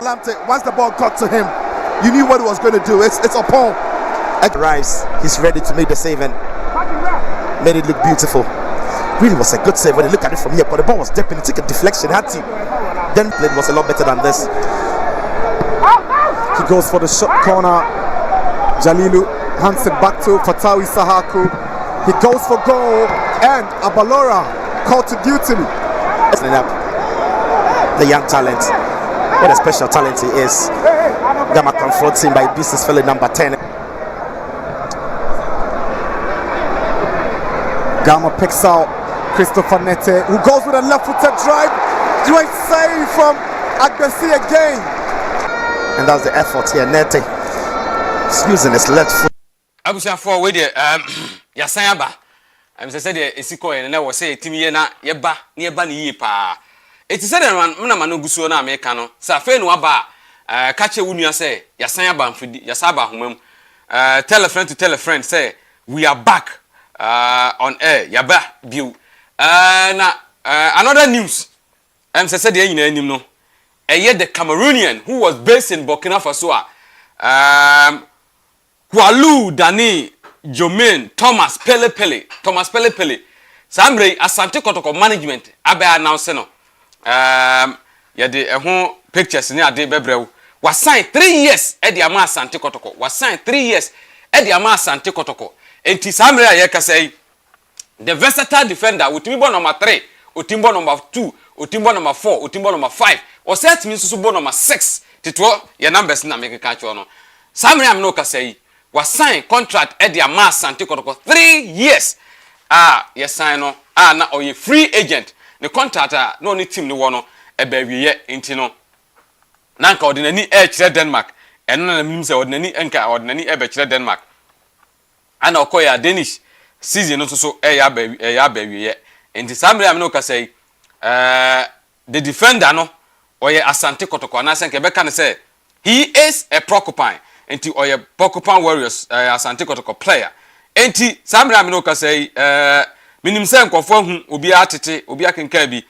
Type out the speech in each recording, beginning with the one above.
Asante, once the ball got to him, you knew what he was going to do. It's upon. Arrives, he's ready to make the save and made it look beautiful. Really was a good save when you look at it from here, but the ball was dipping. It took a deflection. Had to then played was a lot better than this. He goes for the shot corner. Jalilu hands it back to Fatawi Sahaku. He goes for goal, and Abalora called to duty. The young talent, what a special talent he is. Gama confronts him by business fellow number 10. Gama picks out Christopher Nete, who goes with a left-footed drive. Great save from Agbesi again. And that's the effort here. Nete is using his left foot. Abusia for we the Yasayaba. I'm say the Esiko and na was say team ye na yeba ni yi pa. It is said na manu gusuo na America no. Sa fe no aba catch wunu say Yasayaba mfidi Yasaba homam. Tell a friend to tell a friend say we are back on air. Yaba view. Na another news. I'm say the nyina anim no. The Cameroonian who was based in Burkina Faso Kwalu Dani Jomain Thomas Pele Samre Asante Kotoko management abe announce no ya de pictures ni ade bebrew was sign 3 years e de ama Asante Kotoko was sign 3 years e de ama Asante Kotoko enti Samre aye ka say the versatile defender utimbo number 3 utimbo number 2 utimbo number 4 utimbo number 5 o set means so bo number 6 titwo your numbers na make ka cho no Samre am no ka say was sign contract at the Asante Kotoko 3 years. Yes sign no. Na or free agent. The contract no ni team ni wono e ba wiye intino. Na nka ordinary e kire Denmark. Eno na nim se ordinary enka ordinary e ba kire Denmark. Ana okoya Danish season no so e ya ba wiye. Enti Samre am no ka say the defender no oye Asante Kotoko na senke be kan say he is a porcupine. Enti oye Porcupine Warriors Asante Kotoko player. Enti Samra me no ka say minim se nkofo hu obi atete obi akenka bi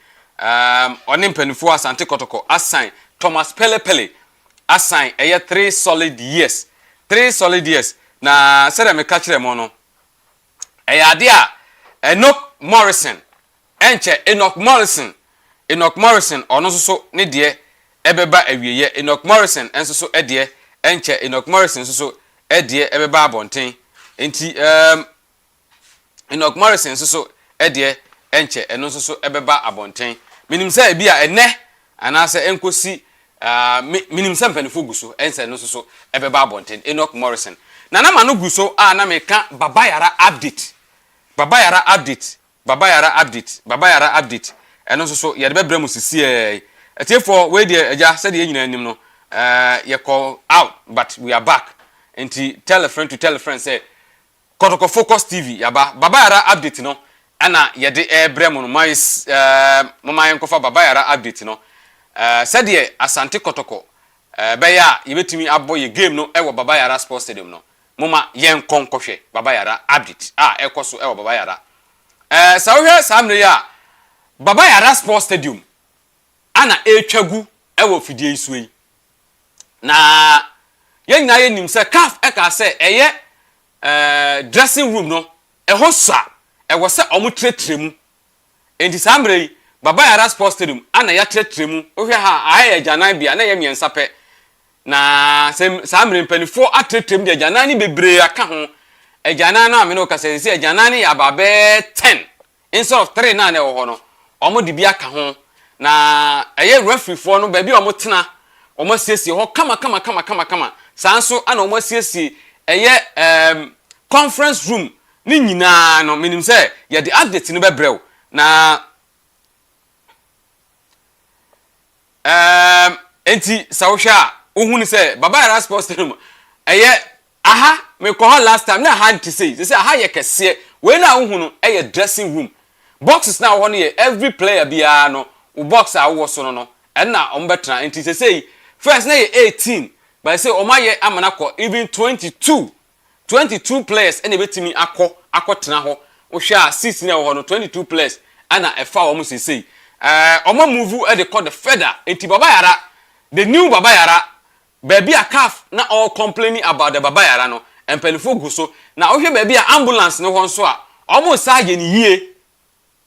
oni mpanifo Asante Kotoko assign Thomas Pele assign 3 solid years. 3 solid years. Na said me ka kire mo no. Ade a Enoch Morrison ono so ne de ebeba awieye Enoch Morrison enso so ede enche Enoch Morrison so ede ebeba abonten enti Enoch Morrison so ede enche eno so ebeba abonten minim say bia ene anase enkosi minim say mpanifo guso ense no so ebeba abonten Enoch Morrison na ma no guso na meka babayara update eno so ye de bebrem sisi etiefo we de eja said ye nyina anim no you call out, but we are back. And tell a friend to tell a friend say Kotoko Focus TV yaba babayara update no ana ye de ebrem no mais mama yenkofa babayara update no said ye Asante Kotoko beya yebetimi abo ye game no ewo babayara sports stadium no mama yenkon kohwe babayara update ekoso ewo babayara sawhwe samre ya babayara sports stadium ana etwagu ewo fidie isuyi na yen na ye nim se caf e ka se eye dressing room no e ho sa e wo se omo tretremu enti samre babayara sports stadium ana ya tretremu ohwe ha aye janan bia na ye miensa pe na samre mpanifo atretremu de janan ni bebre aka ho e janan na me no ka se e janan ya babe 10 instead of 3 na na e wo ho no omo de bia ka ho na eye referee for no ba bi omo tena omo siesie ho kama sanso ana omo siesie eye conference room ni nyina no minim say ye the update ni bebrew na enti sawhwa ohunu say babayara sports room eye aha me ko last time na hand to say aha ye kese we na ohunu eye dressing room boxes na ho no ye every player bia no u box a wo so no and na ombetra enti say first na 18 but say omaye amanako even 22 players and betimi akotena ho wo hwa 6 na ho no 22 players ana efa wo mo say omo move e de call the feather enti babayara the new Baba Yara baby a calf na all complaining about the Baba Yara no empelifo gu so na ohwe baby a ambulance no ho nso a almost say ye ni yie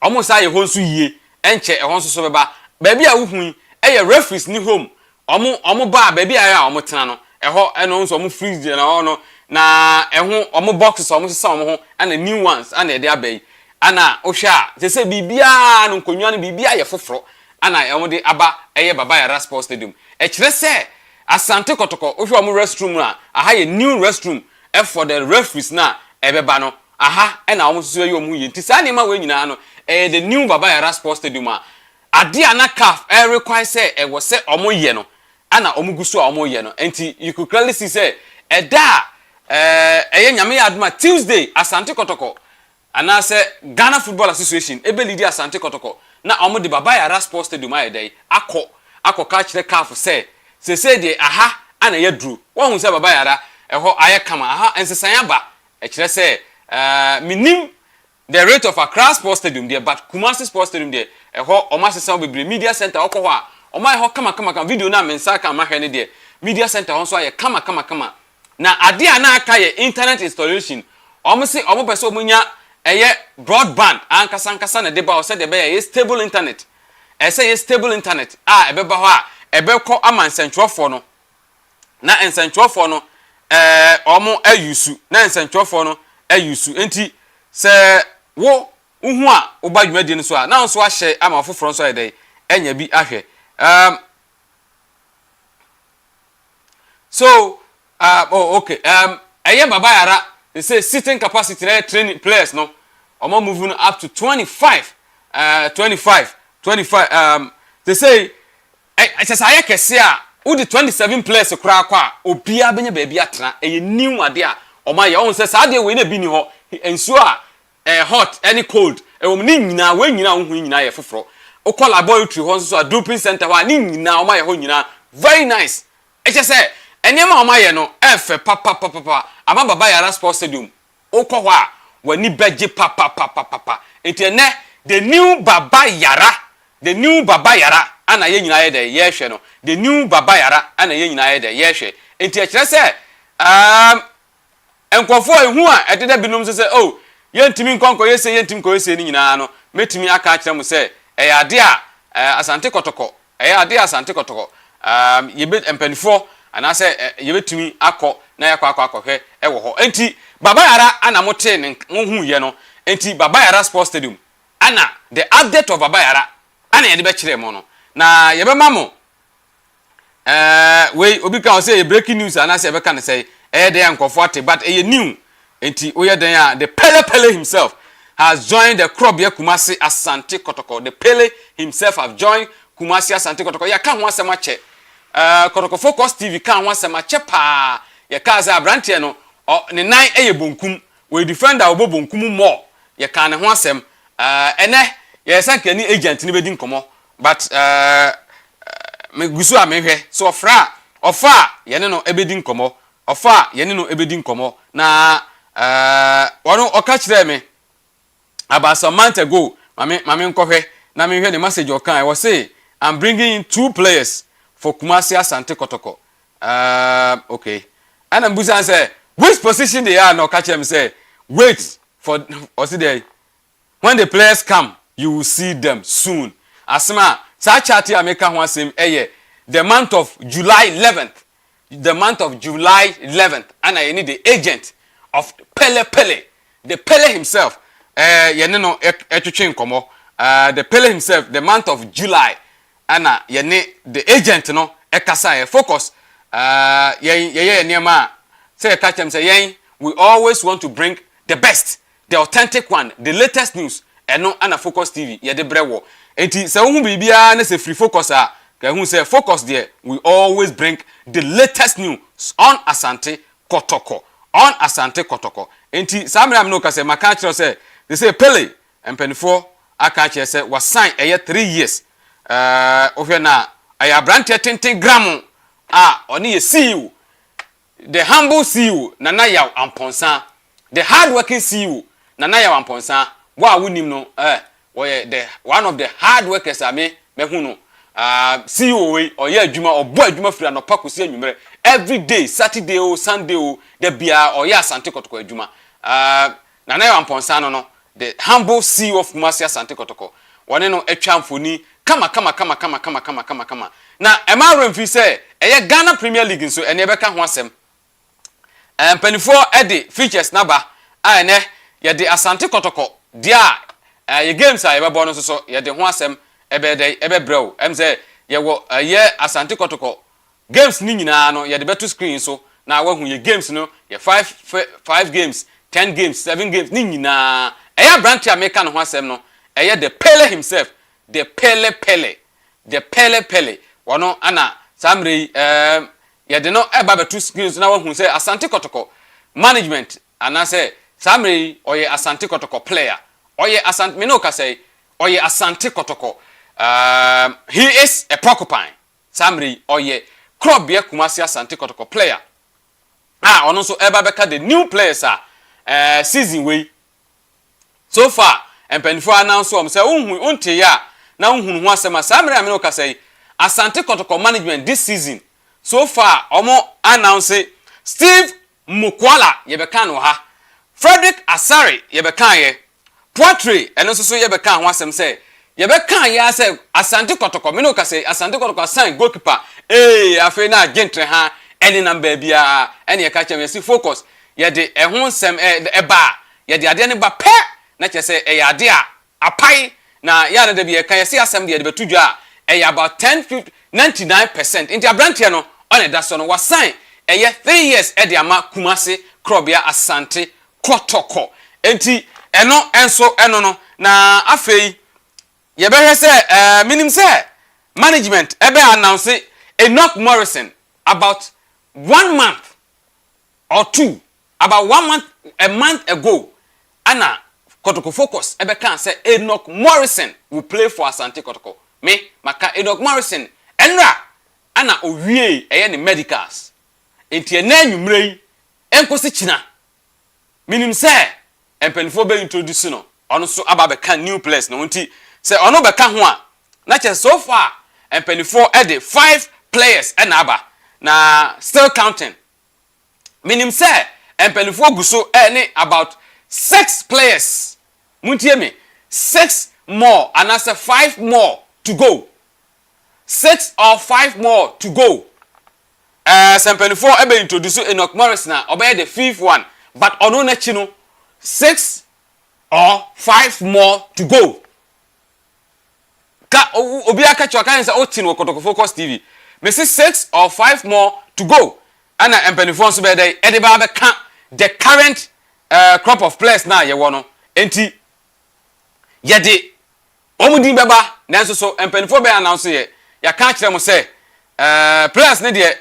almost say ho nso yie enche ho nso so beba baby a wuhu eye referees ni home omo ba baby a omo tena no eho eno nso omo freeze na ho no na eho omo boxes omo sesa omo ho ana new ones ana de abai ana ohwe a se bibia no nkonwa no bibia ye foforo ana omo de aba eye Baba Yara Sports Stadium e kire se Asante Kotoko ohwe omo restroom na aha ye new restroom for the referees na ebeba no aha na omo so ye omo ye nti sa ne ma we nyina no the new Baba Yara Sports Stadium a ade ana CAF require say e wo say omo ye no ana omo guso omo ye no enti you could clearly see say eda eye nyame ya aduma Tuesday Asante Kotoko ana say Ghana Football Association ebe lead Asante Kotoko na omo de Baba Yara Sports Stadium ayedai akọ ka kire CAF say de aha ana ye dru won hu say Baba Yara eho aye kama aha ensesan aba e kire say minim the rate of Accra Sports Stadium there but Kumasi Sports Stadium there eho omasesa bebre media center okọ ho a oma eho kama video na mensa ka ma hwe ne there media center ho so aye kama na ade ana aka ye internet installation omo se omo pese omunya eye broadband ankasa na de ba o se de be ye stable internet say ye stable internet ebe ba ho a ebe kọ ama nsentwofo no na nsentwofo no omo ayusu na nsentwofo no ayusu enti se wo uhu a oba dwumadi no so a na nso ahye ama foforo nso ayedai enya bi ahwe so okay eye Baba Yara they say sitting capacity na training players no omo moving up to 25 they say just aye kese a wo di 27 players kura kwa obia benya ba bia atena eye new ade a omo aye won say sa ade we na bi ni ho enso a hot any cold ewom ni nyina we nyina ho nyina ye foforo okọ laboratory ho so a doping center wa ni nyina o ma ye ho nyina very nice e che say enema o ma ye no efe papa ama Baba Yara Sports Stadium okọ ho a wani beje papa enti ene the new Baba Yara ana ye nyina ye de ye hwe no the new Baba Yara ana ye nyina ye de ye hwe enti e kire say enkofo ehu a ededa binom se oh yentimi nkonko yese yentim ko yese ni nyina no metimi aka akire mu se ade a Asante Kotoko ade Asante Kotoko yebe empanifo ana se yebetumi akọ na yakọ hwe ewo ho enti Baba Yara ana mote ne hu ye no enti Baba Yara Sports Stadium ana the update of Baba Yara ana yede be kire mo no na yebe mamo we obi kan say breaking news ana se be kan say de nkofo ate but new enti oyedan a the Pele himself has joined the club ya Kumasi Asante Kotoko. The Pele himself have joined Kumasi Asante Kotoko. Ya kan ho asema che Kotoko Focus TV kan ho asema che pa ya ka za branche no ne nan eye bonkum we defender obo bonkum more ya kan ne ho asem ene ya sanka ni agent ni bedi nkomo but me gusu a mehwe so ofa ye ne no ebedi nkomo ofa ye ne no ebedi nkomo na wonu okachire me about some months ago mame nkwohwe na me hwe the message okan I was say I'm bringing in 2 players for Kumasi Asante Kotoko okay and I'm busa say which position they are no okachire me say wait for or see there when the players come you will see them soon asma sa chati ameka ho asem the month of July 11th and I need the agent of Pele the Pele himself yene no etwetwe nkomo the Pele himself the month of July ana yene the agent no ekasa focus ye niema say catch them say yen we always want to bring the best the authentic one the latest news eno ana Focus TV ye de brewo enti se hu bibia na se free focus a ka hu say focus there we always bring the latest news on Asante Kotoko enti samram no ka say maka kire say they say Pele empenifo aka kire say was sign 3 years ohwe na aya branche tenten gram oni ye CEO the humble CEO nana yaw amponsa the hard working CEO nana yaw amponsa wa wunim no the one of the hard workers ame mehu no CEO we or ye adwuma obo adwuma firi anopa kosi anwumere every day Saturday o Sunday o da bia or ye Asante Kotoko adwuma na na yamponsa no the humble CEO of Kumasi Asante Kotoko wone no atwa mfoni kama na ema remfi say eye Ghana Premier League nso ene beka ho asem mpanifo ede features naba ene ye de Asante Kotoko dia ye games a ye bebo no so ye de ho asem ebe brew say ye wo ye Asante Kotoko games ni nyina no ye de beto screen so na wahu ye games no ye 5 games 10 games 7 games ni nyina eye branch America no ho asem no eye the Pele himself the Pele wono ana samre ye de no eba beto screen so na wahu say Asante Kotoko management ana say samre oye Asante Kotoko player oye Asante me no ka say oye Asante Kotoko he is a porcupine samre oye club ye Kumasi Asante Kotoko player ono so eba beka the new players season way so far empenfo announce am say unte ya na unhunu ho asema samre ameno ka say Asante Kotoko management this season so far omo announce Steve Mukwala ye beka no ha Frederick Asare ye beka ye Poetry eno so ye beka ho asem say ye beka ya say Asante Kotoko me no ka say Asante Kotoko sign goalkeeper afi na gentre ha eni number bia eni ye ka chem si focus ye de ehun sem eba ye de ade ne ba pe na che say e ade a apai na ya na de bia ka ye si asem de betudwa about 99% inti abrantie no on da so no wa sign ye 3 years e de ama Kumasi Krobia Asante Kotoko enti eno enso eno no na afei ye be hwe say minim say management ebe announce Enoch Morrison about 1 month or 2 about 1 month a month ago ana Kotoko focus ebe kan say Enoch Morrison will play for Asante Kotoko me maka Enoch Morrison enra ana owie eye ne medicals enti na anwumrei enkosi china minim say empenfo be introduce no ono so aba be kan new players no nti say ono be ka ho a na che so far empenfo e de 5 players and aba na still counting minim say empenfo guso any about 6 players muntie me 6 more and I say 5 more to go 6 or 5 more to go empenfo e be introduce Enoch Morris na obey the 5th one but ono na chi no 6 or 5 more to go ka obi aka chwa kan say oti no Kotoko Focus TV me say 6 or 5 more to go ana empenifo so be dey e dey ba be ka the current crop of players na ye wo no enti ye dey omudin beba nanso so empenifo be announce ye ya ka kire mo say players ne dey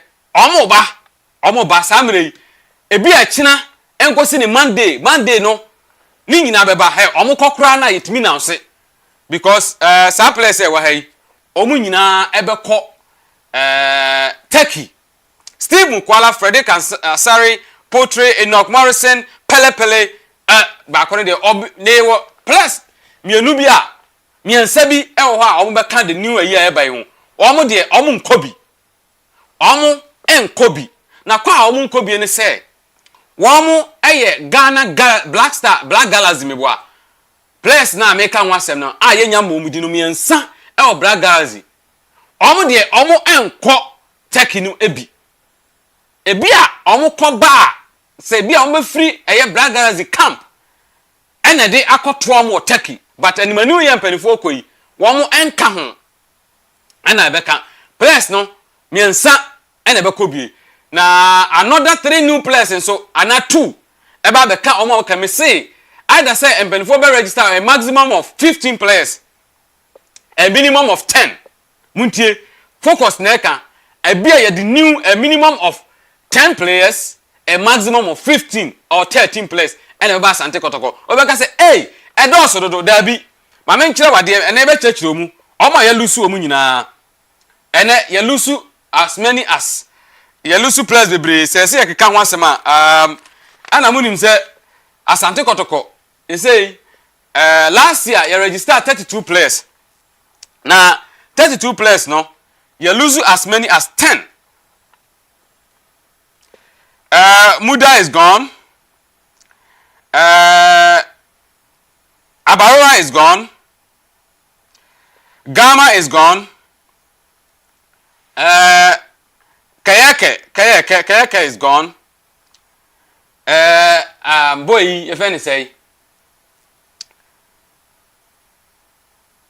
omo ba samre ebi a china enkosi ni Monday no ni nyina beba he omo kokora na yetimi announce because some players say wa hey omu nyina ebekọ Turkey Steve Mukwala Frederick Asare Poetry Enoch Morrison Pele ba ko de newo plus mienu bi a miensa bi ewo ho a omu beka the new year e bai ho omu de omu nkobi na kwa a omu nkobi ne say womu eye Ghana Black Galaxy meboa players na America nwasem no a yenya momudi no miensa e o Black Galaxy omu de omu enko Turkey no ebi a omu ko ba se bi a omu free eye Black Galaxy camp ene de akoto omu Turkey but animanu ye mpanifo koyi womu enka ho ena ebeka players no miensa ene be kobie na another 3 new players so ana 2 eba beka omu ka me say either say empenfo be register a maximum of 15 players a minimum of 10 muntie focus na ka a minimum of 10 players a maximum of 15 or 13 players and eba Asante Kotoko obeka say hey edos dodo da bi ma me nkire wade ene be chechiro mu omo ya lusu omu nyina ene ya lusu as many as ya lusu players bebre say yakeka ho asema ana munim say Asante Kotoko they say last year you registered 32 players na 32 players no you lose as many as 10. Muda is gone. Abarora is gone. Gamma is gone. Kayake is gone. Boy, if any say,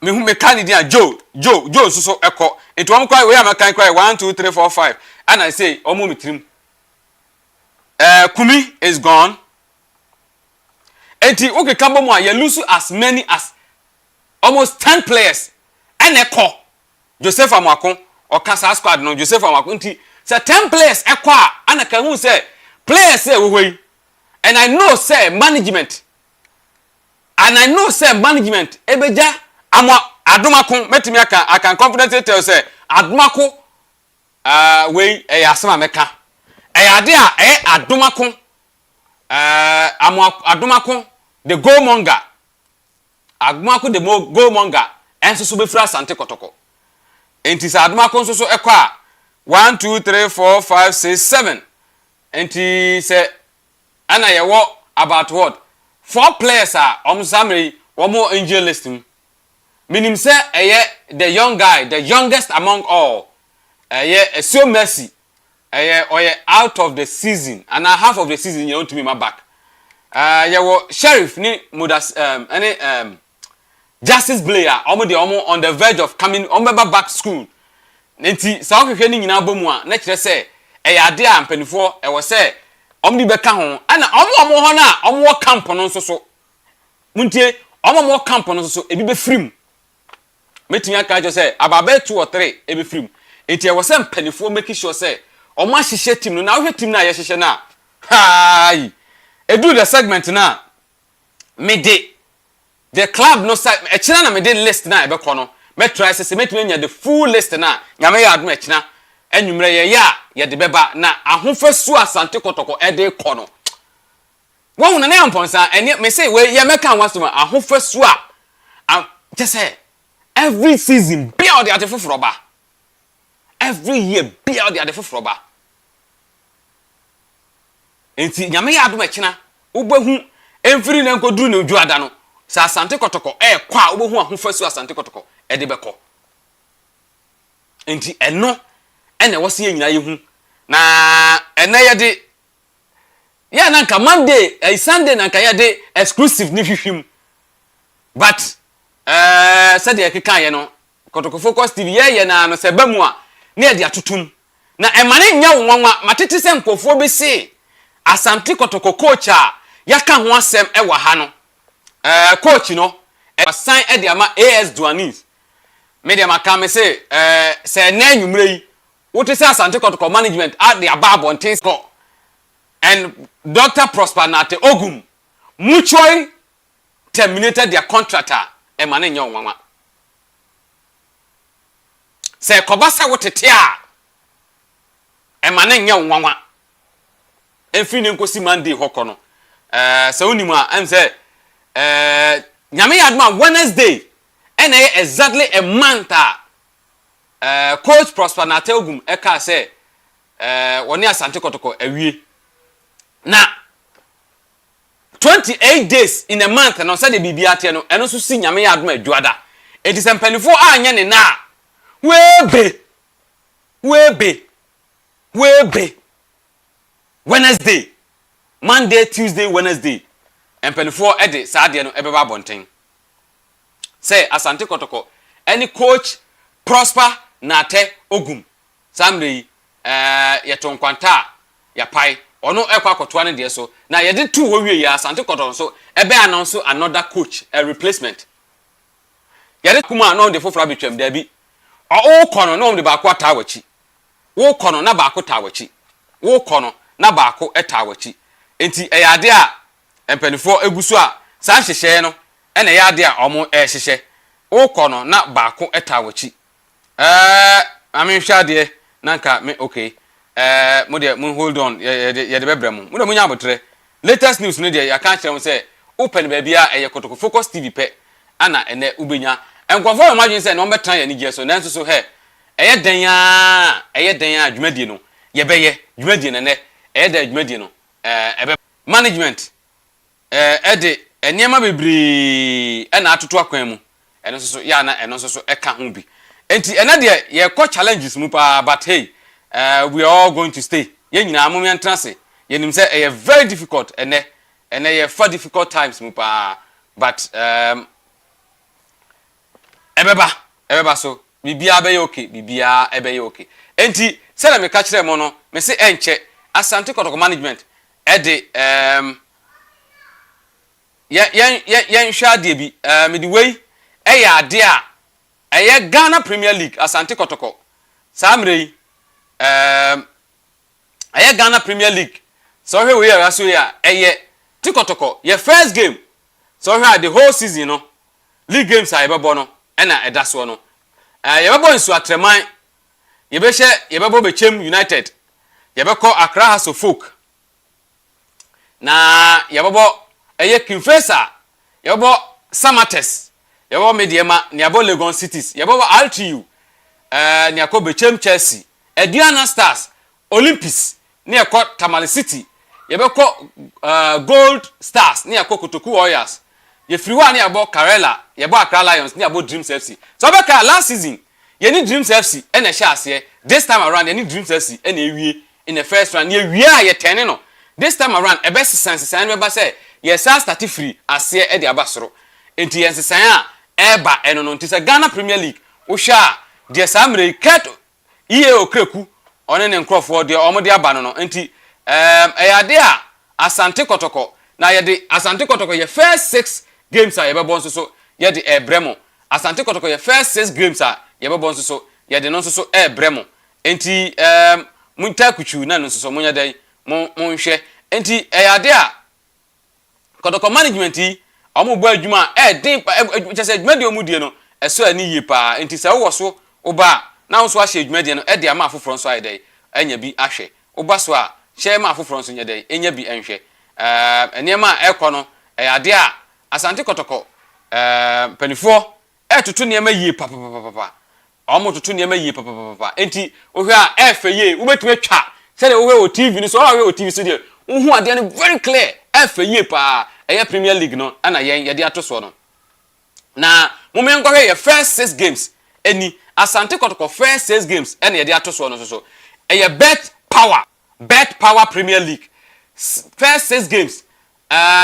me candidate Joe so echo. It won't cry. We am cry 1, 2, 3, 4, 5, and I say omo mitrim. Kumi is gone. Enti okay kambo mo you lose as many as almost 10 players. And echo Joseph Amwako or Kasa squad no Joseph Amwako nti say 10 players echo and I can say players say we and I know say management ebeja amwa adomako metimi I can confidently tell say adomako we asema meka ade a adomako amwa adomako the goalmonger adomako the goalmonger enso so be fra Asante Kotoko enti sa adomako nso so ekwa 1 2 3 4 5 6 7 enti say ana ye wo about what 4 players are omsamri omo angel list minim say the young guy the youngest among all so mercy oye out of the season and half of the season you want to be my back sheriff ni modas any justice player omo on the verge of coming back school nti sa ohwehwe ni nyina bomu a na kire say ade a mpanifo say omdi beka ho ana omo ho na omo camp no so muntie omo camp no so ebi be frim metimi aka jo say ababe 2 or 3 ebi frim enti say mpanifo make sure say omo ahihye team no na ohwe team na ye hihye na hi edu the segment na mede the club no say echina na mede list na ebe kono me try say metimi nya the full list na nyame ya adom echina enwumre ye de beba na ahofesu Asante Kotoko ede kono won na na mponsa ene me say we ye meka wasoma ahofesu a just say every season build the atefoforo ba every year build the atefoforo ba enti nyame ya adom echina ubehu emfiri na nkoduru na ojuada no sa Asante Kotoko kwa ubehu ahofesu Asante Kotoko ede beko enti eno ene wose ye nyina yehu na ene ye de ya na nka Monday Sunday na nka ye de exclusive ni hwehwem but said ye keka ye no Kotoko Focus TV ye na no se bamu a na ye de atotum na emane nya wonwa matete se nkofo be se Asante Kotoko coach a yaka ho asem ewa ha no coach no assign e de ama AS Duanis media makame se se na nwumre yi what is Asante Kotoko management at the above on things go and Dr. Prosper Nate Ogum mutually terminated their contractor emane nya wonwa se kobasa wotete a emane nya wonwa enfi ne nkosi Monday hokono se onimu a em se nyame yadma Wednesday and exactly a month coach Prosper Nate Ogum eka say woni Asante Kotoko awie na 28 days in a month no say the bibia tie no eno so si nyame ya adom adwada it is empanifo anya ne na webe Wednesday Monday Tuesday Wednesday empanifo ede saade no ebeba bonten say Asante Kotoko any coach Prosper Nate Ogum samre yeton kwanta ya pai ono ekwa akotoa ne de so na ye de tu wo wie ya Asante Kotoko so ebe announce another coach a replacement ye de kuma no de fofora betwam da bi o kono no de ba ko tawachi wo kono na ba ko tawachi wo kono na ba ko etawachi enti eyade a empanifo egusu a sa hyehye no ena yade a omo hyehye wo kono na ba ko etawachi amehwade nanka me okay mo de mo hold on ye de bebrem mo de mo nya abotre latest news no de ya kan kire mo say open ba bia Kotoko Focus TV pe ana ene ubenya enkofo yo madwen se no betran ya nigye so nanso so he eye dan a dwumadi no ye beye dwumadi ne ne eye da dwumadi no ebe management ede eniema bebre na atoto akwan mu eno so ya na eno so eka ho bi enti ena de ye ko challenges mu pa but hey we are all going to stay ye nyina amom yantrase ye nim say e very difficult ene ye for difficult times mu pa but ebeba so bibia be okay bibia ebe okay enti se na me ka kire mo no me se enche Asante Kotoko management ede yen hwa de bi me di wei eya ade a eye Ghana Premier League Asante Kotoko samrei eye Ghana Premier League so hwe we ya so ya eye Tikotoko ye first game so hwe the whole season no league games a yebebo no na edaso no yebebo nsu atreman yebebo bechem United yebeko Accra House of Folk na yebebo eye Kinfesa yebebo Samates yebebo Mediema ni abo Legon Cities yebebo RTU ni akọ bechem Chelsea Aduana Stars Olympics ni akọ Tamale City yebeko Gold Stars ni akọ Kotoku Warriors ye free one abo Karela yebo Accra Lions ni abo Dreams FC so beka last season ye ni Dreams FC e na sha ase this time around ye ni Dreams FC e na ewie in the first round ye wie a ye 10 no this time around e be sesan be ba say ye start free ase e de abasoro enti ye sesan a eba eno no ntisa Ghana Premier League wo sha de samre ket iye okreku one ne nkrofo de omo de aba no enti eyade a Asante Kotoko na ye de Asante Kotoko ye first 6 games a yebebo nso so ye de ebremo Asante Kotoko ye first 6 games a yebebo nso so ye de no nso so ebremo enti munta kuchu na nso so munya dai monhwe enti eyade a Kotoko management yi omo bo adwuma din chese adwuma de omudie no eso ani yie pa enti se wo so oba na nso ahye adwuma de no de ama afoforo nso ayedai anya bi ahwe oba so a hye ma afoforo nso nya dai enya bi enhwe eniema ekọ no eyade a Asante Kotoko penifo tutu niema yie papa omo tutu niema yie papa enti ohwe a efe yie ubetumi twa se de ohwe o TV ni so ohwe o TV so de uhu ade no very clear efe yie pa eye Premier League no ana ye de atoso no na momen kwa ye first 6 games eni Asante Kotoko first 6 games ena ye de atoso no so eye bet power Premier League first 6 games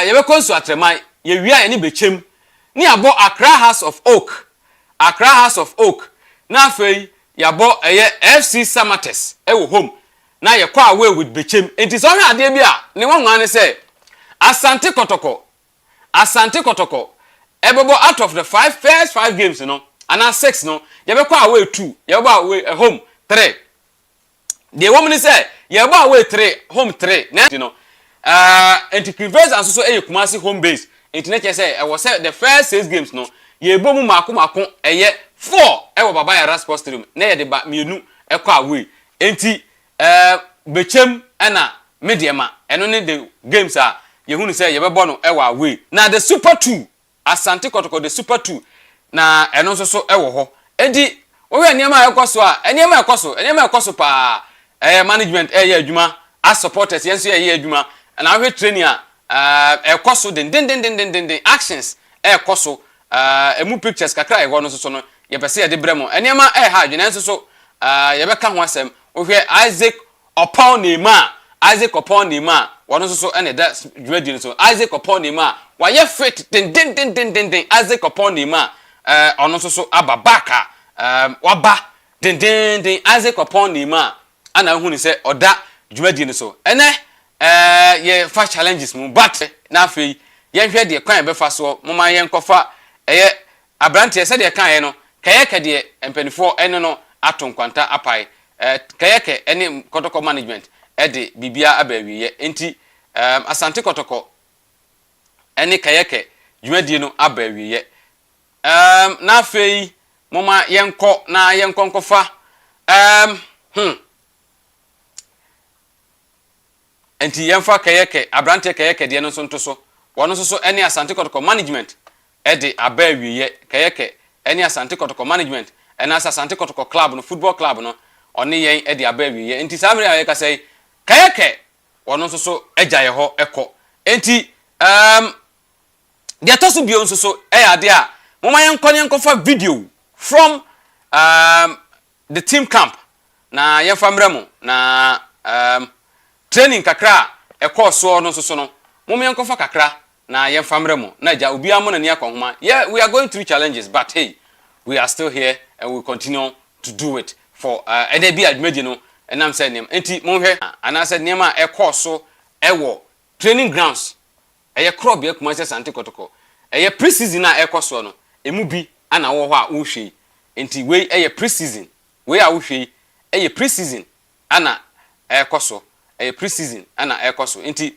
ye be konsu atreman ye wi a ni bechem ni abo Accra House of Oak na afei yabo eye FC Samates wo home na ye kwa away with bechem enti so hwe ade bi a ne wanwan ne say Asante Kotoko ebebo out of the first 5 games no and 6 no ye be kwa away 2 ye be away home 3 the woman say ye be away 3 home 3 na you know enti Kinfesa and so Kumasi home base enti na say e was the first 6 games no ye bomu mako eye 4 e wo baba ya Sports Stadium na ye de ba mienu e kwa away enti bechem na Mediema eno ne the games a ye hunu say ye bebo no e wa away na the Super 2 Asante Kotoko the Super 2 na eno so e wo ho enti wo hwe eniema ekoso a eniema ekoso pa management ye adwuma as supporters yenso ye adwuma na hwe training a ekoso den actions ekoso emu pictures kakra e ho no so no ye pese ye de bremo eniema ha adwene nso so ye beka ho asem wo hwe Isaac Opon Nema wono so ene da dwadi so Isaac Opon Nema wa ye fit den Isaac Opon Nema ono so ababaka waba den Isaac Opon Nema ana hu ni se oda dwadi ni so ene ye fa challenges mu but na afei ye hwe de kwan be fa so moma ye nkofa eye abrante se de kan ye no kayeke de empanifo ene no atonkwanta apai kayeke ene Kotoko management ede bibia abawiye enti Asante Kotoko ene kayeke dwumadie no abawiye na afei moma yenko na yenkonkofa enti yemfa kayeke abrante kayeke de no so ntoso wono so ene Asante Kotoko management ede abawiye kayeke any Asante Kotoko management and as Asante Kotoko club no football club no oni yen e dia ba wi enti samre aye ka say kayeke wono so ejaye ho eko enti dia toso bio so e ade a moma yen fa video from the team camp na yen famre mu na training kakra e course no so no moma yen fa kakra na yen famre mu na ja obi amo na ni akonhoma yeah we are going through challenges but hey we are still here and we continue to do it for and they be admedi no and I'm saying enti mo hwe ana said nema e course e wo training grounds eye crop e kuma Asante Kotoko eye pre-season na e course no emu bi ana wo ho a wo hwe enti we eye pre-season we a wo hwe eye pre-season ana e course eye pre-season ana e course enti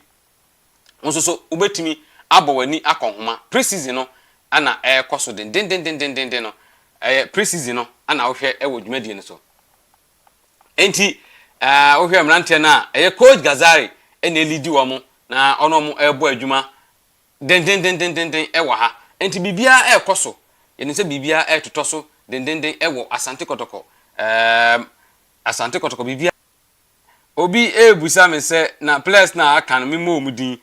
nso ubetimi abowani akonhoma pre-season no ana e course den no pre-season no ana wo hwe e wo dwumadie no so enti wo hwe mrante na coach Gazari ene lead wo mo na ono mo ebo adwuma den e wo ha enti bibia e koso ye ne se bibia e totoso den e wo Asante Kotoko Asante Kotoko bibia obi ebusa me se na players na aka no memo omudin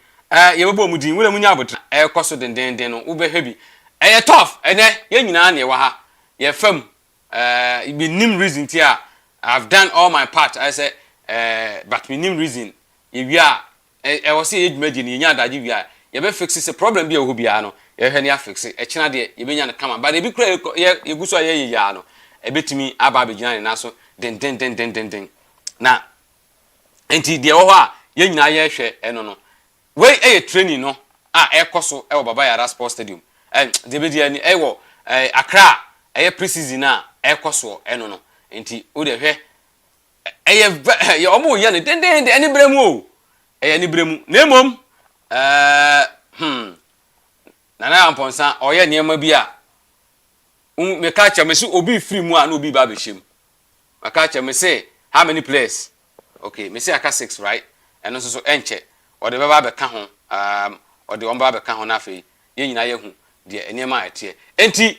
ye bebo omudin wura munya abotra e koso den no wo be hebi e tough ene ye nyina na e wo ha ye fam be nim reason tia I've done all my part I say but we nim reason ye wi a e wo se ye dwumadi ni nya adaje wi a ye be fix the problem bi e ho bia no ye hwe ne afix e kina de ye be nya ne kama but e bi kura ye guso ye ya no e betimi aba abegina ne naso den na enti de wo ho a ye nyina ye hwe eno no we e training no a e koso e wo baba yara sports stadium de be dia ni e wo Accra e pre-season a e koso eno no enti wo de hwe ye omo ye ne den eni bremu o eni bremu na emom nana amponsa oye niema bi a me ka cha me se obi free mu a na obi ba be shem me ka cha me say how many players okay me say aka 6 right eno so enche o de ba be ka ho o de omba be ka ho na afi ye nyina ye hu de eniema ete enti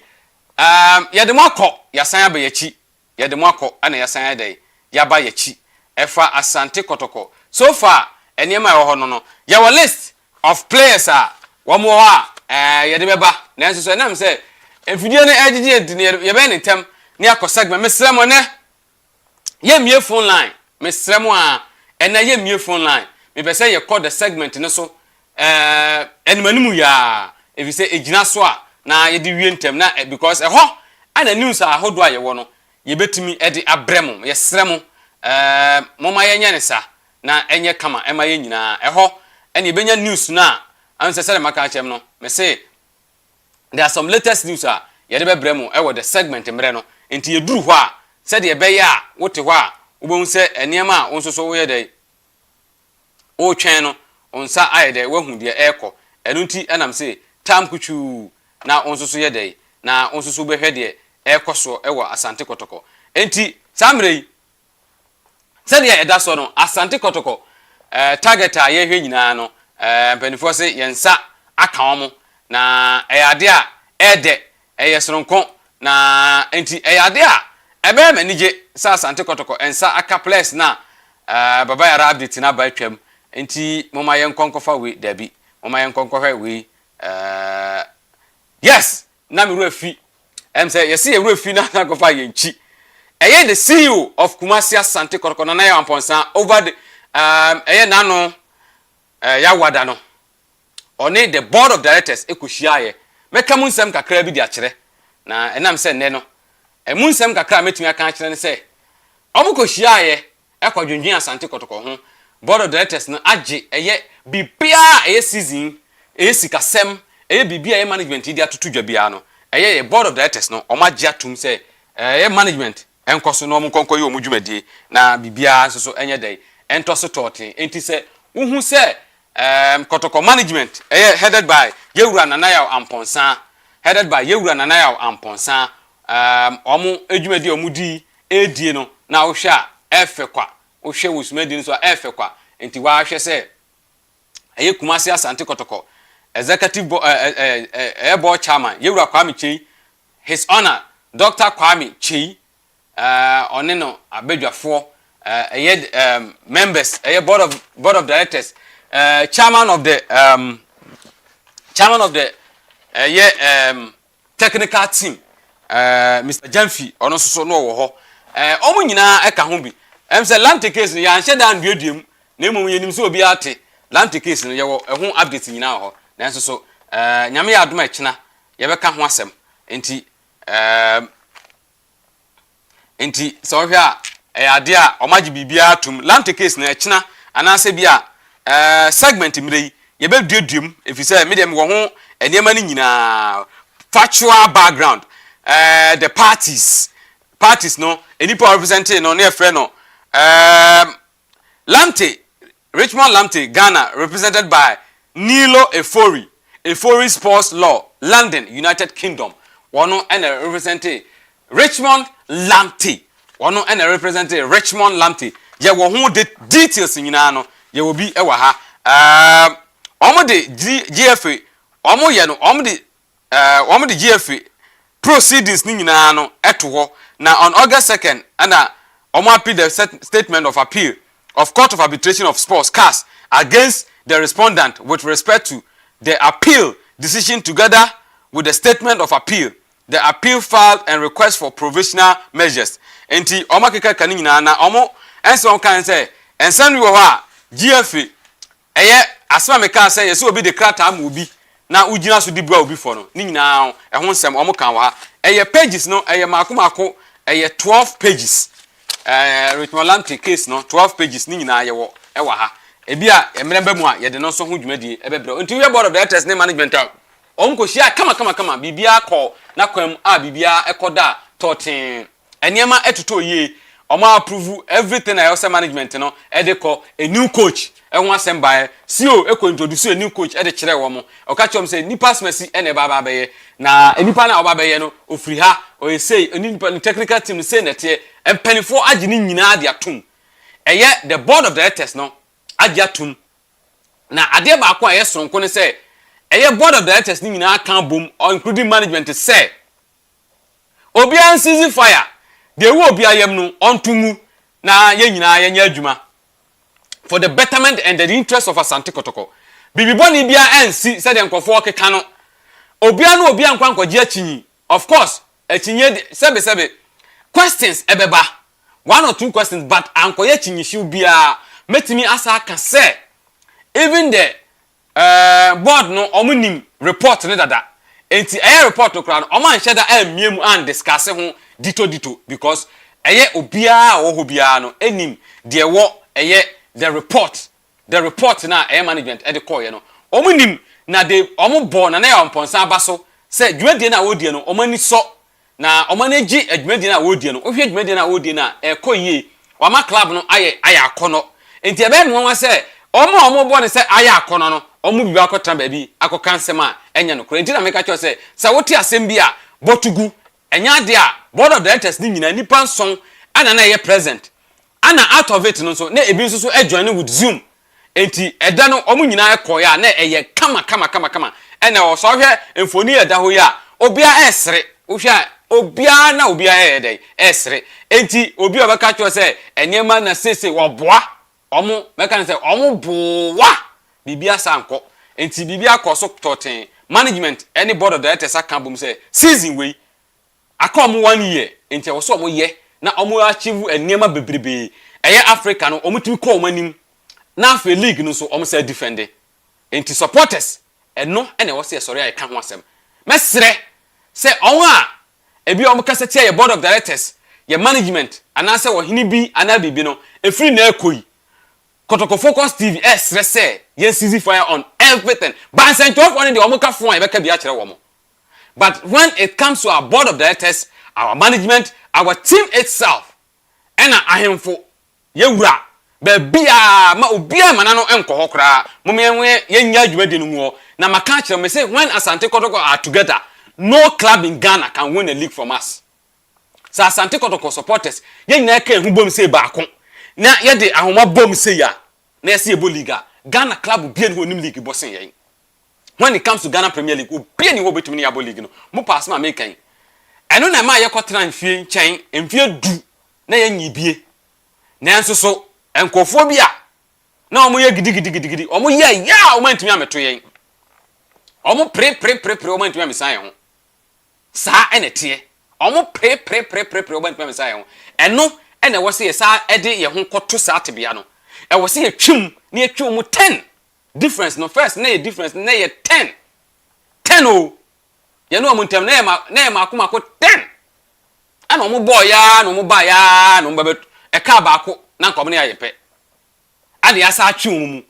ye de makọ ya san aba yachi ye de makọ ana ya san adai ya ba yachi efa Asante Kotoko so far eniema ho no ya wa list of players a wo mo ha ye de beba na nso so na me say enfidie ne agege ye be ne tem ne akosagme mesrem ne ye mie phone line mesrem a ena ye mie phone line me be say ye call the segment ne so enimanimu ya if you say ejina so a na ye de wie ntem na because ho ana news a hodo a ye wo no ye betimi e de abrem ye srem moma ye nya ne sa na enye kama ema ye nyina ho ene ye benya news na anse sele maka chem no me say there are some latest news a ye de bebrem e wo the segment mre no enti ye duru ho a se de be ya wote ho a wo se enema a wonso so wo ye de o twen no onsa aye de wahu de eko enu nti enam say tam kuchu na wonso so ye de na wonso so be hwe de ekoso e wo Asante Kotoko enti samre se de eda so no Asante Kotoko target a ye hwe nyina no mpanifo se yensa aka omo na eyade a ede eyesronko na enti eyade a ebe manije sa Asante Kotoko ensa aka place na baba yara update na ba twam enti moma yen konkofa we dabi moma yen konkofa we yes na me ruafi say yes ye ruafi na konkofa yen chi eye the CEO of Kumasi Asante Kotoko na ya amponsa over the eye nano ya wada no oni the board of directors ekohia meka munsem kakra bi di akere na enam se nne no munsem kakra metumi aka akere ne se omukohia ekwadwundwun Asante Kotoko ho board of directors no age eye bibia eye season eye sikasem eye bibia eye management idi atutu dwabia no eye board of directors no omage atum se eye management enkoso no omkonko ye omudwumadie na bibia so enye dai entoso totin enti se wuhu se Kotoko management headed by Yewura Nanaya Amponsa omu edwumadi omudi edie no na wo hwe a efekwa wo hwe wusumadi no so efekwa enti wa hwe se Kumasi Asante Kotoko executive board chairman Yewura Kwame Chei His Honor Dr. Kwame Chi oneno abedwafo members board of directors chairman of the technical team Mr. Jamfi ono so no wo ho omo nyina eka ho bi say land case ya nhye dan duodiem na emom yenim so obi ate land case no ye wo ho update nyina ho na so nyame ya adoma ekina ye beka ho asem enti so hwe a ade a omaji bibia atum land case na ekina anase bia segment mrei ye be duodiem efise me dem wo ho enema ni nyina factual background the parties no any people representing no near friend no Richmond Lamte Ghana represented by Nilo Efori Sports Law London United Kingdom one and representing Richmond Lamte one and representing Richmond Lamte ye wo hu the details nyina no ye will be ewa ha omo de GFA omo ye no omo de GFA proceedings ni nyina no eto ho na on August 2nd and omo appeal the statement of appeal of Court of Arbitration of Sports CAS against the respondent with respect to the appeal decision together with the statement of appeal the appeal filed and request for provisional measures enti omo keka kan nyina na omo enso kan say ensan wi ho a GFA eye asema meka say yeso obi de krata am obi na ugina so di bua obi for no ni nyina ho nsem omo kan wa eye pages no eye mako eye 12 pages Richmond Lamte case no 12 pages ni nyina ye wo ewa ha ebia emremba mu a ye de no so ho dwumadie ebebre nti we board of directors ne management onko hia kama bibia call na kwam a bibia ekoda totin eniema etoto ye omo approve everything I also management no edeko a new coach enwa semba CEO introduce a new coach ede kire wo mo okachom say nipas mercy ene baba beye na enipa na oba beye no ofri ha o say enipa technical team say nete empanifo age ni nyina ade atum eye the board of directors no age atum na ade ba akwa eye sonko ne say eye board of directors ni nyina kan bom including management say obi an seize fire de wo obi ayem no ontumu na ye nyina ye nya adwuma for the betterment and the interest of Asante Kotoko bibi boni bia ensi said enkofo okeka no obi anu obi ankwankwaje achinyi of course achinye sebe questions ebeba one or two questions but ankoye achinyi shi bia metimi asa ka say even the board no omunim report ne dada enti eye report no kra no oman sheda amiemu and discuss ho dito because eye obia wo ho bia no enim de wo eye the report na eye management e de call ye no omunim na de omubo na ya omponsa abaso say dwumadie na wodie no omani so na omani gi adwumadie na wodie no ohwe adwumadie na wodie na e koyie wama club no aye akono enti ebe no wa say omo bo ne say aye akono no omo bibi akotan ba bi akokansem a enya no kro enti na meka cho say wote asem bi a botugu enya de a board of directors ni nyina nipa nson ana na ye present ana out of it no so na ebi nso join with Zoom enti eda no omu nyina ekoya na eye kama ena o so hwe emfoni eda ho ya obia esre ohwe obia na obia ede esre enti obi obeka cho se enyema na sese wo boa omu meka se omu boa bibia sanko enti bibia koso toten management any board of directors akabum se season we akom 1 year enti wo so omu ye na omu achieve enema bebrebe eye Africa no omu timi call manim na afa league no so omu say defend enti supporters eno ene wo say sorry I kan ho asem mesre say onwa ebi omu kaseti ye board of directors ye management anase wo hini bi anabibi no efri na ekoi Kotoko Focus TV esre say ye seize fire on everything but say 12 on the omu ka fo an beka bi a kire wo mo but when it comes to our board of directors our management our team itself ena ahemfo yewura be bia ma obia manano enko hokra momenwe yenya adwumade no mu na maka kire me say when Asante Kotoko are together no club in Ghana can win a league from us so Asante Kotoko supporters yenya ka ehu bom say baako na ye de ahoma bom say ya na yesi ebo league Ghana club bia no nim league bossen yen when it comes to Ghana Premier League obia ni wo betumi ni abo league no mo pass ma mekan eno na ma ye kotena mfie nchen mfie du na ye nyibie nanso so enkofo bia na omo ye gidi omo ye ya omo ntimi ameto yen omo pre omo ntimi amesan ye ho sa enete omo pre omo ntimi amesan ye ho eno ena wo se ye sa ede ye ho koto sa atebia no e wo se ye twim na ye twim mu 10 difference no first na ye difference na ye 10 o ye no omo ntem na ye makoma ko 10 ana omo boy ya no omo ba ya no omo ba e ka ba ko na nkom na ye pe ade asa atwum mu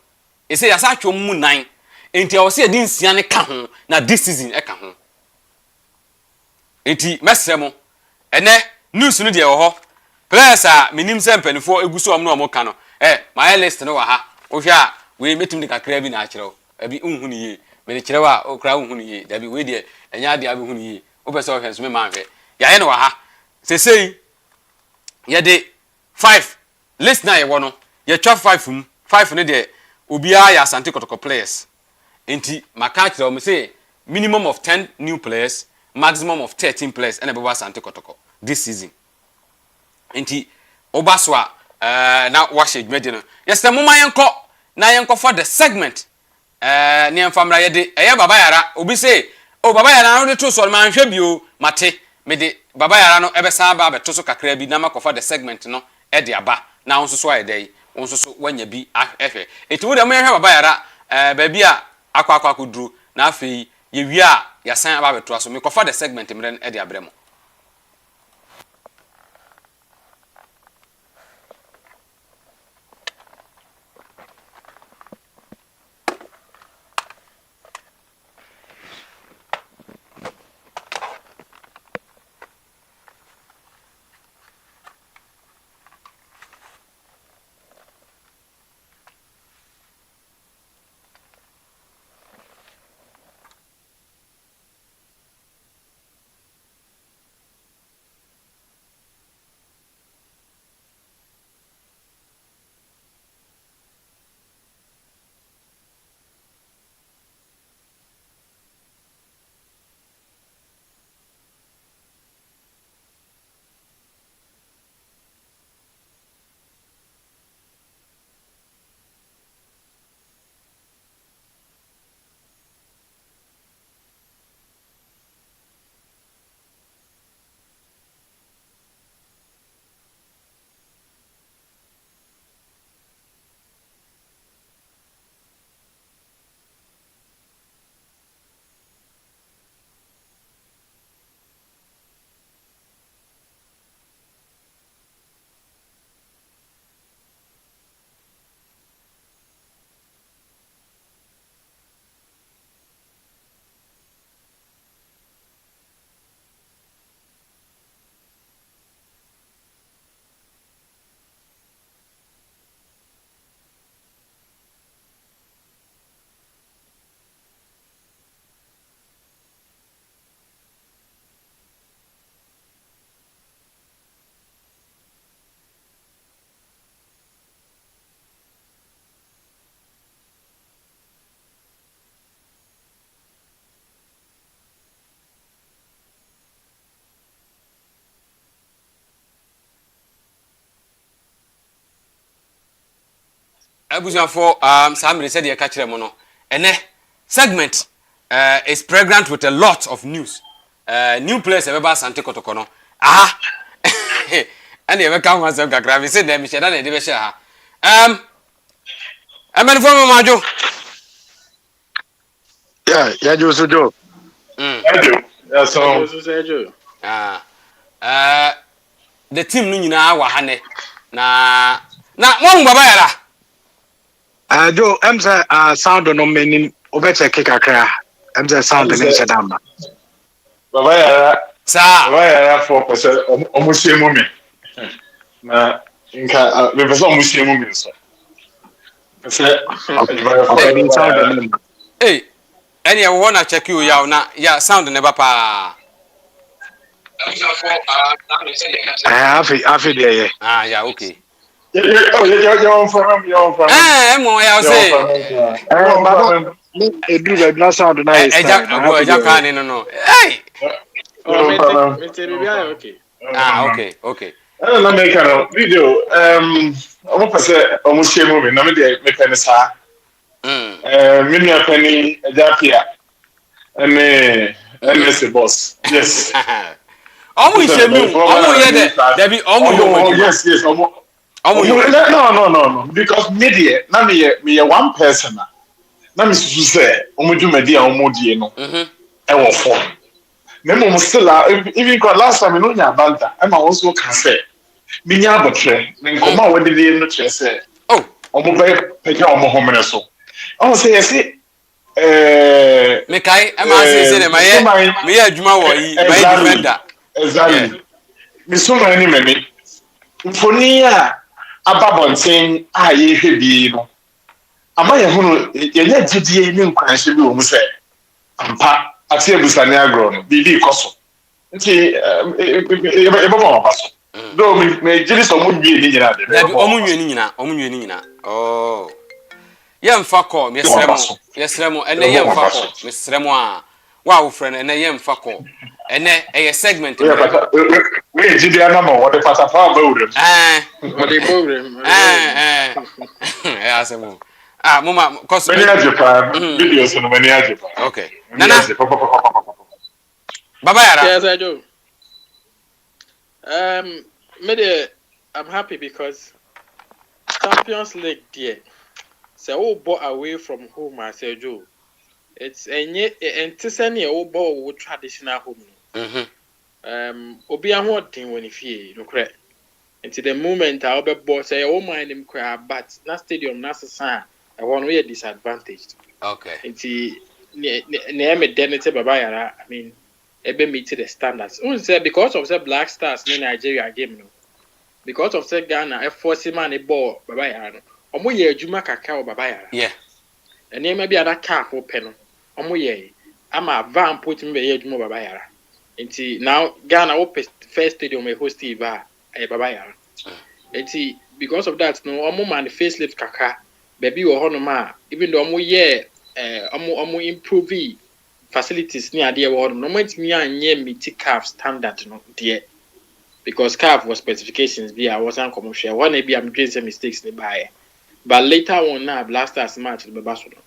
ese ya sa atwum mu 9 enti a wo se edi nsia ne ka ho na this season e ka ho enti mesremo ene news no de wo ho players a minim se mpanifo eguso om no omo ka no my list no wa ha wo hwe a we metum de kakra bi na akyerew abi unhu ni ye me de kyerew a okra unhu ni ye da bi we de enya de abi unhu ni ye wo pese wo hwe so me ma hwe ya ye no wa ha sesei ye de 5 list na ye wo no ye twa 5 ne de obia ya Asante Kotoko players enti maka kyerew me say minimum of 10 new players maximum of 13 players and above Asante Kotoko this season enti obaswa na washe dwede no yesem moma yenko na yenko for the segment ne enfamra yede eye baba yara obi say o baba yara no de to so man hwe bio mate me de baba yara no ebesa ba beto so kakra bi na makofa the segment no e de aba na won so ayedai won so wanya bi ehwe eti wo de mo hwe baba yara ba bi a akwa duru na afei ye wi a ya san aba beto so me kofa the segment mren e de abremo abuja for Sammy said you catch them no ene segment is pregnant with a lot of news new players ever Asante Kotoko no and you come once kakra we say dem she na dey be share ha amen for majo yeah Joe Joe yeah so Joe the team no nyina wa ha ne na mo baba yara Joe, I'm sound no meaning over check kakra. I'm sound no shadama. Baba ya sa baba ya 4% omusie mu mi. Na nka me pese omusie mu mi so. Pese hey any you wanna check you ya na ya sound never pa afi there yeah okay you're from mo ya say me do the sound na is eja kan no hey Okay. Okay. I don't know, make a video. Almost almost shame movie. No, me penny sa. Mini a penny a japia. And Messi boss. Yes. Yes. No. Because media, na me one person. Na me say, omudu media omudie no. E wo form. Me still even last time no nya banta. I also can say. Minya abotre. Me nkoma we de no tre say. Oh, Omo be peja omo homene so. I say yes. Me kai am say me adwuma wo yi my defender. Exactly. Me so many many. Mfoni a ababonten a ye hwebi no. Ama ye hunu ye nya gidie ni nkwanhye bi wo mu say. Ampa ati ebusane agro no bibi koso. Nti e baba paso. Do me jiri so mu nwie ni nyina de. Dabi omunwie ni nyina. Oh. Yemfa call, yesremo, ene yemfa call, mesremo a. Wa wo frɛ no ene yemfa call. Ene eye segment. We jidi anamo what the pata fa ba urem. What the program? Asemo. Mama, cause many Japan videos on many Japan. Okay. Nana. Baba Yara. Yes, I do. I'm happy because Champions League there. So bought away from home, I said, Joe. It's a ball traditional home. Obi a more thing when if you no correct. Until the moment I'll be boss say, oh mind him cry, but that stadium that's a sign. I want to be disadvantaged. Okay. Until near identity Baba, I mean, ebe meet the standards. Because of the Black Stars in Nigeria game, no. Because of the Ghana, force man a ball, Baba Yara. Omo ye adwuma kakra o Baba Yara. Yeah. And there may be other car for pen. Omo ye. Ama van put me ye adwuma Baba Yara. Nti now Ghana first stadium we host Baba Yara. Nti because of that no omo man facelift kakra. Baby wo hono ma even though omo ye omo improve facilities ni ade wo hono no mentimi anye meet CAF standard no there. Because CAF was specifications be I wasn't commercial. One be I'm doing some mistakes in the buy. But later on now, Blasters match the Babasuno.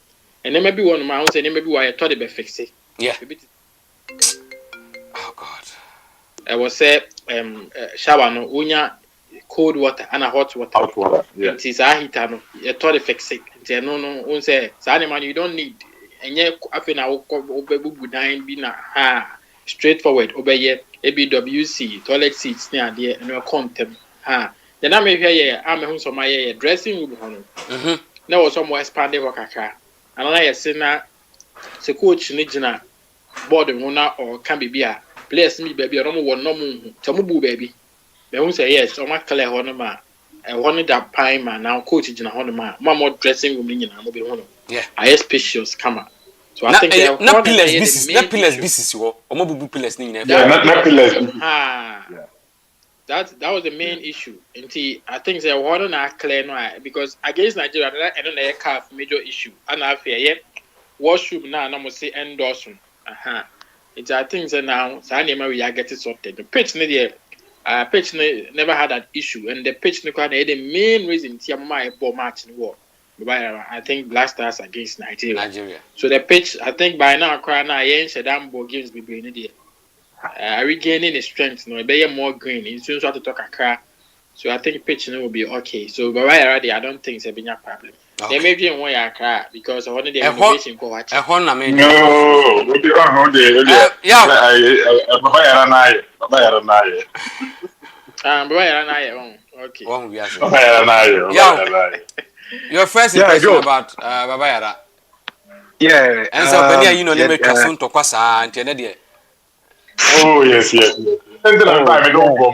And then maybe one man say maybe why I thought they be fixed. Yeah. Oh God. I was say shower no unya cold water and a hot water. Hot water. Yeah. It is a heater no. I thought they fix it. No say man you don't need and yet after now obebu dine be na straightforward obeye ABWC toilet seats near there and your content then I may hear I'm a home so my dressing room hono now was somewhere expanded wakaka and I say na se coach nigina board or can be beer bless me baby or no one no tamubu baby they won't say yes or my clear honor I wanted that pine man now coach in a honor more dressing room in a mobile hono yeah I spacious camera. So I think not pillars this or mobile pillars not pillars. That was the main issue. Until I think they were not clear no because against Nigeria I don't know CAF major issue. And I fear washroom now no say endorsement. It's I think that now so we are getting sorted. The pitch never had that issue and the pitch the main reason TMI ball match in war. I think Black Stars against Nigeria. So the pitch, I think by now, crying now, Shadambo games be bringing it. Regaining the strength, no, be more green. It's soon to talk a car. So I think pitch will be okay. So but already, I don't think it's a big problem. There may be one I cry because I wanted the innovation go watch. No, we be on the okay. Your first impression about Baba Yara. Yeah. And so when you know they make kasun to kwasa and there. Oh yes. And then I don't go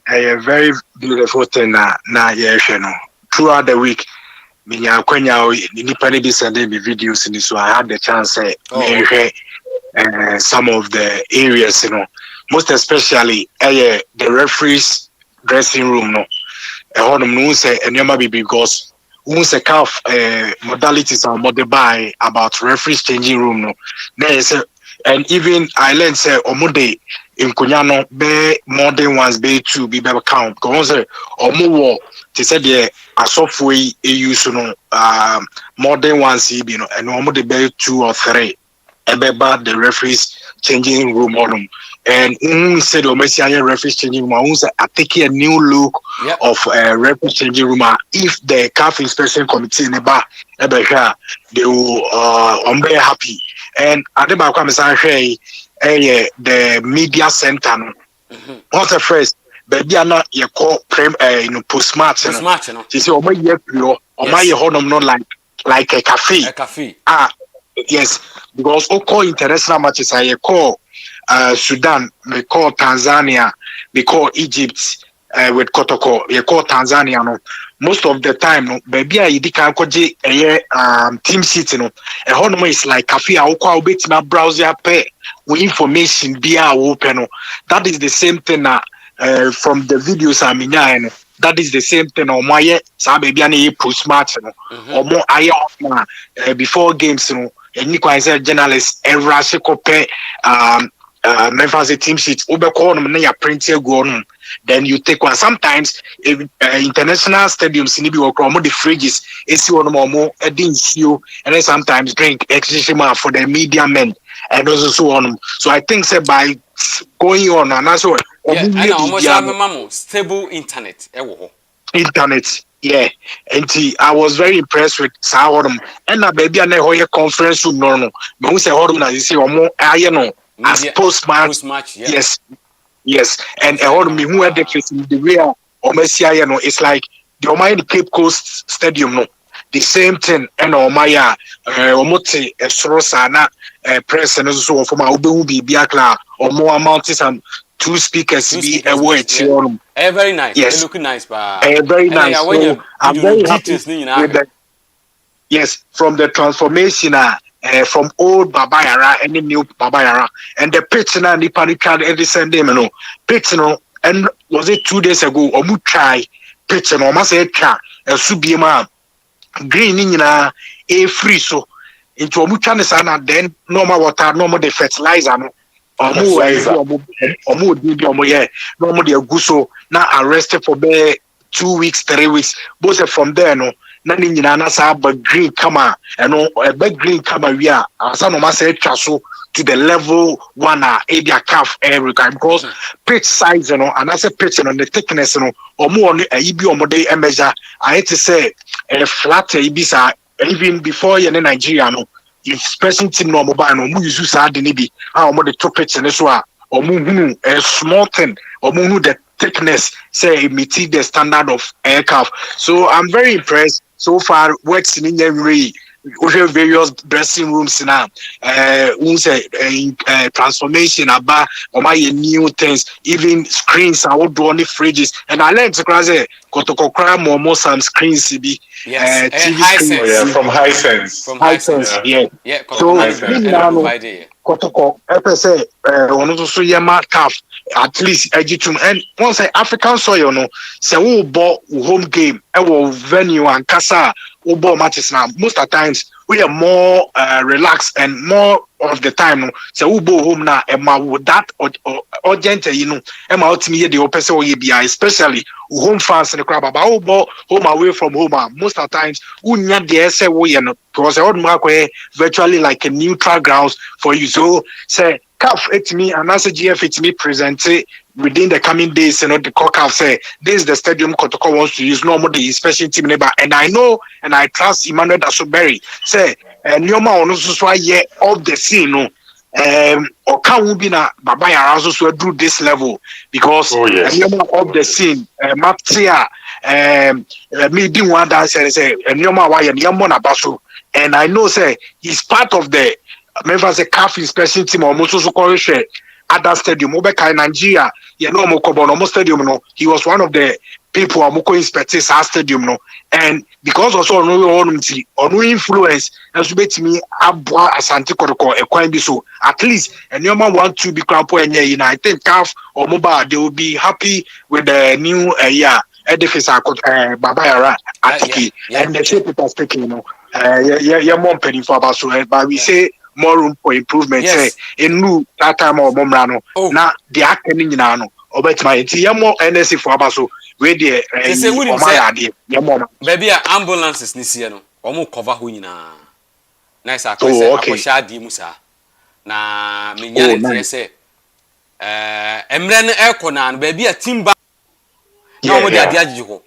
a very beautiful thing na yes no. Throughout the week minya kwanya nipa ne bi send me videos in so I had the chance some of the areas you know. Most especially the referees dressing room no. No say and because once a calf modalities are modified about referees changing room no there is and even I learned say omude in Kunyano be modern ones be two be count because omu they said the asofwe use no modern ones you know and omude be 2 or 3 about the referees changing room on and said the referees changing room I take a new look of referees changing room if the CAF inspection committee in the bar they will be happy and at the back the media center what's the first baby na you call post match no you see like a cafe yes, because all call international matches I call Sudan, we call Tanzania, we call Egypt with Kotoko, we call Tanzania. No, most of the time, no, baby, I did team sheet, no, a honor is like cafe. I will bet my browser pay with information be open. No, that is the same thing from the videos I mean. That is the same thing on my sa baby any post match no or more before games no and you can say journalists every copy Memphis team sheet over call them na print go on then you take one sometimes international stadiums ni be work on the fridges is one more you and then sometimes drink extra for the media men and also so on so I think say by going on and that's what and almost stable internet internet yeah and I was very impressed with Sahodum and na baby and a conference room no but we say Hodum na you see omo no as post match yes and Hodum who had the way omesia no it's like the Omaya Cape Coast Stadium no the same thing and Omaya omote esrosa na press and so for my obehu bibia or more amount some 2 speakers be a word very nice yes looking nice very nice so I'm very happy with that. Yes from the transformation from old Babayara and the new Babayara and the pitch na the panic every Sunday no pitch no and was it 2 days ago omu try pitch no ma say try subiema green nyina free so into omu try na then normal water normal the fertilizer no omu the aguso now arrested for 2 weeks 3 weeks both from there no na ni nyina na sa ba green kama no ba green kama we are asa no ma say twaso to the level 1 area calf area because pitch size no and I say pitch no the thickness no omu on ibi omo dey measure I to say flat ibisa even before in Nigeria no if special team no mobile no mu use sa de ni bi omo the top pitch ne so omu hunu a small thing omu hunu the thickness say meet the standard of aircraft so I'm very impressed so far works in every various dressing rooms now transformation about my new things even screens I would do on the fridges and I learned to cross KOTOKO cram more some screens to be TV screens from Hisense yeah so KOTOKO say one so yema calf at least ejitum and once African soil no say we ball home game e venue and casa ball matches now most of the times we are more relaxed and more of the time so we go home now and with that urgent you know and my ultimate the open so especially home fans in the crowd about ball home away from home most of the times we need the say we you know because virtually like a neutral grounds for you so say CAF it me and as a GF it me presented within the coming days, you know, the CAF say this is the stadium KOTOKO wants to use normally special team neighbor. And I know and I trust Emmanuel Dasoberi say Nyoma on also yeah of the scene no or can be na Babaya also so do this level because Nyoma of the scene Matia me being one that say Nyoma why Nyoma na baso and I know say he's part of the Memphis CAF inspection team or Mososo Koreshe at that stadium. Obeka in Nigeria, you know Mokobo no stadium no. He was one of the people who Moko inspected our stadium no. And because also no influence, as bet me abwa ASANTE KOTOKO ekwan so at least and your man want to be crampo and I think CAF or Moba they will be happy with the new edifice Babayara Atiki and the shape it was taking you know. Mom penny for about so but we say more room for improvement. Yes. In new that time or Momrano. Now the acting in Nano. Obet my more NSC for Abaso. Where the baby ambulances this year no. Omo cover who na. Nice akwesha di musa. Na me nyane tie say emre no ekona no baby a timba. Na omo de ade agije ho.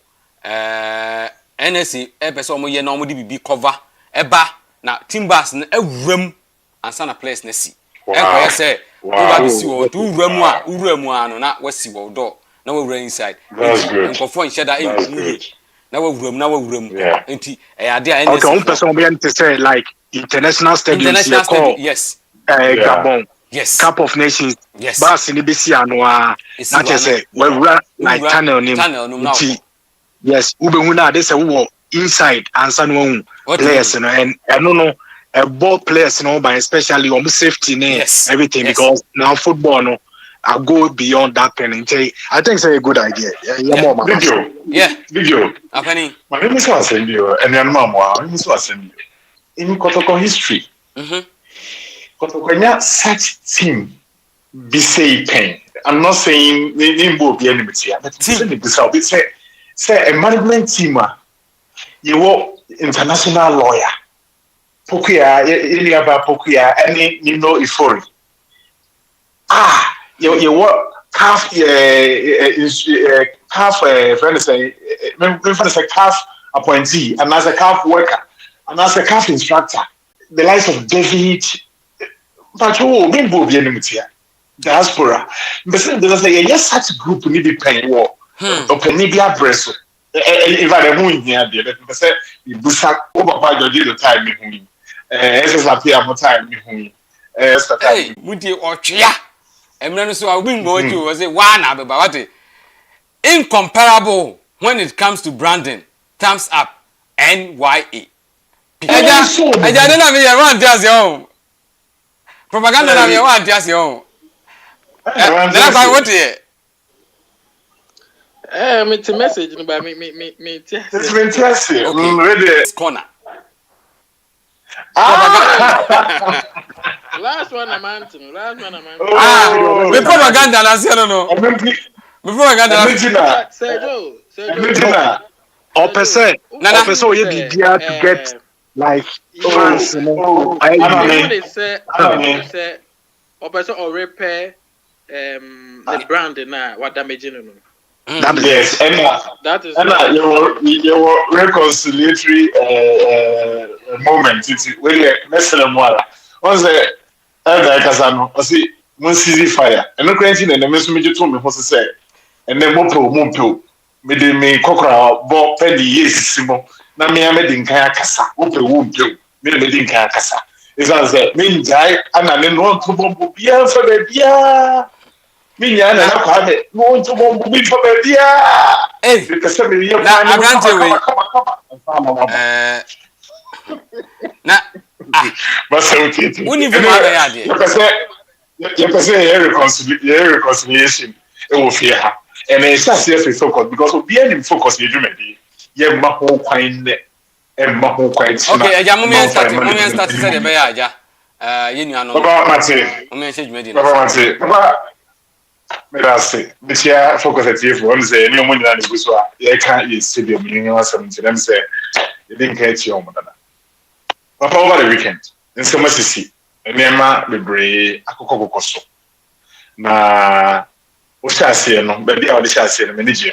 NSC person omo ye na omo de bibi cover eba na timbers na awuram ansa na place na si. Enkoye say Uba bisi wo to uramu a no na wasi wo do na we run inside. Nkofo nsheda enwuye na wawuram enti ade a okay, one person be to say like international stadiums yes. Gabon, yes, Cup of Nations, yes, Bas in the BC and not just say we run like tunnel name. Yes, Ubehuna they say we inside and some players and I don't know ball players by especially on safety name everything because now football no I go beyond that pen and say I think it's a good idea. Video. Happening. My name is Wasendio and your mom was Wasendio. In Kotoko history. Kotoko such team be say pain. I'm not saying name will be enmity, but say a management team you were international lawyer. Pokuya, Iliaba Pokuya, any Ifori. You work half half appointee, and as a half worker, and as a half instructor. The likes of David, but Bimbo diaspora. But there's yes, such a group need to pay war. Open media breast. If I don't here, but say you busak over by the time. Hey, Muti Ochia. Emre so a win go to was it one about incomparable when it comes to branding. Thumbs up. NYA. I don't know if you want just your propaganda na you want just your that's why what here. Me to message no ba me it's fantastic. Okay. Corner. Last one a man. Me propaganda na say no. Me propaganda. Sergio. Or person you be there to get like fans, I say or person or repair the brand na what damaging no. Yes, that is your reconciliatory moment. It's when Messenger Mwala. Once the elder Kasano, I see one CZ fire. And no granting and the messenger told me what to say. And then Mopo, made me cockra, Bob Penny, yes, Simo. Now me, I made in Kayakasa, Mopo won't do. Me made in Kayakasa. It's as a mean die, and I didn't want to bomb beer for the beer. Minya na kwame no to bomb be for baby eh because me na abrante we na but so it uni fi ma be ya de you can reconciliation e wo fear ha and e say say focus because we be any focus you do me ye ma ho kwan ne e ma ho kwan okay eja mo me start say de be ya aja ye nua no baba mate mo me say dwumedi baba mate baba Merci. Monsieur, focus at you for say any money that is so I can't use stadium in something. Them say you didn't catch your mother. But over the weekend, in some city, and Nema Libre, Akoko Costo. Na Ushasi, no, baby, I was just saying, manager,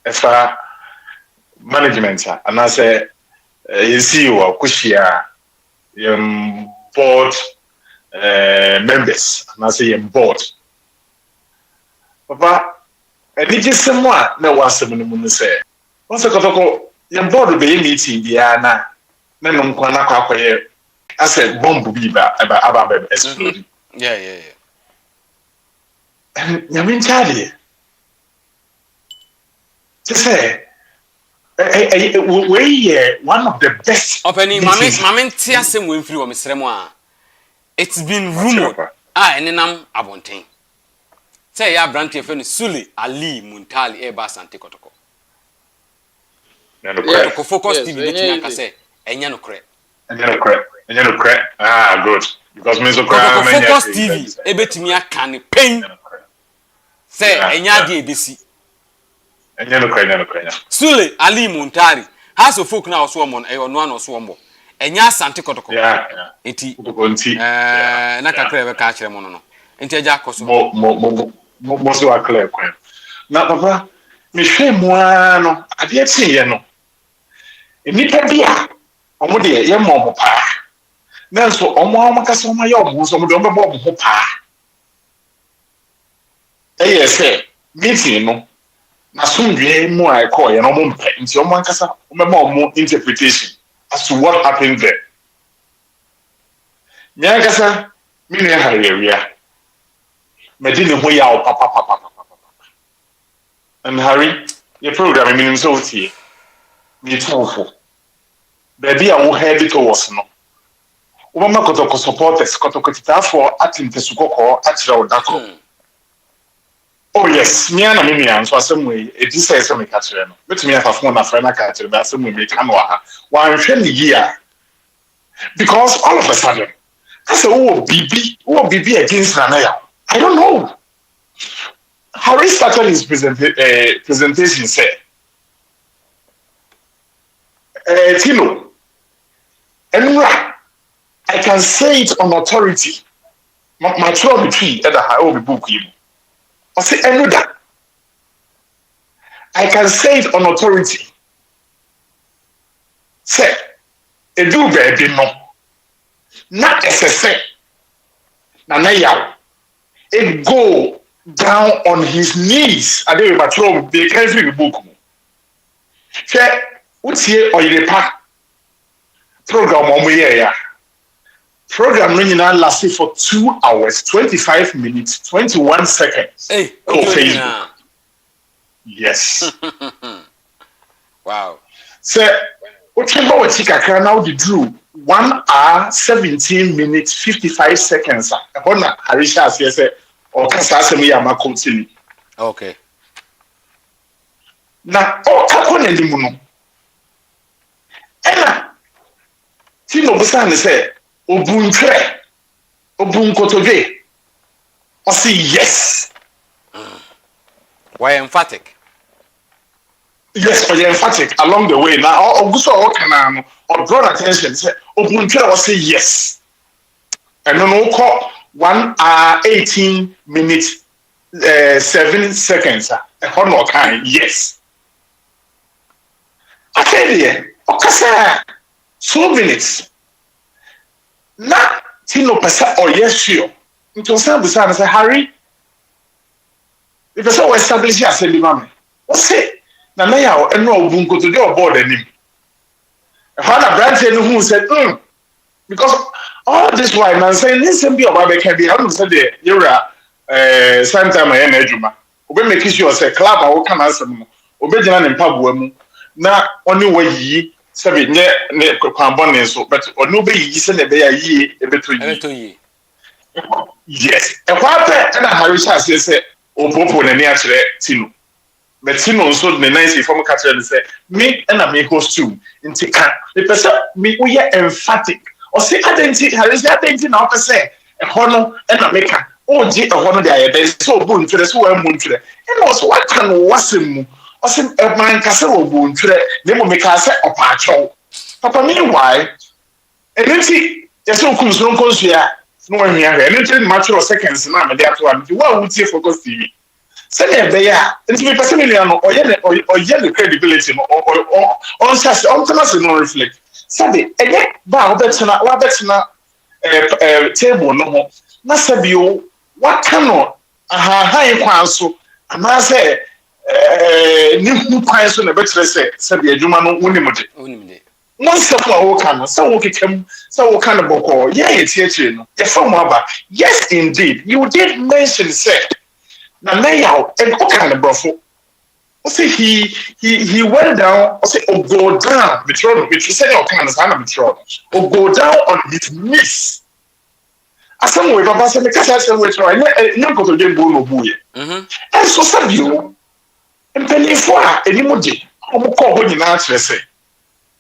as far management, and I say, you see, you are Kushia, board members, and I say, board. Papa, and it is someone that was seven in the say. Once a Kotoko, your board be meeting Diana, Menon Kwanaka. I said, bomb be about exploding. Yeah. And you mean, Charlie? To say, we one of the best. Opening, Mamma Tiasim Winfrey or Miss Remois. It's been rumored. And then I'm abontain. Say ya branch friend Suli Ali Muntali ASANTE KOTOKO. Yeah, focus TV between say enya no correct. Enya no correct. Ah, good. because me so Kotoko Focus TV ebetimi aka ne pen say enya de ebesi enya no kwanya Sule Ali Muntari House of Folk na oso mo no an oso mo enya Asante Kotoko enti na kakra be ka kire mo no enti eja koso mo so akla kwan na papa me hwe mo ano ade tie no nipa bia omo de ye mo pa nanso omo kasa omo ye omo so omo de omo bo mo pa say meeting no na sundwe mu ai call ye no mo mpa nti omo kasa omo interpretation as to what happened there nya kasa mi ne ha yewia medine ho ya o papa and Harry your program minim so tie ni tofo baby a wo head to was no wo ma Kotoko supporters Kotoko titafo atinte sukoko akira odako oh yes me na me so asem we edi say me ka kire no betumi afafo na fra na ka kire ba asem me ka no ha wan hwe ni year because all of a sudden I said oh bibi against Ranaya I don't know Harry started his presentation said Tino Enra I can say it on authority my trouble tree at the high book you I say Enra I can say it on authority say edu baby no not SSA Nanaya it go down on his knees I dey my trouble they can't read the book say utie oyirepa program omo ya program no nyina lasted for 2 hours 25 minutes 21 seconds hey on Facebook yes wow so utie ba wati kakra now the drew 1 hour 17 minutes 55 seconds ona Arisha say o kasa asem ya ma continue okay na o kakona limu no ena Tino busan say obuntwe obunkotove I say yes why emphatic yes or emphatic along the way now oguso o kana or draw attention say obuntwe I say yes and no call 1 hour 18 minutes 7 seconds no kind yes I said there okasa 2 minutes na Tino pesa or yes sure into some busan say Harry if so establish as a limam o say na na ya eno obunko to dey board anim Father branch any who said because all this while man saying listen be about be can be how say the yura sometime I na adwuma obe make sure say club a wo kan asem no obe gina ne mpaboa mu na oni wayi sabi ne kwambone so but oni obe yi se na be ya yi ebeto yi yes e kwa pe na Harisa say opopo na ni a kire Tino but Tino so the nice from catcher and say me and me host too inti ka the person me we are emphatic or say identity Harisa identity na o say e hono na make o ji e hono dey aye so bunture so wa munture e no so what can wasem o say e man ka say o bunture ne mo make say opaacho papa me why identity yes o kum so nkonsu ya no wa hia he identity mature seconds na me dey ato am wa wutie focus TV say e be ya nti me person me no oye the credibility no on says on tell no reflect sabe eye ba obetena table no ho na sabio wakano aha kwan so ama say ni hu kwan so na betre say sabe adwuma no wonimde once of our can so we can boko yeah tie no e from aba yes indeed you did mention say na now and kind brofo o say he went down o say go down metro which say o kind of metro o go down on his knees asem we baba say me kasa say we try na ko to dey bo no buye and so sabio mpelifo a enimoje o mo ko ho nyina kire say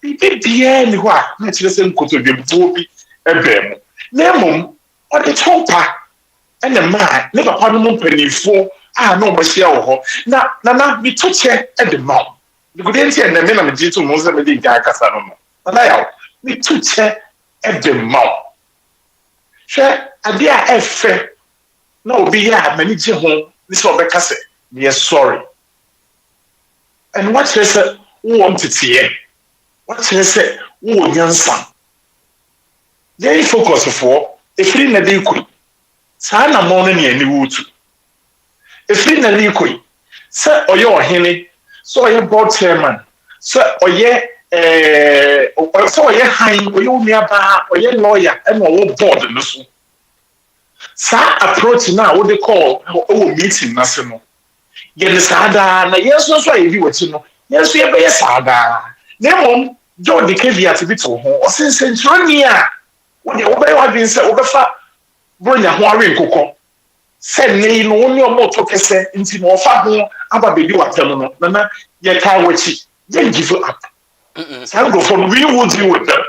bi bia ni ho a na kire say nkoto dey bo bi ebe mu na mum ɔde tɔmpa ɛna maa ne papa no mu mpanimfoɔ a na ɔmo ahyia wɔ hɔ na nana bi to kyɛ ɛde ma wo nkude nti ɛnna me na me gye to mo sɛ me de gya akasa no no nana yaw me to kyɛ ɛde ma wo hwɛ adeɛ a ɛfɛ na obi yɛ a m'ani gye ho ne sɛ ɔbɛka sɛ meyɛ sorry ɛno wakyerɛ sɛ wowɔ nteteeɛ wakyerɛ sɛ wowɔ nyansa yɛn focusfoɔ efiri na de kɔ saa na mo no ne ani wutu efiri na de kɔ sɛ ɔyɛ ɔhene sɛ ɔyɛ board chairman sɛ ɔyɛ sɛ ɔyɛ han ɔyɛ omiaba ɔyɛ lawyer ɛna ɔwɔ board no so saa approach na wode call ɔwɔ meeting na se no yɛde saa daa na yɛn nso a yɛbi wɔkyi no yɛn nso yɛbɛyɛ saa daa na mmom George caveat bi to ho ɔsensɛnkyerɛni a wobɛyɛ wadwene sɛ wobɛfa bronya ho awe nkokɔ sɛ nne yi no wo ne ɔmo ɔtɔ kɛsɛ nti na ɔfa ho aba baabi watam no nana yɛtaa wɔkyi yɛn give up saa nkurɔfoɔ no we will deal with them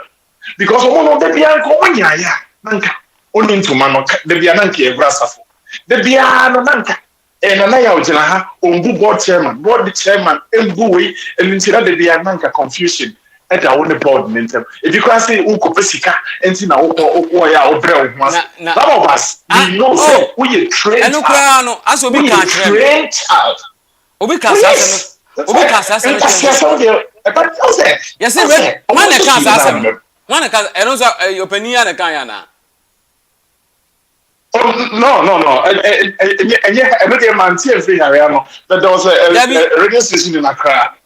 because ɔmo no da biara nka ɔmo nyaayɛ a nanka ɔne ntoma no da biara nanka yɛgura asafo da biara no nanka nana yɛ ɔgyina ha ɔmbu board chairman mbu wei ɛno nti na da biara nanka confusion ɛda wo ne board ne ntɛm ebi koraa sɛ wokɔpɛ sika nti na wokɔyɛ a wobrɛ wo ho ase some of us we know sɛ woyɛ trained ɛno koraa no asɛ obi ka kyerɛ obi ka asase no yɛsɛ wane ka asase no wane ka ɛno nso ɔpani a ne ka yɛ anaa no ɛno deɛ mante afiri yarea no but there was a radio station in Accra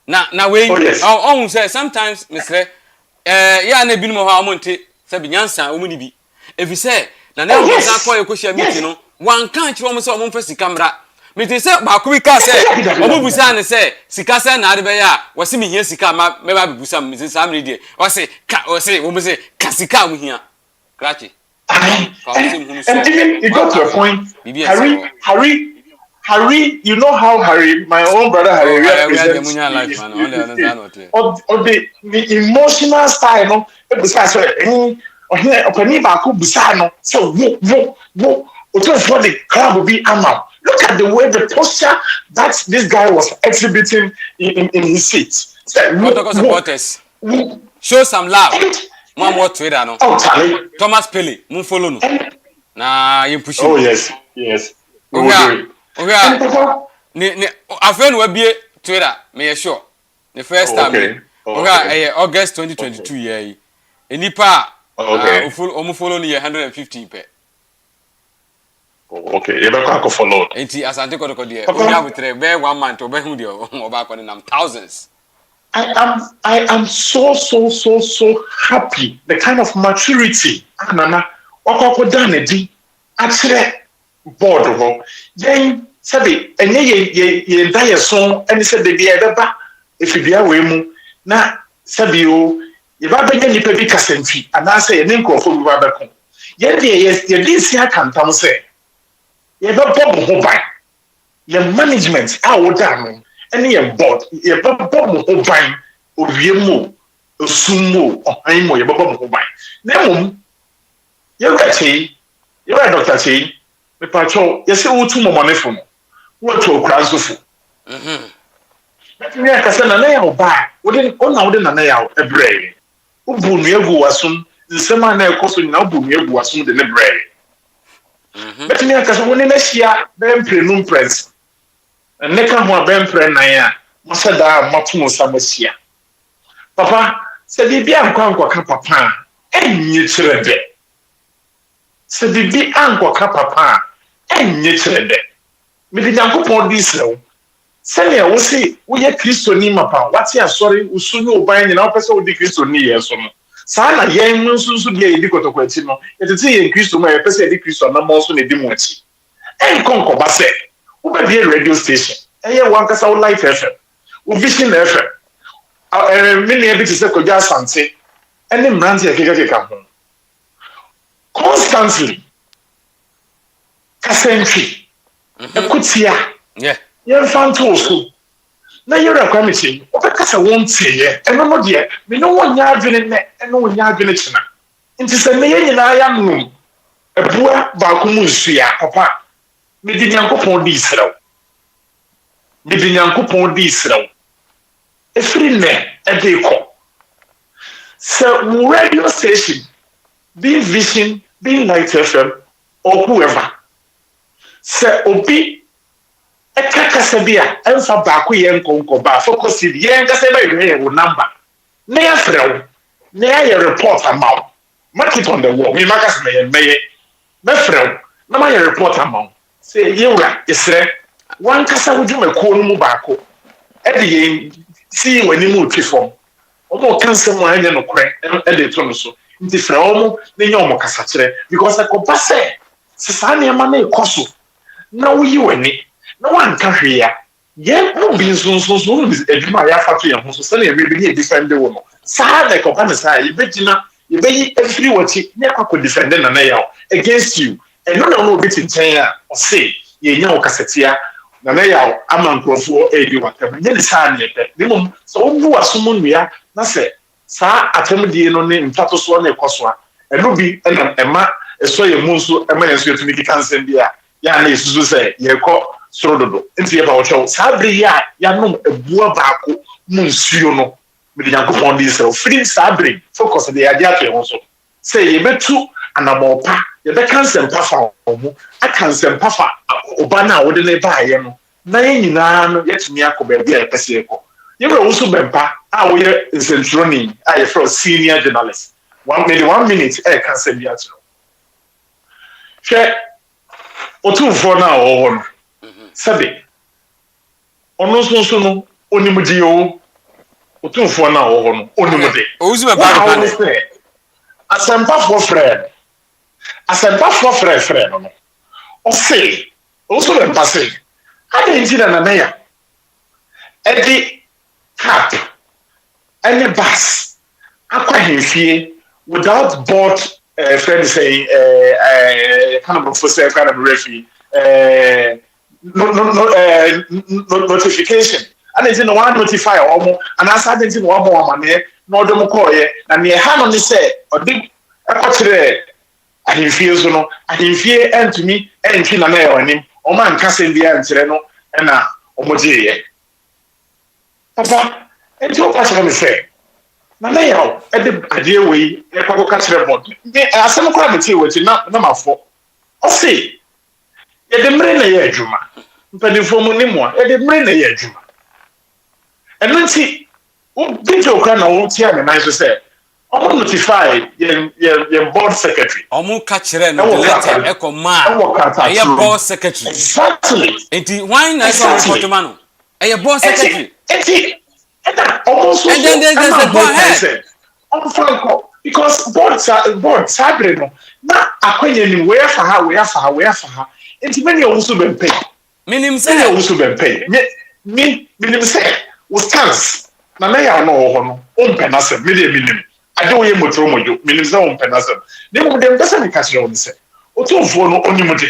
na we on say sometimes mesre ya na binom ho amonte say binyansa omuni bi efi say na na ho san ko ekohia meeting no wan kan kire om say omon fa sika mra meeting say ba ko bi ka say obubusa ne say sika say na ade be ya wose mi hia sika ma me ba bubusa meeting sam re die wose ka sika mu hia krachi and even it got to a point Harry, you know how Harry, my own brother Harry, represents the emotional style, no? Besides, openi baako busa no, so wo, for the crowd will be amal. Look at the way the posture that this guy was exhibiting in his seat. KOTOKO supporters, show some love. One more Twitter, no? Oh, Charlie. Thomas Pele, mun follow no. Na you push. Oh yes. We will do it. Okay. Afen we bie Twitter, me sure. The first time. Okay, August 2022 year. Enipa follow ni 150 pe. Okay, you better follow. Enti asante KOTOKO de. Onya butre be 1 month oba hu de oba ko nam thousands. I am so happy. The kind of maturity Nana okoko danedi akyere board ho. Yen sabi enye ye daye so eni se de bia beba efibia we mu na sabi o ye ba benya nipa bi kasanti anase ye nkrofo bi ba beko. Ye de ye dinsi akantam se ye ba bob ho ban. Ye management a wo da no eni ye board ye ba bob ho ban owiemo osumo ohanmo ye ba bob ho ban. Na mum ye gachi ye ba Dr. Chei me pacho ye se wo tu momonefo no wo to okranzofo me akasa na ya oba wode na ya ebre ubu nu egu wasum nsema na ekoso na ubu nu egu wasum de ne bre me akasa woni na hia be mprenu press ne ka ho be mpre nan a masada matumo samahia papa se bibia nkwa ka papa enye kirede se bibi ankoka papa enye kirede me di Nyankopon di sew sene wo se wo ye kristoni mapa wate asori usunyo oban nyina wo pese wo di kristoni ye so no sa na yen nsunsu de ye di KOTOKO achi no yetete ye kristo ma ye pese di kristo na mo so na di mu achi enkonko ba se wo be di radio station eye wankasa wo life FM wo vision FM me ne bi te se kodwa asante ene mranti e keka ho constantly kasentry ekutia ye fanto so na yere kwamichi o be kasa won tie eno no de me no wonya adwene ne eno wonya adwene china nti sɛ me nyinaa ya nom ebua baako mu nsuya papa me di nyankopɔn di Israel efiri nne ɛde kɔ sɛ radio station being Vision being Light FM or whoever sɛ obi ɛkakasa bi a ɛmfa baako yɛ nkɔnkɔ ba focus yɛ nkasa ba yɛ wo number na yɛ frɛ wo na yɛ report ama wo mark it on the wall me makasa na yɛ mɛyɛ mɛfrɛ wo na ma yɛ report ama wo sɛ yɛwura yɛsrɛ wankasa wo dwumakuo no mu baako ɛde yɛn si w'anim otwi fam ɔmo kansa mu anyɛ nokorɛ ɛde to no so nti frɛ ɔmo na nyɛ ɔmo kasa kyerɛ because ɛkɔba sɛ saa nneɛma na ɛkɔ so na woyi w'ani na wanka hwee a yɛn mo bi nsonson wo bi adwuma a yɛafa to yɛn ho so sɛnea yɛbɛbi ne defend wo no saa na ɛkɔba ne saa yɛbɛgyina yɛbɛyi afiri wɔkyi ne akɔ defend na na yɛw against you ɛno na ɔno obi te nkyɛn a ɔse yɛnya wo kasatia na na yɛw ama nkurɔfoɔ ɛdi watam nyɛ ne saa ne yɛpɛ ne mmom sɛ wobu wasom nnua na sɛ saa atamdie no ne mfatosoɔ na ɛkɔ so a ɛno bi ɛna ɛma ɛsɔ yɛn mu nso ɛma yɛn nso yɛtumi keka nsɛm bi a yɛa na yɛsusu sɛ yɛkɔ soro dodo nti yɛba wɔkyɛw saa bere yi a yɛanom abua baako mu nsuo no mede nyankopɔn de Israel firi saa bere focus de yɛade ato yɛn ho so sɛ yɛbɛtu anamɔpa yɛbɛka nsɛmpa fa wɔn mu aka nsɛmpa fa ɔba no a wɔde ne baayɛ no na yɛn nyinaa no yɛtumi akɔ baabi a yɛpɛ sɛ yɛkɔ yɛwura wo so bɛmpa a woyɛ nsɛntwerɛni a yɛfrɛ senior journalist 1 minute ɛyɛka nsɛm bi akyerɛ hwɛ ɔtumfoɔ no a ɔwɔ hɔ no sɛbe ɔno nso no onimgye o ɔtumfoɔ no a ɔwɔ hɔ no onimde asɛmpafoɔ frɛ no ɔse ɔso bɛmpa se adɛn nti na nanaya ɛde cap ɛne bus akɔ ahemfie without board friend saying kind of say kind of referee notification and it's in one notify omo and as I didn't one more amane no dem call ye na me ha no ne say odi akɔkyerɛ ahemfie so no ahemfie antumi ɛntwi na na yɛ onim ɔma nka sɛ bia nkyerɛ no ɛna ɔmo gye ye papa enti o ka kyerɛ me sɛ na na yɛ ɛde adeɛ wei ɛkɔ ka kyerɛ mo me asɛm kora me tie wɔti na mafo ɔse yɛde mmere na yɛ adwuma mpanimfoɔ mu ne mu a yɛde mmere na yɛ adwuma ɛno nti video kora na wɔtia me nan so sɛ ɔmo notify yɛn board secretary ɔmo ka kyerɛ no letter ɛkɔ ma ɛyɛ board secretary exactly enti why na ɛsɛ ɔmo kɔtoma no ɛyɛ board secretary enti ɛna ɔmo so and then there's a go ahead ɔmo franco because board sabre no na akwanya ni we afa ha enti many also been pay minim say many also been pay me minim say wo stance na na ya no ho no o mpena se me de minim ade wo ye motro mojo minim say o mpena se ne mo dem pesa me ka kire wo se o to fo no onim de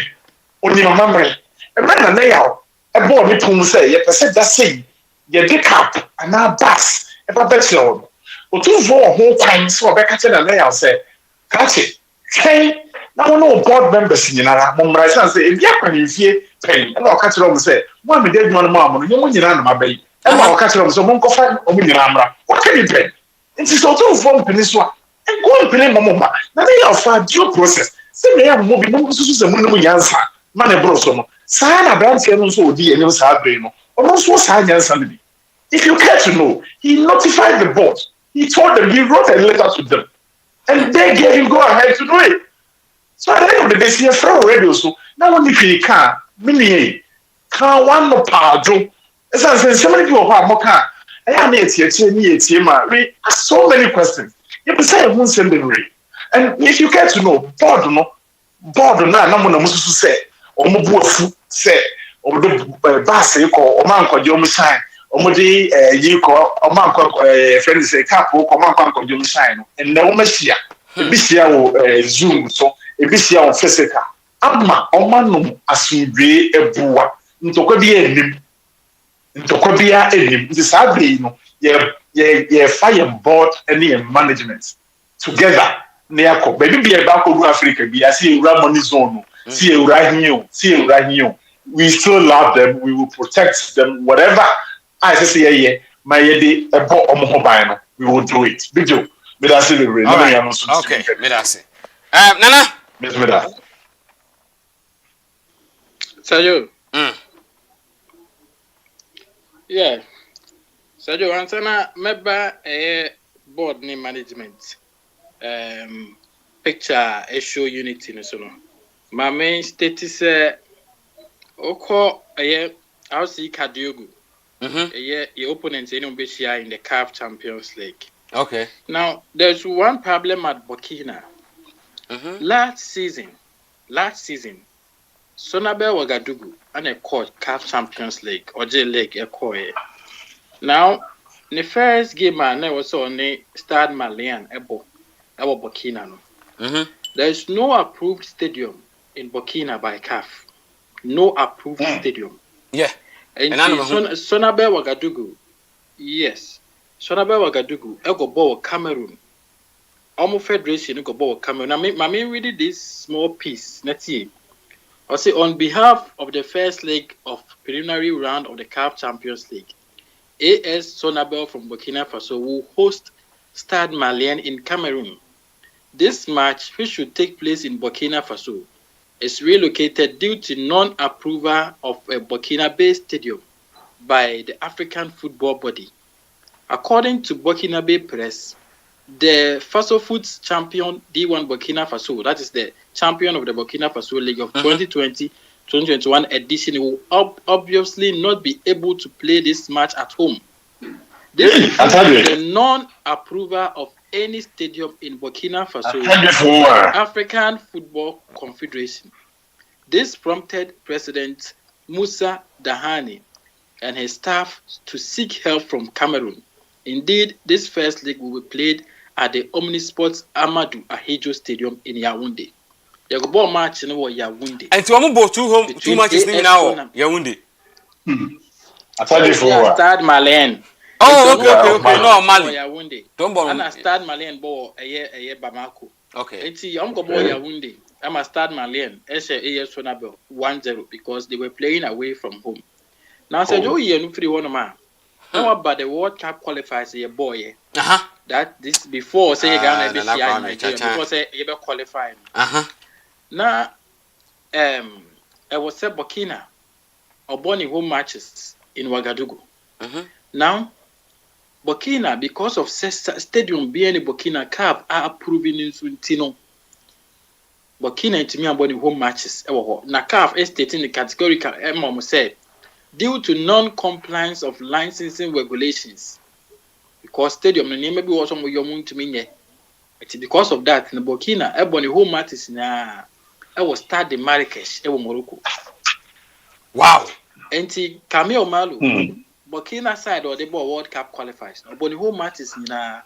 onim mamre e ma na ya e bo ni pum say ye pese da say ye de cap ana bus e ba be kire wo o to fo ho kwan so be ka kire na ya say ka kire kai na one board members nyinara mo mmara say e bia kwanifie pen na o ka kire mo say mo amede adwuma no mo amono nyemo nyina na mabai e ma o ka kire mo say mo nkofa o mo nyina amra o ka ni pen nti so to form pen so a e go pen mo ma na dey afa due process say me ya mo bi mo susu say mo no nyansa ma ne bro so no saa na branch no so odi enim saa bre no o so saa nyansa no bi if you care to know he notified the board he told them he wrote a letter to them and they gave him go ahead to do it. So at the end of the day, see a friend radio so now when you can mini can one no pardon. As I said, so many people are more can. I am we ask so many questions. You say I won't send them read. And if you care to know, board no musu say or mubu say or the bass or man called your sign or mudi you call or man called friend say cap or man called your sign and no messia. Bisia Zoom so ebisia on physical ama omanum asudwe ebuwa ntokwa bia enim this agree no ye fire board and the management together Neako, baby be a back of Africa, be I see Ramoni zone, see a Rahio. We still love them, we will protect them, whatever. I say, yeah, my yedi, a bo mobile, we will do it. Big joke. But I see the rain. All right. Okay, Medasi. Nana. Miss Meda. Sergio. Yeah. Sergio, answer member board name management. Picture issue unity no so no. My main status oko I'll see Kadiogu. Your opponents in the CAF Champions League. Okay. Now there's one problem at Burkina. Last season, Sonabe Ouagadougou and a court CAF Champions League or J League a coy. Now the first game I was on the Stade Malien Ebo Burkina. There is no approved stadium in Burkina by CAF. No approved stadium. Yeah. And Sonabe Ouagadougou, yes. Sonabe Ouagadougou, ego ball Cameroon. Almost Federation ego ball Cameroon. I mean, really this small piece. Let's see. I say on behalf of the first leg of preliminary round of the CAF Champions League, AS Sonabe from Burkina Faso will host Stade Malien in Cameroon. This match, which should take place in Burkina Faso, is relocated due to non-approval of a Burkina-based stadium by the African football body. According to Burkina-Bay press, the Faso Foods champion D1 Burkina Faso, that is the champion of the Burkina Faso League of 2020-2021 edition, will obviously not be able to play this match at home. This is the non-approval of any stadium in Burkina Faso, African Football Confederation. This prompted President Moussa Dahani and his staff to seek help from Cameroon. Indeed, this first league will be played at the Omnisports Amadou Ahidjo Stadium in Yaoundé. The football match in Yaoundé. And to Amubo two matches now Yaoundé. Stade Malien. Oh, okay. No, Mali. Don't bother. I'm a Stade Malien ball a year Bamako. Okay. And see, I'm going to Yaoundé. I'm a Stade Malien. AS Sonabel 1-0 because they were playing away from home. Now, I said, oh, yeah, no 3-1 man. How about the World Cup qualifiers a boy? That this before say Ghana before say you qualify. Now, I was say Burkina or Bonnie home matches in Ouagadougou. Now, Burkina, because of stadium being in Burkina CAF are approving in Suntino. Burkina to me about the home matches. Na CAF is stating the categorical Mom said due to non-compliance of licensing regulations. Because stadium the name maybe was some your moon to me. It's because of that in Burkina, everybody home matches na I was start the Marrakesh, Morocco. Wow. And Camille Malu. Burkina side or the World Cup qualifiers. But the whole matches na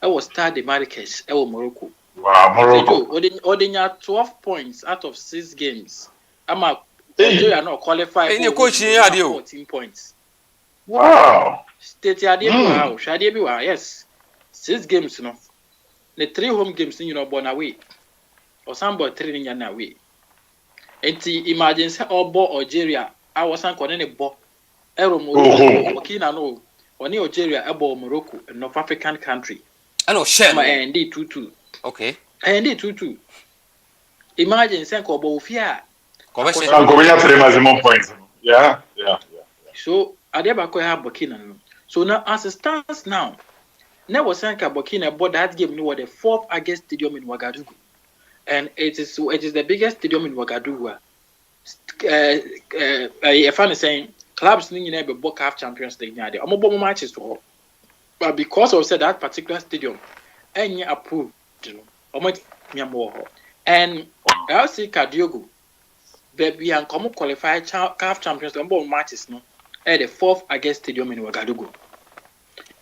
I was start the Marrakesh, Morocco. Wow, Morocco. Ordinary 12 points out of 6 games. Nigeria not qualified. In your coaching, 14 points. Wow. State wow, yes. 6 games, no. The 3 home games, born away. Or somebody 3 in away. And imagine say all ball Algeria. I wasn't calling a ball. Burkina no. Only Algeria, Ebo Morocco, a North African country. I know share. And 2-2. Okay. And 2-2. Imagine saying Kobofia. Points. Yeah. So Adebako have Burkina. So now as it stands now, never saying Burkina bought that game no the 4th August Stadium in Ouagadougou. And it is the biggest stadium in Ouagadougou. If I'm saying clubs need to be CAF Champions League now. I'm about matches to all. But because of said that particular stadium, any approved, and I'll see Kadiogo, baby, and come qualify CAF Champions League matches no at the 4th August Stadium in Ouagadougou.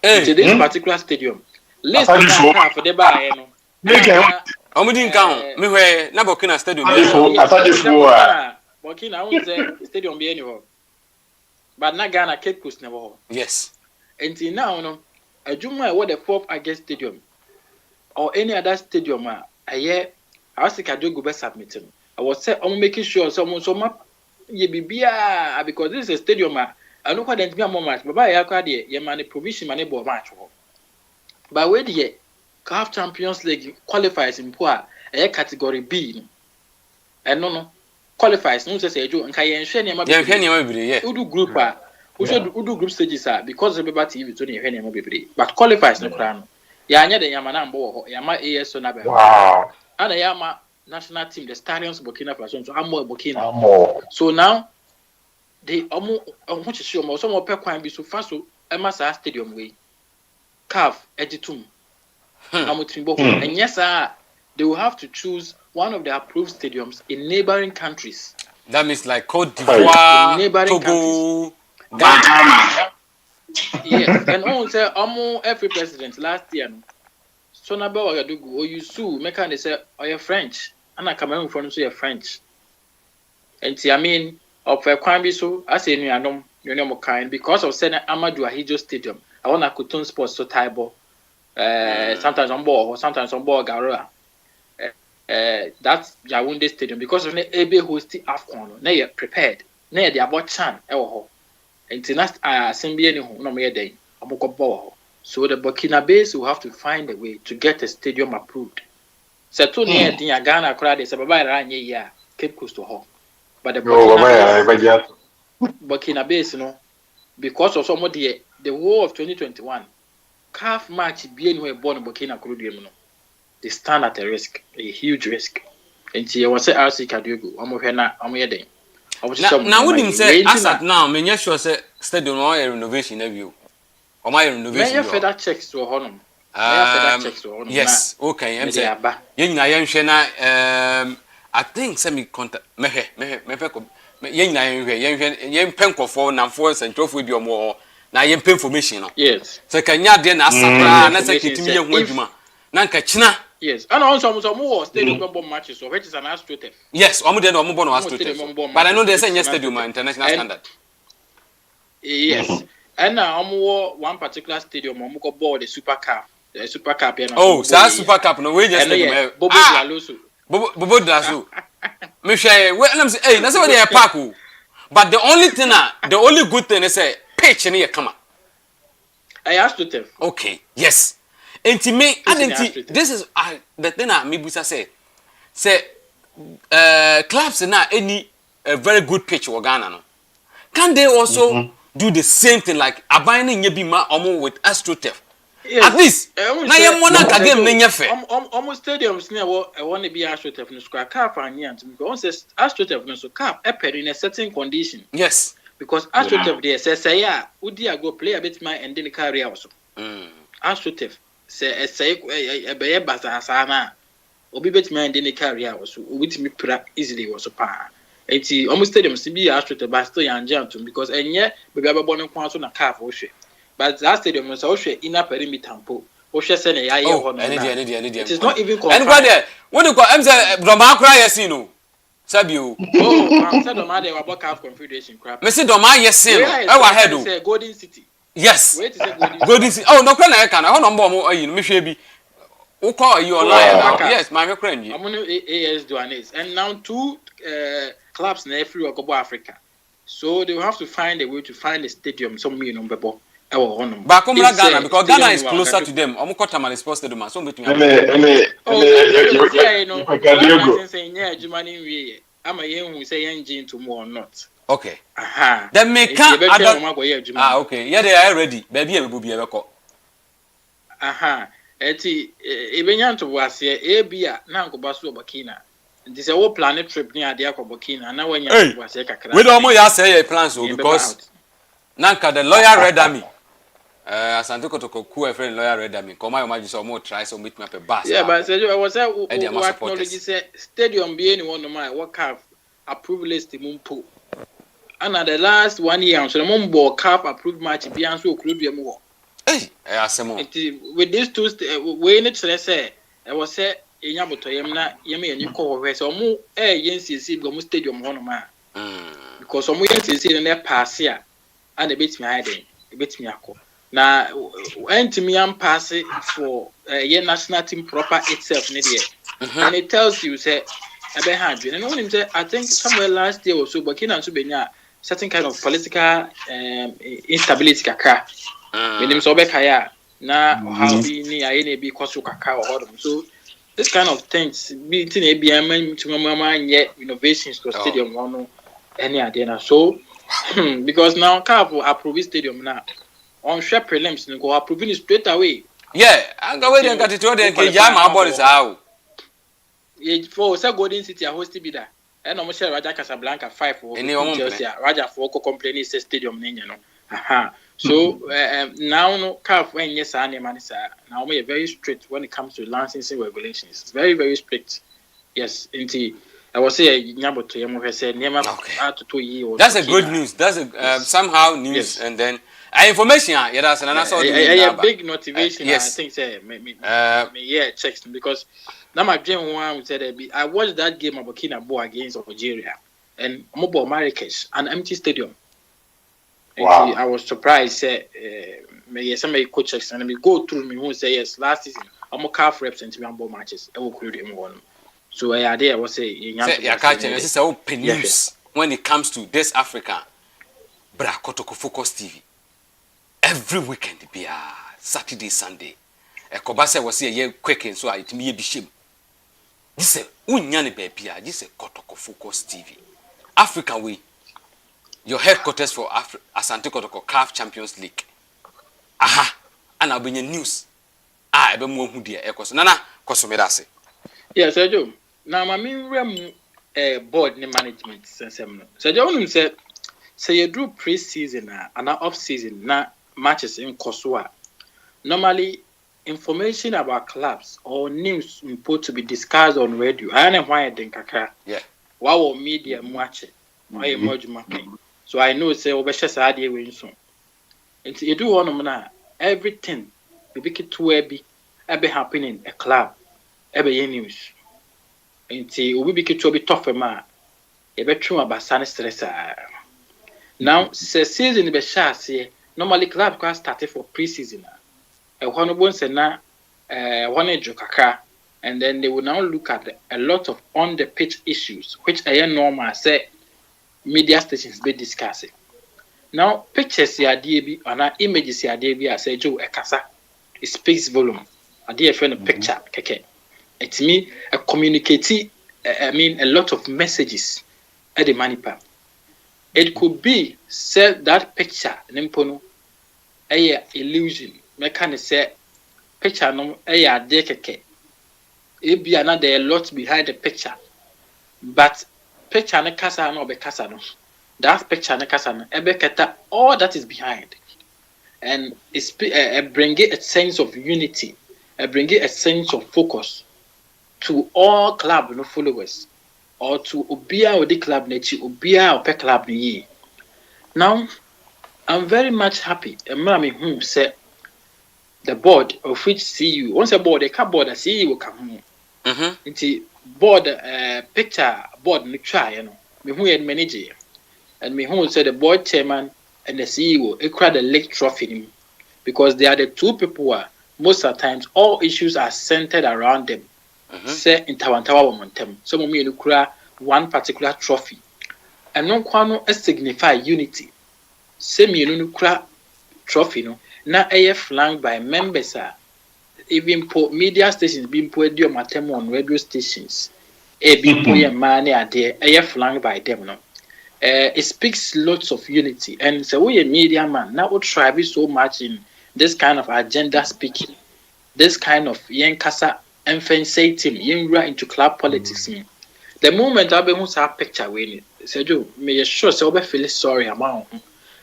To this particular stadium, let's for the buy. I'm didn't count. Me where na Burkina Stadium. Burkina, I won't say stadium be anywhere. But na Ghana Cape Coast never. Yes. Until now, no, a Juma what the 4th August Stadium or any other stadium I was like I do go best submitting. I was say I'm making sure someone ye bibia because this is a stadium. I know what then be more match, but I acquired ye man provision money ball match. But where the CAF Champions League qualifies in poor a category B. And no qualifies no say you and Kayen Shania Udu group we should do group stages because the TV is only any baby. But qualifies no crown. Yanya the Yamana Bo, Yama AS on Wow. and a Yama national team, the Stallions Burkina Faso, so I'm more Burkina. So now they almost show some more per be so fast so Emasa Stadium way. CAF Editum. And yes, they will have to choose one of the approved stadiums in neighboring countries. That means like Cote d'Ivoire, neighboring Togo, Ghana. Yes, and also every president last year. So now Ouagadougou or you sue make they say oh you're French. And I Cameroon from so you're French. And I mean of a crime so I say you know kind because of saying Amadou Ahidjo Stadium. I want a Coton Sports so Taibo. Sometimes on board, sometimes on board Garoa. That's Yaoundé Stadium because of the AB hosting AFCON. Now you're prepared. Now they are about Chan. And last assembly no more day. So the Burkinabés will have to find a way to get a stadium approved. So to near Ghana crowd is about a Cape Coast to home. But the Burkinabés, because of some of the war of 2021. CAF match being where born in Burkina Faso, they stand at a risk, a huge risk. And she was say RC Kadugu, I'm here then. Now wouldn't say ASANTE now, me sure say stadium or renovation view. Or my renovation. May further checks to honor. Yes, okay, I'm saying. I think semi contact me yen penko for na for central for bi omo na yen pen information no. Yes. So can ya de na asapra na say kitimi ye ho adwuma. Na nka china. Yes. And also some stadium bomb matches so which is an AstroTurf. Yes, omo de no omo born AstroTurf. But I know they say yes stadium international standard. Yes. And now one particular stadium omo go ball the Super Cup. The Super Cup here. Oh, so Super Cup no we just stadium. Bobo Dialoso. Bobo Dialoso. Me share when I'm say hey, that's what they park. But the only good thing is say pitch in here come on. I asked to tell. Okay, yes. And to me, this is the thing that me busa say clubs na any very good pitch for Ghana no. Can they also do the same thing like Abine Nyebima omo with AstroTurf? Yes. At least na ye mona ka game na nyefe. Almost stadiums near I want to be AstroTurf no square cap and here because says AstroTurf no so cap in a certain condition. Yes. Because AstroTurf there says yeah, udi go play a bit my and then career also. AstroTurf say a be baza na obi bet my and then career also with me pra easily also pa. Enti almost stadiums be AstroTurf but still yan jantum because enye be ababon kwan so na cap o hwe. But that stadium is also inner perimeter. It is not even confined. And what do you call Doma cry yes no. Sabio. Oh, I'm said Doma they were about CAF Confederation crap. Me say Doma yes no. I head say Golden City. Yes. Wait to say Golden City. Oh no, I can. I number mo you me hwe bi. Who call you online? Yes, my friend. I'm on AS Duanes. And now two clubs in every Africa. So they will have to find a way to find a stadium somewhere in Umbebo. But come Ghana because Ghana is closer to them. I'm quite a sports stadium. So between I'm a young who say engine to more or not. Okay. Then make okay. Yeah, they are ready. Baby, we will be able to. Eti ebenyan to was here ebia na nkobaso Burkina. This is a whole planet trip near the Burkina. Now when you was here kakra. We don't want to say plans because Nanka the lawyer read at me. Asante Kotoko ku a friend lawyer read at me. Come on, just more try so meet me up a bus. Yeah, but I was acknowledge say stadium be anyone no my what CAF approved list mumpo. And at the last 1 year, so the mumbo CAF approved match be so club be more. Hey, asemo. With these two we need to say I was say enyaboto yem na yem enyi ko we so mu yensi go mu stadium hono ma. Because some yensi na pass here and a bit me hiding, a bit me ako. Now, entimi am pass for a national team proper itself, and it tells you say about 100. And when say I think somewhere last year or so, Burkina Faso benya certain kind of political instability kakra. Meaning so bekaya na how be ni aye be koso kakra or hodom. So this kind of things be tin e bia man to mama innovations to stadium one any idea. So because now CAF approve stadium now on share prelims and go approving it straight away. Yeah, I go wait and get it to the Kajama bodies out. For say Golden City a host be that. And almost Raja Casablanca 5 for Chelsea. Raja for complaining say stadium no. So now no CAF when yes and man is now we are very strict when it comes to licensing regulations. It's very, very strict. Yes, indeed. I was say nyabo to yemo said never to 2 years. That's a good news. That's a somehow news and then information yeah that's a big motivation. Yes. I think say me checks because now my dream one said I watched that game of Burkina Faso against Algeria and Mobile Marrakesh, an empty stadium. Wow. I was surprised. Somebody coaches and we go through me who say yes last season I'm a CAF representative on both matches. I will include him one. So I was say yeah catching this is open news when it comes to this Africa. Bra KOTOKO Focus TV. Every weekend be Saturday Sunday. Ekobase was here quick and so it me be shame. This is unyane baby. This is KOTOKO Focus TV. African way. Your headquarters for ASANTE KOTOKO CAF Champions League. Aha, and I'll be in news. I be more who dear echoes. Nana, Kosomedase. Yes, I do. Now, my main board management sense. So, John said, say you do pre-season and off-season matches in Kosua. Normally, information about clubs or news put to be discussed on radio. I don't know why I think yeah. Wow, media watch it. Why emerge mapping. So I know say obesha saadi we so. And you do one everything we be to be happening a club ebe news. And we be to be tough ma e be true about san stress. Now say season be sha say normally club can start for pre-season. E one bon say na one kakra and then they will now look at a lot of on the pitch issues which are normal say media stations be discussing. Now, pictures ya DB and images ya DB I say Joe Ekasa. It speaks volume. A dear friend a picture, keke. It's me a communicating a lot of messages at the manipa. It could be said that picture nimpono a illusion. Mechanic say picture no a de keke. It be another lot behind the picture. But picture na kasa no be kasa no. That picture na kasa no ebe keta all that is behind, and it's bring it a sense of unity, bring it a sense of focus to all club no followers or to obia or the club nechi obia or pe club ni. Now I'm very much happy. Mami who said the board of which CEO once a board a cardboard a CEO will come home. Into board picture board no try you know me who had manager and me who said the board chairman and the CEO equal the league trophy because they are the two people who most of the times all issues are centered around them. Say in Tawantawa Montem some of me cry one particular trophy and no kwano signify unity. Say me no cry trophy no na flanked by members even media stations being put on radio stations. Being put money are there, flanked by them. No, it speaks lots of unity. And so we a media man now we try so much in this kind of agenda speaking, this kind of young kasa emphasizing young right into club politics. The moment I be who's our picture when it said you may sure so be feel sorry about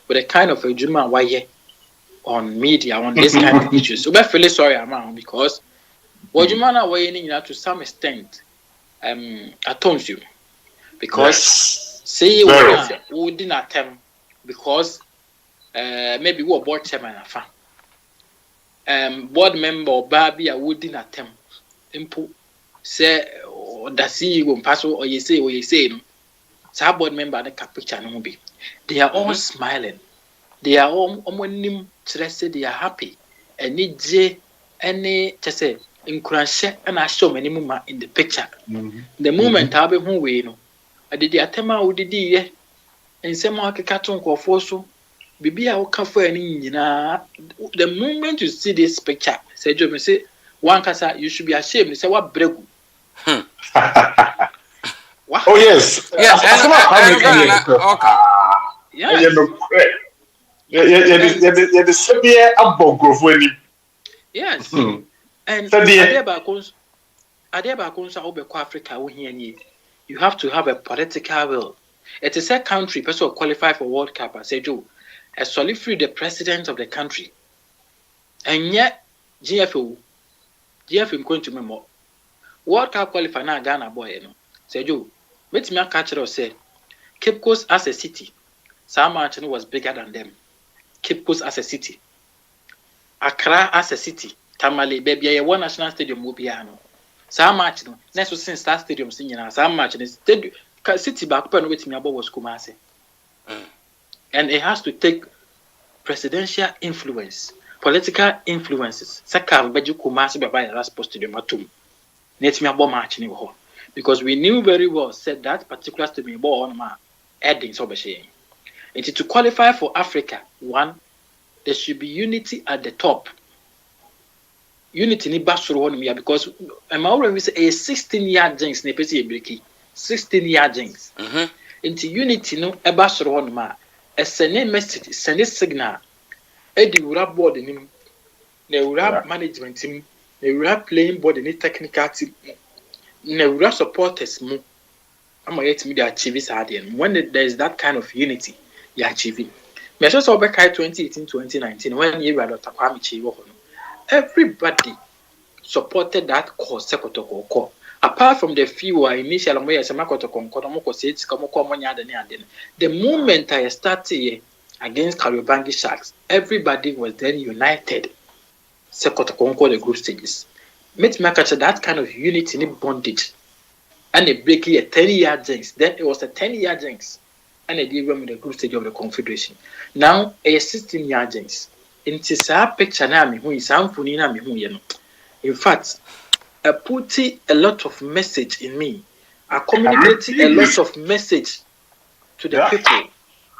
but the kind of a Juma why on media on this kind of issues. So we feel sorry amount because what you man are weighing to some extent atones you because say we didn't attempt because maybe we board chairman board member or baby I wouldn't attempt input say that see you pass or you say so board member the picture no be they are all smiling. They are all they are happy. Any J any just say Nkuranhye na show many muma in the picture. The moment I be who we no. I did the atema udidi ye. Nsɛm a akeka to nkɔfoɔ so bibi a woka fa ani nyinaa the moment you see this picture say Joe me say one kasa you should be ashamed say what bregu Oh yes. Yes, The severe abogofoni. yes. And Adeba Kunsa Obeko Africa you have to have a political will. It is a country person qualify for World Cup. I say Joe, a solidify the president of the country. And yet GFO going to me more. World Cup qualify now Ghana boy, Say Joe, let me catch it or say Cape Coast as a city. Sam Martin was bigger than them. Cape Coast as a city. Accra as a city. Tamale baby one national stadium will be ano. Sam Martin, next was since Star Stadium singing Sam Martin is city back pen with me about was Kumasi. And it has to take presidential influence, political influences. Saka Beju Kumasi by the last post to the Matum. Net me about match in because we knew very well said that particular stadium on my heading so be and to qualify for Africa, one, there should be unity at the top. Unity ni basuro on me because I'm already say a 16-year jinx ne pesi breaki 16-year jinx. Into unity no e basuro on ma a send message send signal e di ura board ni na ura management team na ura playing board ni technical team na ura supporters mu ama yet me dey achieve this hard when there is that kind of unity you achieving. Me just over 2018-2019 when you were Dr. Kwame Chiwo everybody supported that cause KOTOKO. Apart from the few who are initial the moment I started against Kariobangi Sharks, everybody was then united. KOTOKO the group stages. Make me catch that kind of unity in bondage. And they break a 10-year jinx. Then it was a 10-year jinx. And they gave them the group stage of the Confederation. Now a 16-year jinx. Into sa picture na me hu isa mfuni na me hu ye no. In fact, I put a lot of message in me. I communicated a lot of message to the people.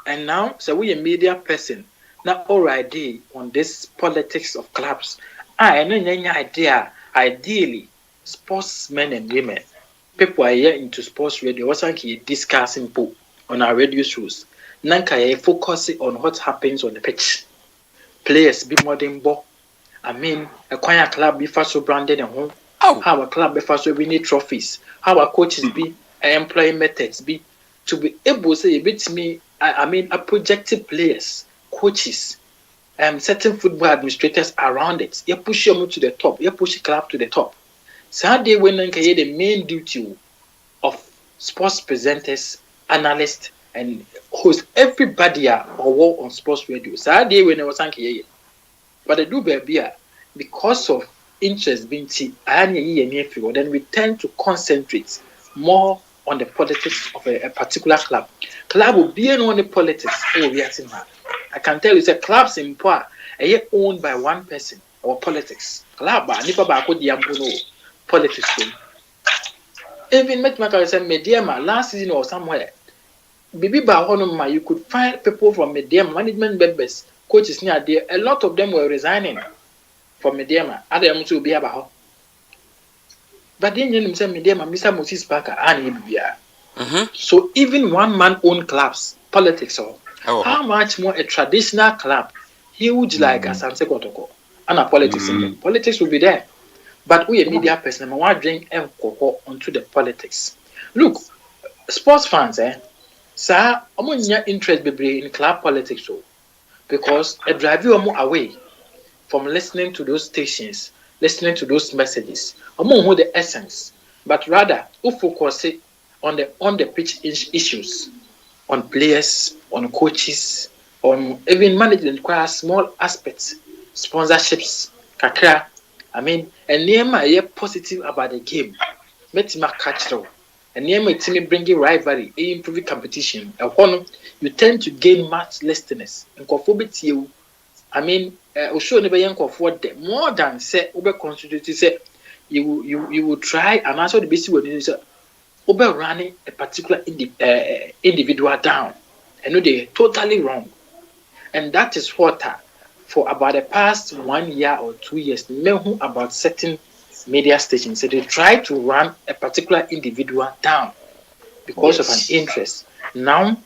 And now, so we a media person. Now already on this politics of clubs. I know any idea. Ideally, sportsmen and women. People are here into sports radio. What's like discussing on our radio shows. Nanka focusing on what happens on the pitch. Players be modern ball. I mean, a choir club be first so branded and home. How a club be first so winning trophies. How our coaches be, employing methods be to be able to say a bit me. I mean, a projected players, coaches, certain football administrators around it. You push them to the top. You push the club to the top. So they when the main duty of sports presenters, analysts, and host everybody or on sports radio. So they when I was saying, but I do baby because of interest being then we tend to concentrate more on the politics of a particular club. Club will be on the politics. I can tell you, it's a clubs in power owned by one person or politics. Club politics. Even Mediama last season or somewhere. Bibi Bahonoma, you could find people from Mediama, management members, coaches near there. A lot of them were resigning from Mediama. Other to be about. But then you say Mediama, Mr. Moses Parker, and so even one man owned clubs, politics or how much more a traditional club, huge like ASANTE KOTOKO, and a politics in them. Politics will be there. But we a media person, I want to bring alcohol onto the politics. Look, sports fans, sir, I'm not interested in club politics, because it drives you away from listening to those stations, listening to those messages. I'm not the essence, but rather we focus on the pitch issues, on players, on coaches, on even management, quite small aspects, sponsorships, kakra. I mean, and near positive about the game. Let me catch through. And near my team bringing rivalry, improving competition. And you tend to gain much listeners. And conformity you, I mean, show never young forward more than say over constituted say you will try and answer the basic when you say over running a particular individual down. And no, they're totally wrong. And that is what for about the past 1 year or 2 years, know about certain media stations. So they try to run a particular individual down because of an interest. Now,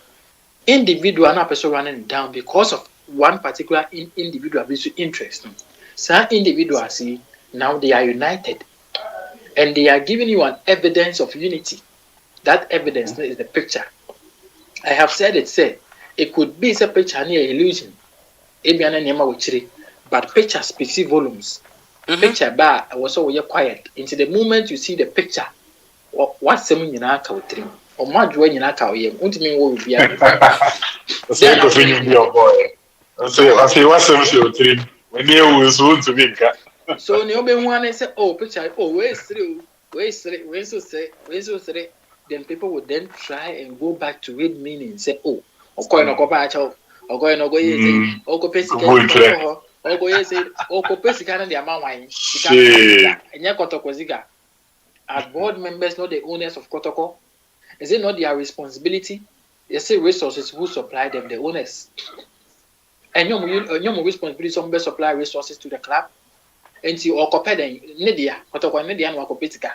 individual now person running down because of one particular individual interest. Some individuals see now they are united and they are giving you an evidence of unity. That evidence is the picture. I have said it could be a picture near illusion. But picture speaks volumes. Picture bar was so quiet. Into the moment you see the picture, what's the meaning of dream? Or my joy in a cow, ultimately will be a I say what's the dream? When you was want to make so no one say, oh, picture, oh, where's through, where's so say, then people would then try and go back to read meaning and say, oh, okay, no go back out, or go and go say, oh, go pay or go say, oh, go pay the amount wine, and ya KOTOKO. As board members, not the owners of KOTOKO, is it not their responsibility? They say resources who supply them, the owners. And your responsibility, some supply resources to the club. And you or copy then, Nidia, KOTOKO, Nidia, and Wakopitica.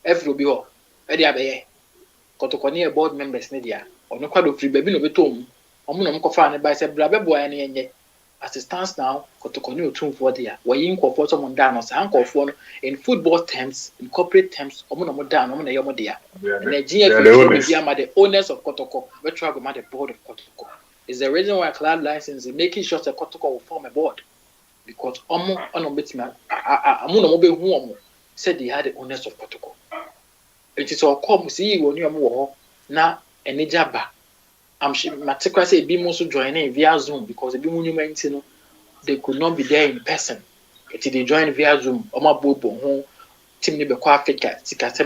Every be all. Edia be KOTOKO near board members, Nidia, or no quadro free baby no betom, or Munam by said Brabbe boy and as it stands now, KOTOKO new tomb for the year, where you incorporate someone down or uncle for in football terms, in corporate terms, or Munam down, on a Yomodia. And the GFB, the owners of KOTOKO, we try to the board of KOTOKO. Is the reason why club license is making sure that KOTOKO will form a board. Because said they had the owners of KOTOKO. It is all come see when you are now and Nijaba. I'm sure Matikra say be most joining via Zoom because the Bimu they could not be there in person. They join via Zoom. Oma Bobo home team Africa,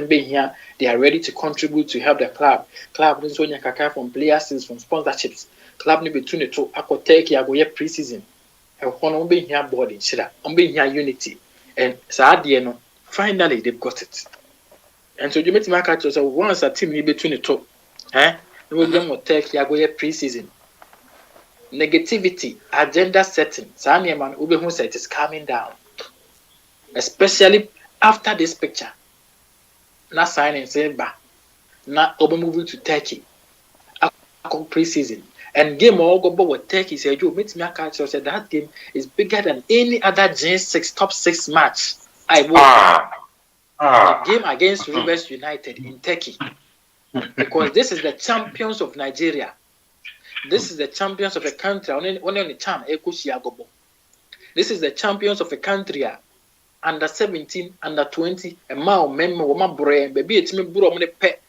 here, they are ready to contribute to help the club. Club is only from players from sponsorships. Club need between the two. I could take here pre-season. I'm being here boarding, I'm being here unity. And so finally they've got it. And so you make my catch yourself once a team between the two. We will take here pre-season. Negativity, agenda setting, Saniaman Ube said it is calming down. Especially after this picture. Not signing saying back. Not over moving to Turkey. Pre-season. And game all go with Turkey said you meet me said that game is bigger than any other J6 top 6 match. I won. The game against Rivers United in Turkey. Because this is the champions of Nigeria. This is the champions of a country. This is the champions of a country. Under 17, under 20, and ma member woman brain, baby, it's me bro me pet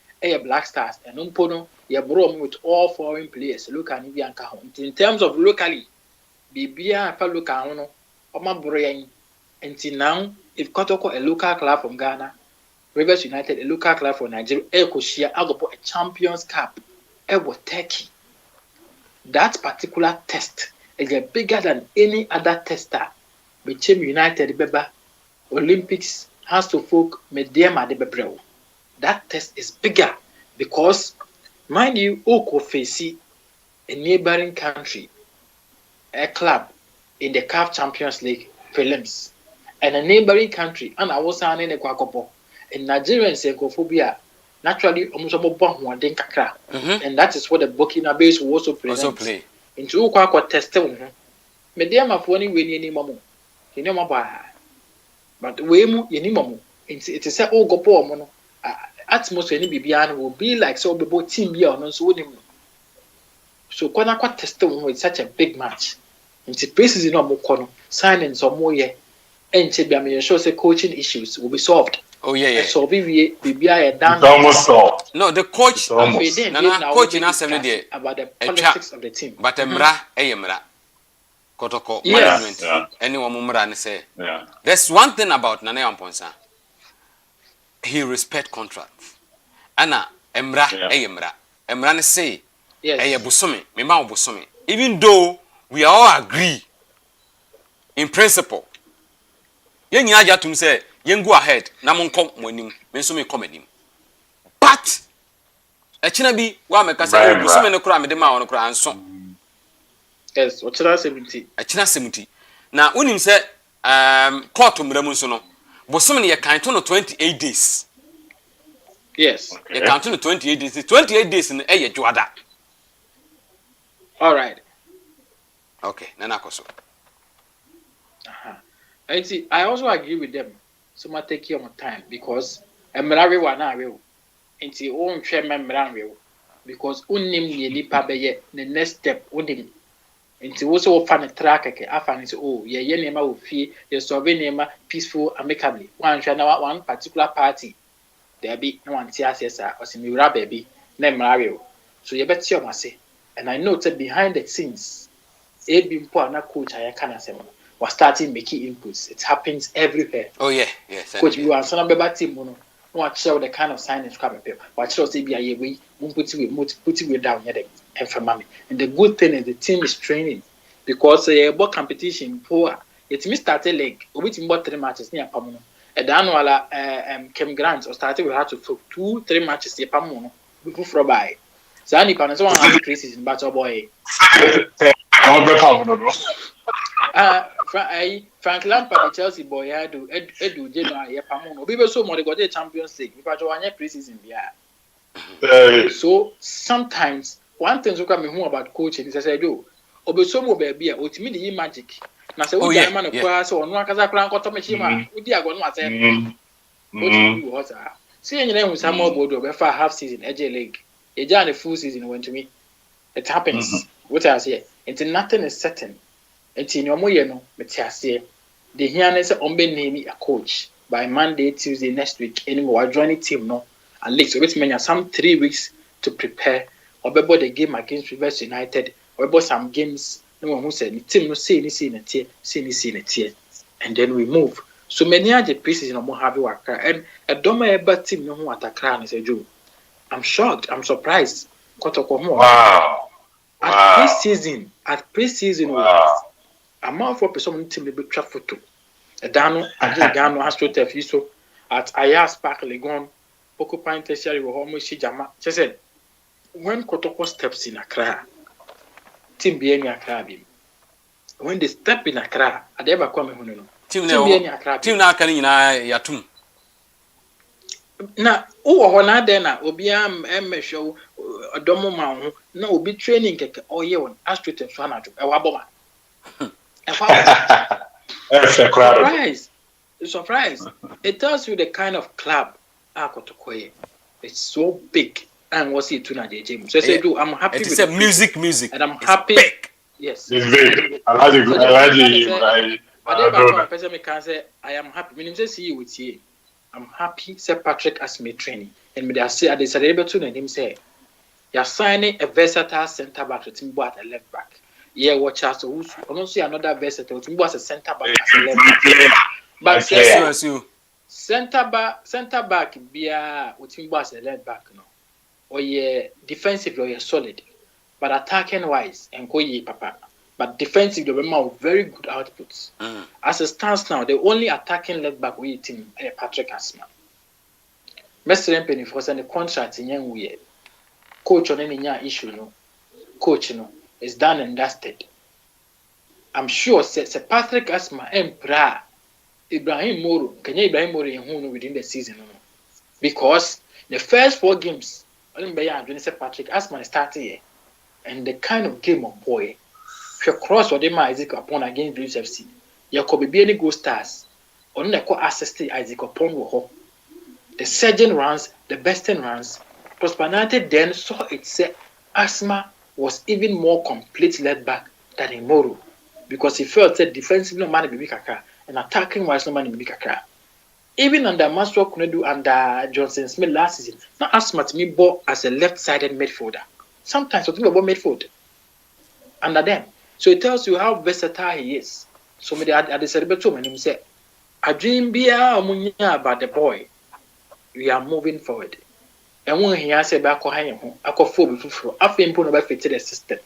Black Stars, and umpono, ya bro with all foreign players. Look at Nibianka. In terms of locally, Bibia Palucano, or my brain, until now, if KOTOKO a local club from Ghana, Rivers United a local club from Nigeria, Ekoshia, Agopo a Champions Cup, Ewo Turkey. That particular test is bigger than any other tester. Between United Beba Olympics has to folk mediama de bebreo. That test is bigger because, mind you, Oko face a neighboring country, a club in the CAF Champions League prelims, and a neighboring country, and I was saying in Kwakopo, in Nigerian xenophobia, naturally almost kakra, and that is what the Burkina Faso will also play. Into Kwako testing, mediama for any way any mamu, you know my. But we mu yenimamu. It is all go poor mono. Atmosphere ni bibian will be like so be both team be on so nim. So kwana kwa test with such a big match. Into places in no kono signings or more ye. Enche be am sure say coaching issues will be solved. Oh yeah. So bibia done. Almost solved. No, the coach coach in us about the politics of the team. But emra KOTOKO management. Anyone mumra say. There's one thing about Nana Amponsa. He respect contracts. Anna emra emra say busumi me ma busumi. Even though we all agree in principle, yen nyina agya tum say yen go ahead na mo nkom mo anim me nso me kom anim but echina bi wa me kasa o busume ne kura me de ma won kura anso yes ochira 70 echina 70 na unim say court mramu nso no busume ne ye kan to no 28 days yes ye kan to no 28 days 28 days ne eye juada all right okay nana koso I also agree with them. So much take your time because emrawe wa na we nti o nhwe memrawe because unnim ye nipa be ye the next step unnim nti wo so fa ne track ke afa ne so ye nema wo fie ye solve nema peaceful amicably one hwe na one particular party there be no one tia sesa o se mi wura baby na emrawe so ye beti o mase and I know that behind the scenes e bi mpo na coach ayaka na sema was starting making inputs. It happens everywhere. oh yeah yes Coach you are son of team no watch show the kind of signings come up watch show say be a we put it down here and for mommy and the good thing is the team is training because about competition poor it me started league we team bought 3 matches near pamuno and the annual Kem Grants or started we had to 2-3 matches near pamuno before for by so any pan so one have crisis in battle boy Frank Lampard, the Chelsea boy, I do Edu January, Pamono. Obi so more they got the Champions League. Because you want pre-season so sometimes one thing so come home about coaching is I say do Obi so more baby, ultimately the magic. Na say we man kwa so no akaza kran ko to machima. Udi ago no ase. What do what are? See any name some more bodo be for half season AJ League. Eja the full season went to me. It happens. What I say, it's nothing is certain. And in your moyeno, Metiasia, the here say name a coach by Monday, Tuesday next week. Anymore, I join the team no, at least which means some 3 weeks to prepare. Or about the game against Rivers United, or about some games. No one who said the team no see any and then we move. So many are the pieces in a more heavy worker and a doma ever team no one at a crown is a Jew. I'm shocked. I'm surprised. KOTOKO more. Wow. At pre-season, I'm out for person team be trap photo. A Dano, Dano has to tell you so at Ayas Park Legon, occupying tertiary with almost Shijama. She said, when KOTOKO steps in Accra, team be any Accra. When they step in Accra, I never come home. Team na kan nyina yatum na wo ho na de na obi am show odomo ma ho na obi training keke oye won astrate so anado e wa boma surprise it tells you the kind of club KOTOKO it's so big and what's it to na JJ so say do I'm happy with it is music and I'm happy big. Yes it's big I am happy. Meaning to see you with you. I'm happy. Sir Patrick as me training, and me say I decided able to him say, you're signing a versatile centre back to Timbo at a left back. Yeah, watch out. So also see another versatile Timbo as a centre back as a left back. But centre back be with Timbo as a left back no. Or yeah, defensively you're solid, but attacking wise and go ye papa. But defensively, they have very good outputs. As it stands now, the only attacking left back we team is Patrick Asma. Mr. Penny for the contract in young way. Coach on any issue, no. Coach, no, is done and dusted. I'm sure Sir Patrick Asma and Ibrahim Moro, Kenya Ibrahim Moro in within the season, no. Because the first 4 games, Sir Patrick Asma started here, and the kind of game of boy. Cross or them Isaac upon against Blues FC. You could be any good stars. On the co assist Isaac upon Woho. The surgeon runs, the best runs. Prosperity then saw it said Asma was even more complete led back than Imoro. Because he felt that defensive no man be kaka and attacking wise no man be kaka. Even under Maswell Kunedu under Johnson Smith last season, not Asma to me bought as a left-sided midfielder. Sometimes what about midfield under them. So it tells you how versatile he is. So me at the celebrate and him say, I dream about the boy. We are moving forward. And when he has a back of him, I call for before. I feel important about the system.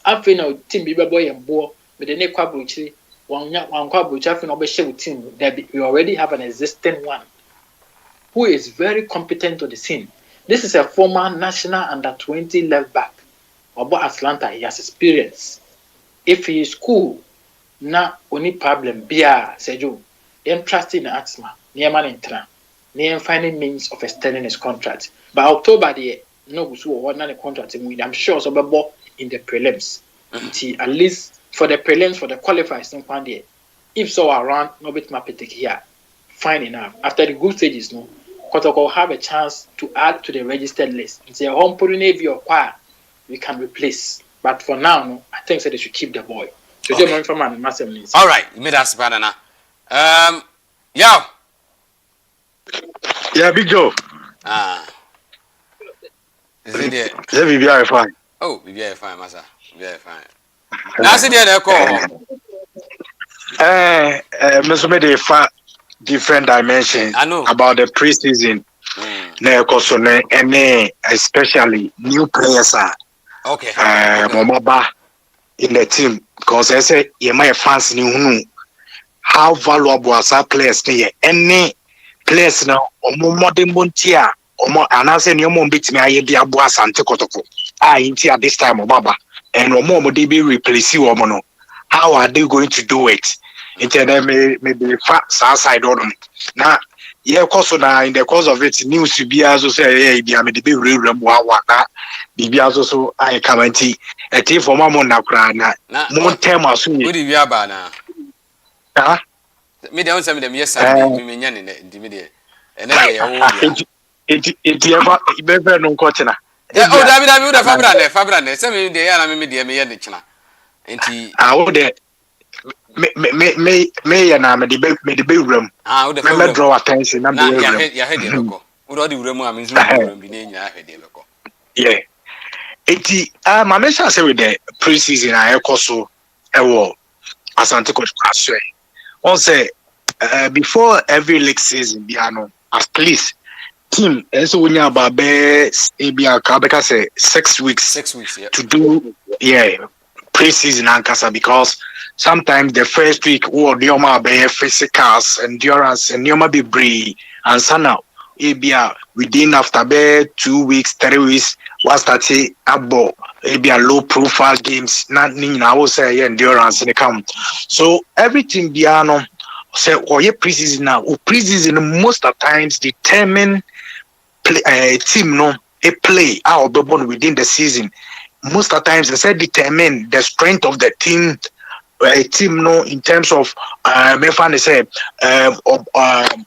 I feel now team be boy and boy with the neck quabruchi. one club which have no team. We already have an existing one who is very competent to the scene. This is a former national under-20 left back about Atlanta. He has experience. If he is cool, na only problem bia Sejo. Him trusting in Axma, near man intra, near finding means of extending his contract. By October, the no one the contract. I'm sure so in the prelims. At least for the prelims, for the qualifiers, if so around no bit mapetik here, fine enough. After the group stages, no, KOTOKO will have a chance to add to the registered list. It's a home putting navy or choir we can replace. But for now, no, I think that they should keep the boy. So okay. All right, you made us banana. Yeah, Big Joe. Is it there? Yeah, we be fine. Oh, we be fine, massa. We be fine. Now see there call. Mr. Mede different dimensions about the preseason. And especially new players are okay. Momaba in the team because I say you might fans new how valuable as our players here. Any players now or more modern montia or more and I say you won't beat me I be ASANTE KOTOKO. At this time Obaba and no more they be replace you or how are they going to do it? Maybe side on now. Yeah, of course, now in the course of it, news to be also say, yeah, the big real waka, be also I comment a tea for my mona crana. More time as soon as you are banana. Huh? Me don't send them, yes, I'm in the media. And it ever no coaching. Oh, David, Fabrane, send me the enemy media, me and the China. And he, I would may and I'm the big room. I would have draw attention. I'm the head. Would all the room I mean, be named your head. Yeah. My mention say with the preseason, I also ASANTE KOTOKO. One say before every league season, at least team so when you about say 6 weeks. 6 weeks, yeah. To do preseason and kasa because sometimes the first week or the physicals, endurance, and Yoma be bree and sana within after 2 weeks, 3 weeks, was that abo low profile games, not I will say endurance in the count. So everything biano say preseason now preseason most of times determine team a play our born within the season. Most of the times they say determine the strength of the team. A team in terms of me say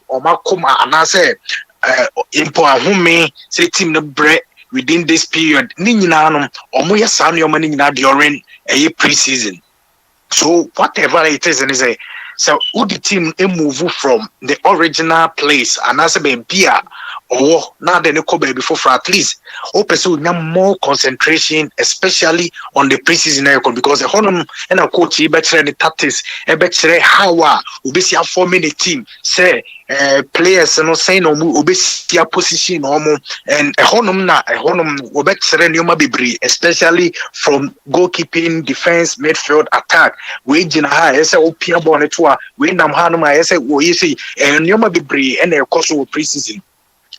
Omakoma and I say say team no break within this period. Ninja omoya sanyo mani during a preseason. So whatever it is, and say so would the team move from the original place and I say be or now then before for at least open more concentration, especially on the preseason because the honor and a coach better the tactics, better how we see forming the team, say players no say no we see position and a honor better especially from goalkeeping, defense, midfield, attack. We high say opia bonnetua, we nam hanuma say we see and Yoma be and a course of preseason.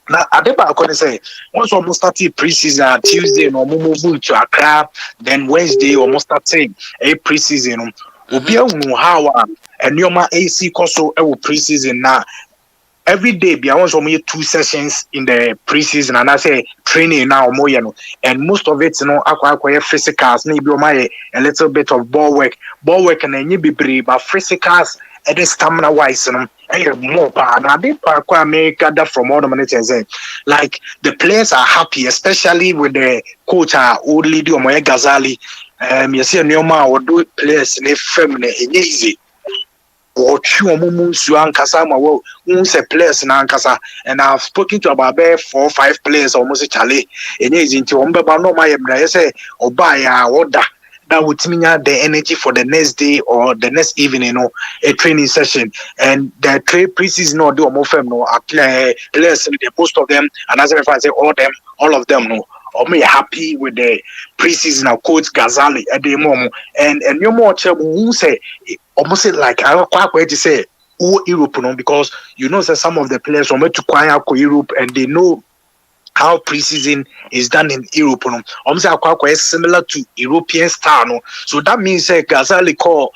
Now, I can say once almost started preseason Tuesday, no move to Accra, then Wednesday almost starting a preseason. Ubia how and Yoma AC Koso preseason now. Every day, be once only 2 sessions in the preseason, and I say training now more, and most of it, acquire physicals, maybe a little bit of ball work, and then you be brave, but physicals. And the stamina wise, more power. Now, they make gather from all the managers. Like the players are happy, especially with the coach, old lady or Moya Gazali. You see, Neoma or do players in a feminine easy. Or Chuamu Suan Kasama, who's a players in Ankasa, and I've spoken to about 4 or 5 players almost a chale. And is into Umbaba, my say, or buy order. That would mean the energy for the next day or the next evening, a training session. And the preseason do more firm, players, most of them, and as if I say all of them, I'm happy with the preseason of Coach Ghazali at the moment. And you more who say almost like I quite way to say Europe because you know that some of the players went to Kwaya Europe and they know how preseason is done in Europe. Is similar to European style. No? So that means Ghazali call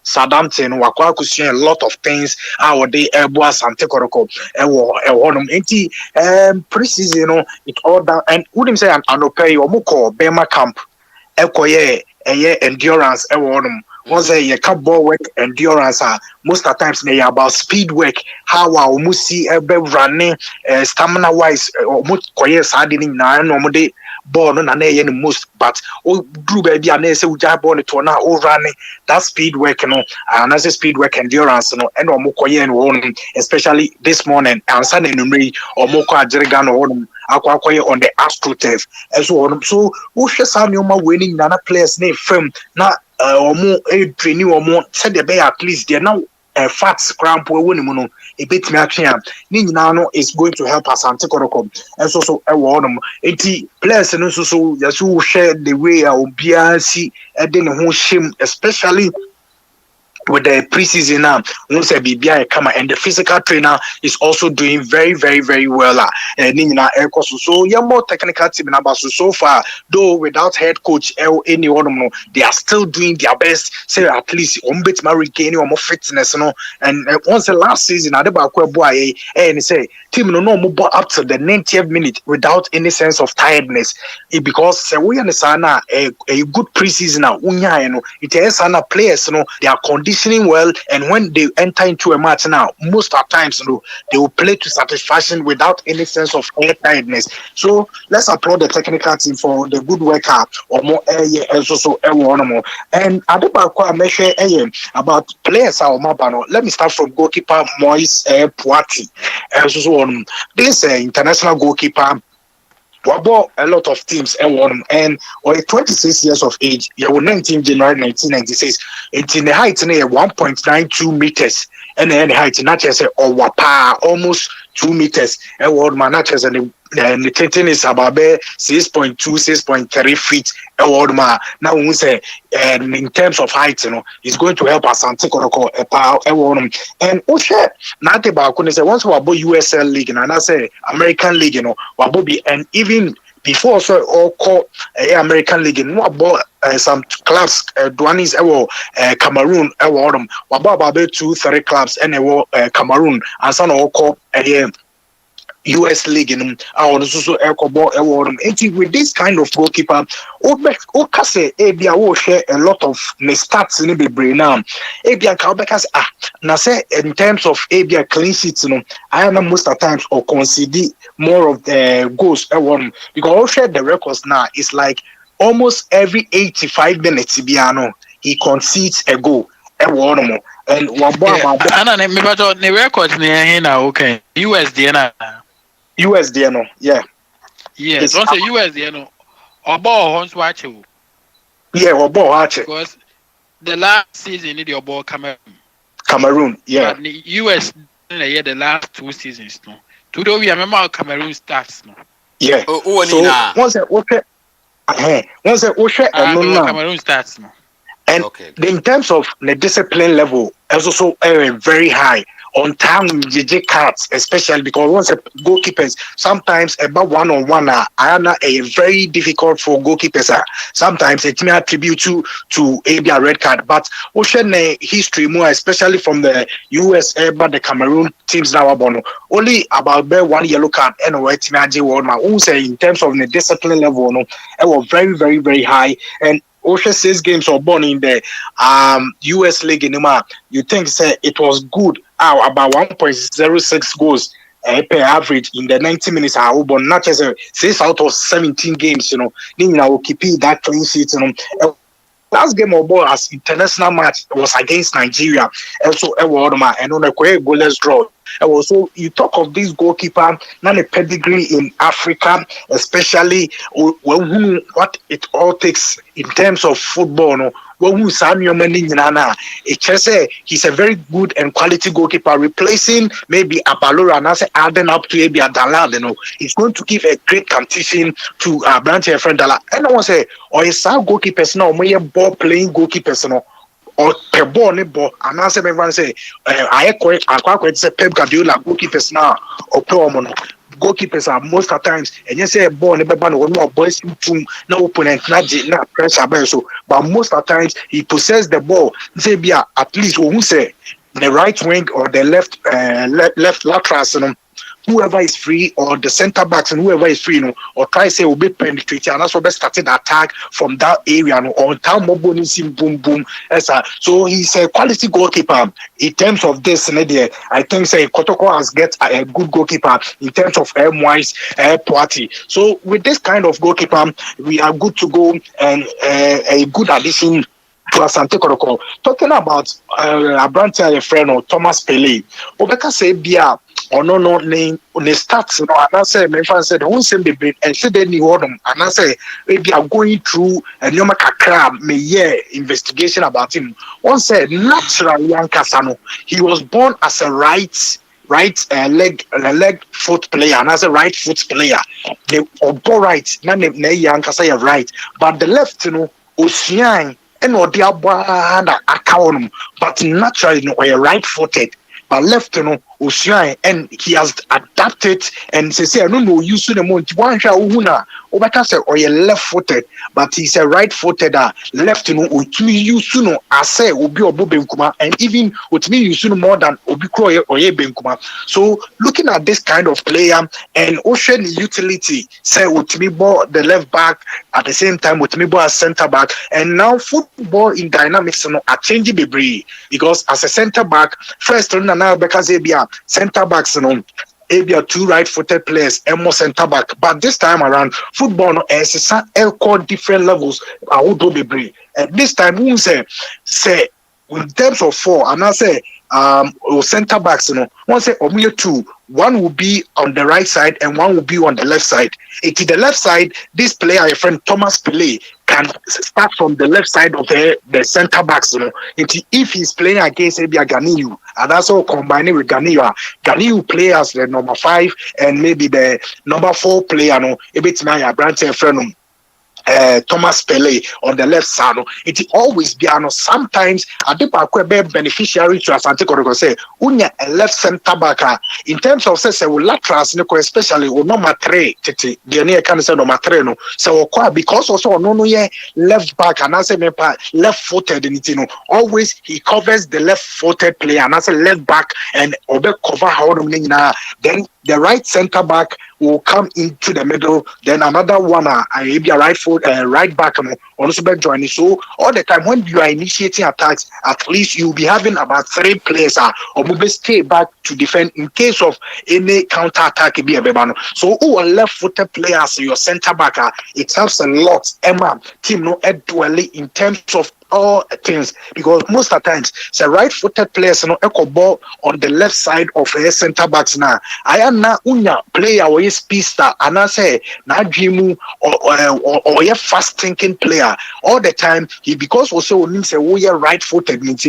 Southampton a lot of things our day ASANTE KOTOKO preseason it all down and wouldn't say an pay or Bema camp endurance once you can ball work endurance most of the times they are about speed work how we see running stamina wise almost quiet sardine na normally ball no na the most but do baby and say we just ball to now running that speed work and as speed work endurance and quiet especially this morning and Sunday numeri or moko ajirigan on the AstroTurf so we should say winning nana players name firm na training said the bay at least they're now fats cramp winning a bit me is going to help us ASANTE KOTOKO and so players and so yes who share the way I'll be see and then who shame especially with the preseason now, and the physical trainer is also doing very, very, very well. So yeah, more technical team number so far, though without head coach anyone, they are still doing their best. Say at least bit regain or more fitness, And once the last season, I boy and say team no move up to the 90th minute without any sense of tiredness. Because we understand a good preseason now. It is players, they are conditioned well, and when they enter into a match now, most of the times they will play to satisfaction without any sense of tiredness. So let's applaud the technical team for the good work or more and I measure about players let me start from goalkeeper Moise Puati. This international goalkeeper Wabo a lot of teams and or 26 years of age, 19 January 1996. It's in the height near 1.92 meters, and then the height not just or wapa almost 2 meters. And what managers and the tension is about 6.2, 6.3 feet. Now we say in terms of height, it's going to help ASANTE KOTOKO and Oshe not about once we about USL League and I say American League, and even before so all call American League and what about some clubs Duanis Cameroon about 2-3 clubs and Cameroon and some all call US League in our also award. With this kind of goalkeeper, share a lot of stats in the brain now. Now say in terms of clean sheets, I am most of the times or concede more of the goals because all share the records now is like almost every 85 minutes he concedes a goal. And the records okay. USD, yeah. Yes, don't say USD, or ball horns watch you. Yeah, or ball watch because the last season in your ball Cameroon, yeah. But the US the last 2 seasons, no. Today we remember Cameroon stats, no. Yeah. So once Cameroon stats, no. And in terms of the discipline level, also very high. On time, JJ cards, especially because once goalkeepers sometimes about one-on-one are a very difficult for goalkeepers. Sometimes it may attribute to a red card, but ocean history more, especially from the US, but the Cameroon teams now only about 1 yellow card and what who say in terms of the discipline level, it was very, very, very high and. Osha 6 games or born in the US League in you think it was good about 1.06 goals per average in the 90 minutes but not just 6 out of 17 games, will keep that clean sheet, last game of ball as international match was against Nigeria. Also, and on a quick goalless draw. And also, you talk of this goalkeeper, not a pedigree in Africa, especially what it all takes in terms of football. who Samuel Maninana, he's a very good and quality goalkeeper, replacing maybe Abalora and as adding up to maybe Adala. You know, he's going to give a great competition to Branch friend Dala. And I want to say, or is our goalkeepers now, more ball playing goalkeepers now. Or per ball, and I say, everyone say, I quite say Pep Guardiola goalkeepers now, or Promono. Goalkeepers are most of the times, and you say a ball, never ban or no boys to no opponent, not pressure, so, but most of the times he possesses the ball, say, be at least who say the right wing or the left lateral, whoever is free, or the center backs and whoever is free, you know, or try say will be penetrating, and that's what started the attack from that area, you know, or time mobile boom. So he's a quality goalkeeper in terms of this. I think say Kotoko has get a good goalkeeper in terms of wise party. So with this kind of goalkeeper, we are good to go, and a good addition to Asante Kotoko. Talking about a branch a friend or Thomas Pele, Obeka say Bia. Or no name on the stats, and I say, my friend said, who send the bit and said any order, and I say, maybe I'm going through a Yomaka crab, investigation about him. One said, natural young Casano, he was born as a right leg foot player, and as a right foot player, they all right, none of young Casaya right, but the left, you know, Ocean and or the account, but naturally, you know, a right footed. But left, you know, Ocean, and he has adapted and say, I don't know, you see the month one shall or you're left footed, but he's a right footed left, you know, with me you soon I say Obi or Bobenkuma, and even with me you soon more than Obi Kroy or Yebenkuma. So looking at this kind of player and Ocean utility, say with me ball the left back at the same time with me ball as center back, and now football in dynamics, you know, are changing because as a center back, first now because center backs, you know, maybe two right-footed players and more center back. But this time around, football is called different levels. I would do be and this time we say in terms of four, and I say center backs, you know, one say two, one will be on the right side and one will be on the left side. To the left side, this player, a friend Thomas Pele, can start from the left side of the center backs, you know. If he's playing against maybe a Ganiyu, and that's all combining with Ganiyu play as the number 5 and maybe the number 4 player, no, it's my branch friend. Thomas Pele on the left side. It always be sometimes I think be beneficiary to Asante Kotoko say unya a left center back in terms of say laterals especially number 3 the near can say number 3 no so because also no left back and I say left footed in it, you know, always he covers the left footed player and I say left back and obe cover how then the right center back will come into the middle. Then another one, maybe a right back, also be joining. So all the time when you are initiating attacks, at least you'll be having about 3 players or maybe stay back to defend in case of any counter attack. So who are left-footed players, your center back, it helps a lot. Emma team no dually in terms of all things because most of the times it's a right-footed players echo ball on the left side of a center backs now. I am now unya player or a speedster and I say na dream or a fast thinking player all the time. He because also means a we are right-footed means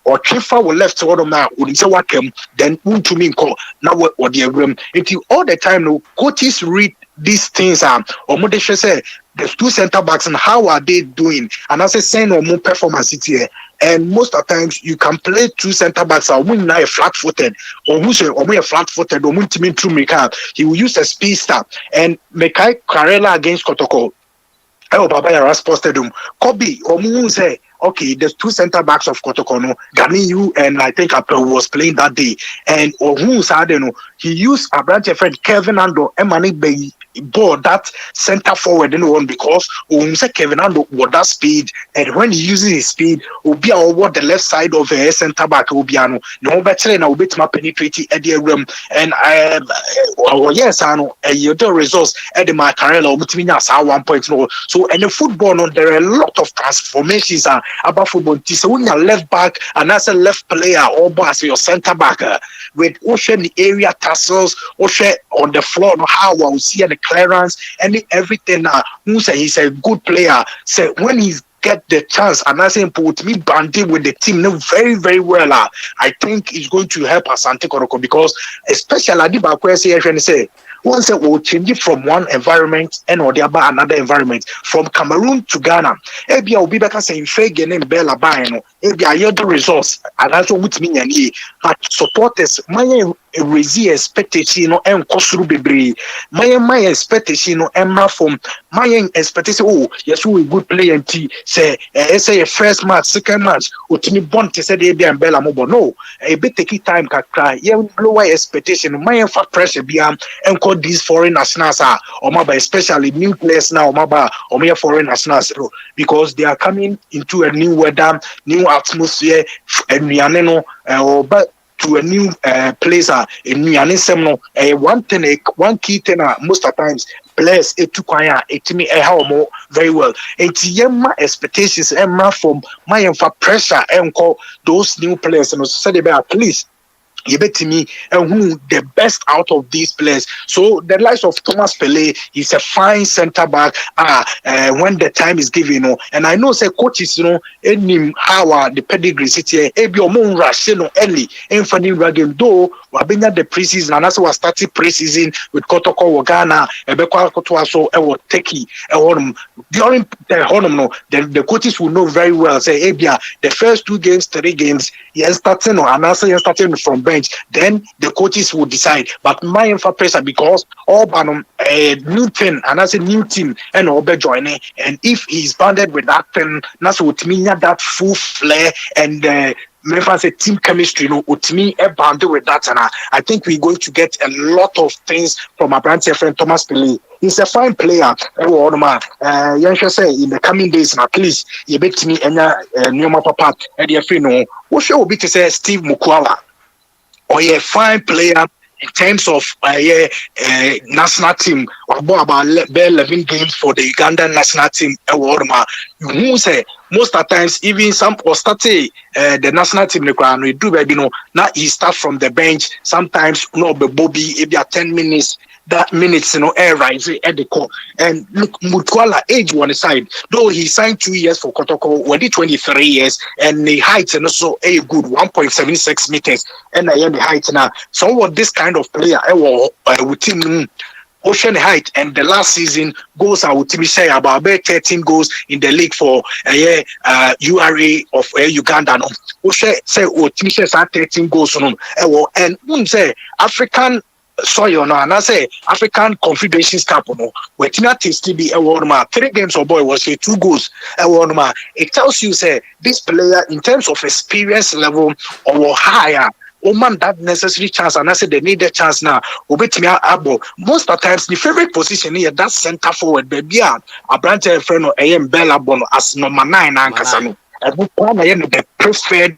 or Trifa will left side of now would say what came then to me call now what the agreement until all the time no coaches read these things or more they say the 2 center backs and how are they doing and I say send or more performance here and most of the times you can play 2 center backs or win now a flat footed or who's a flat footed or multi he will use a speedster and Mekai Karela against Kotoko. Oh, Baba Yaras posted him. Kobe or Moon say, okay, there's 2 center backs of Kotoko, Ganiyu and I think Apple was playing that day. And or who's I don't know, he used a branch friend Kevin Ando Emani Bay ball that center forward one because Kevin Ando with that speed and when he uses his speed will be over the left side of a center back will be no better than a bit more penetrating at the room and yes I know you do results at the Macarella between us at 1.0 so and the football there are a lot of transformations about football so when you're left back and as a left player or as your center back with ocean the area tassels ocean on the floor how I will see the clearance and everything. Musa he's a good player. So when he's get the chance and I say put me banding with the team very, very well. I think it's going to help Asante Kotoko because especially Adiba Kwesi say once it will change it from one environment and or the other another environment from Cameroon to Ghana. Ebia will be back saying Fagin and Bella Bino. Ebia I hear the results and that's what me and he but supporters my raise expectation and Kosuru Bibri. My expectation and from my expectation. Oh, yes, we good play and say a first match, second match, Utimi Bonte said Ebia and Bella Mobo. No, a bit take time can cry. Yeah, lower expectation. My pressure beyond and these foreign nationals are or maba especially new players now maba or mere foreign nationals because they are coming into a new weather, new atmosphere, and we are but to a new place in Mianisem one key thing most of the times players it me more very well. It's yema expectations and from my pressure and call those new players and so they at least you bet me and who the best out of these players. So the likes of Thomas Pele is a fine centre back when the time is given, and I know say coaches any how the pedigree city ebi omo rush early in funny game though wabenya the preseason and as we started preseason with Kotoko Ghana ebekwa Kotoa so Teki during the coaches will know very well say ebia the first 2 games 3 games starting and also starting from bench, then the coaches will decide. But my pressure because all a new thing and as a new team and all be joining, and if he's banded with that thing, that's what mean that full flair and say team chemistry, with me a banded with that, and I think we're going to get a lot of things from our brand friend Thomas Pele. He's a fine player. Yansha say in the coming days, at least you bet me and new papa and your friend. What should be to say Steve Mukwala or a fine player in terms of national team or about 11 games for the Ugandan national team. You say most of the times even some or start the national team we do baby now he start from the bench sometimes Bobby maybe 10 minutes. That minutes, air rise at the core. And look, Mutwala age one side, though he signed 2 years for Kotoko, when 23 years, and the height and also a good 1.76 meters, and I am the height now. So what this kind of player with him ocean height, and the last season goals are with me say about 13 goals in the league for URA of Uganda. Ocean say with me say 13 goals and say African soil and I say African Confederations Cup where Tina be a 3 games or boy was 2 goals it tells you say this player in terms of experience level or higher man that necessary chance and I say they need a chance now most of the times the favorite position here that center forward baby a branch friend or AM Bella Bono as number 9 and Casano and the preferred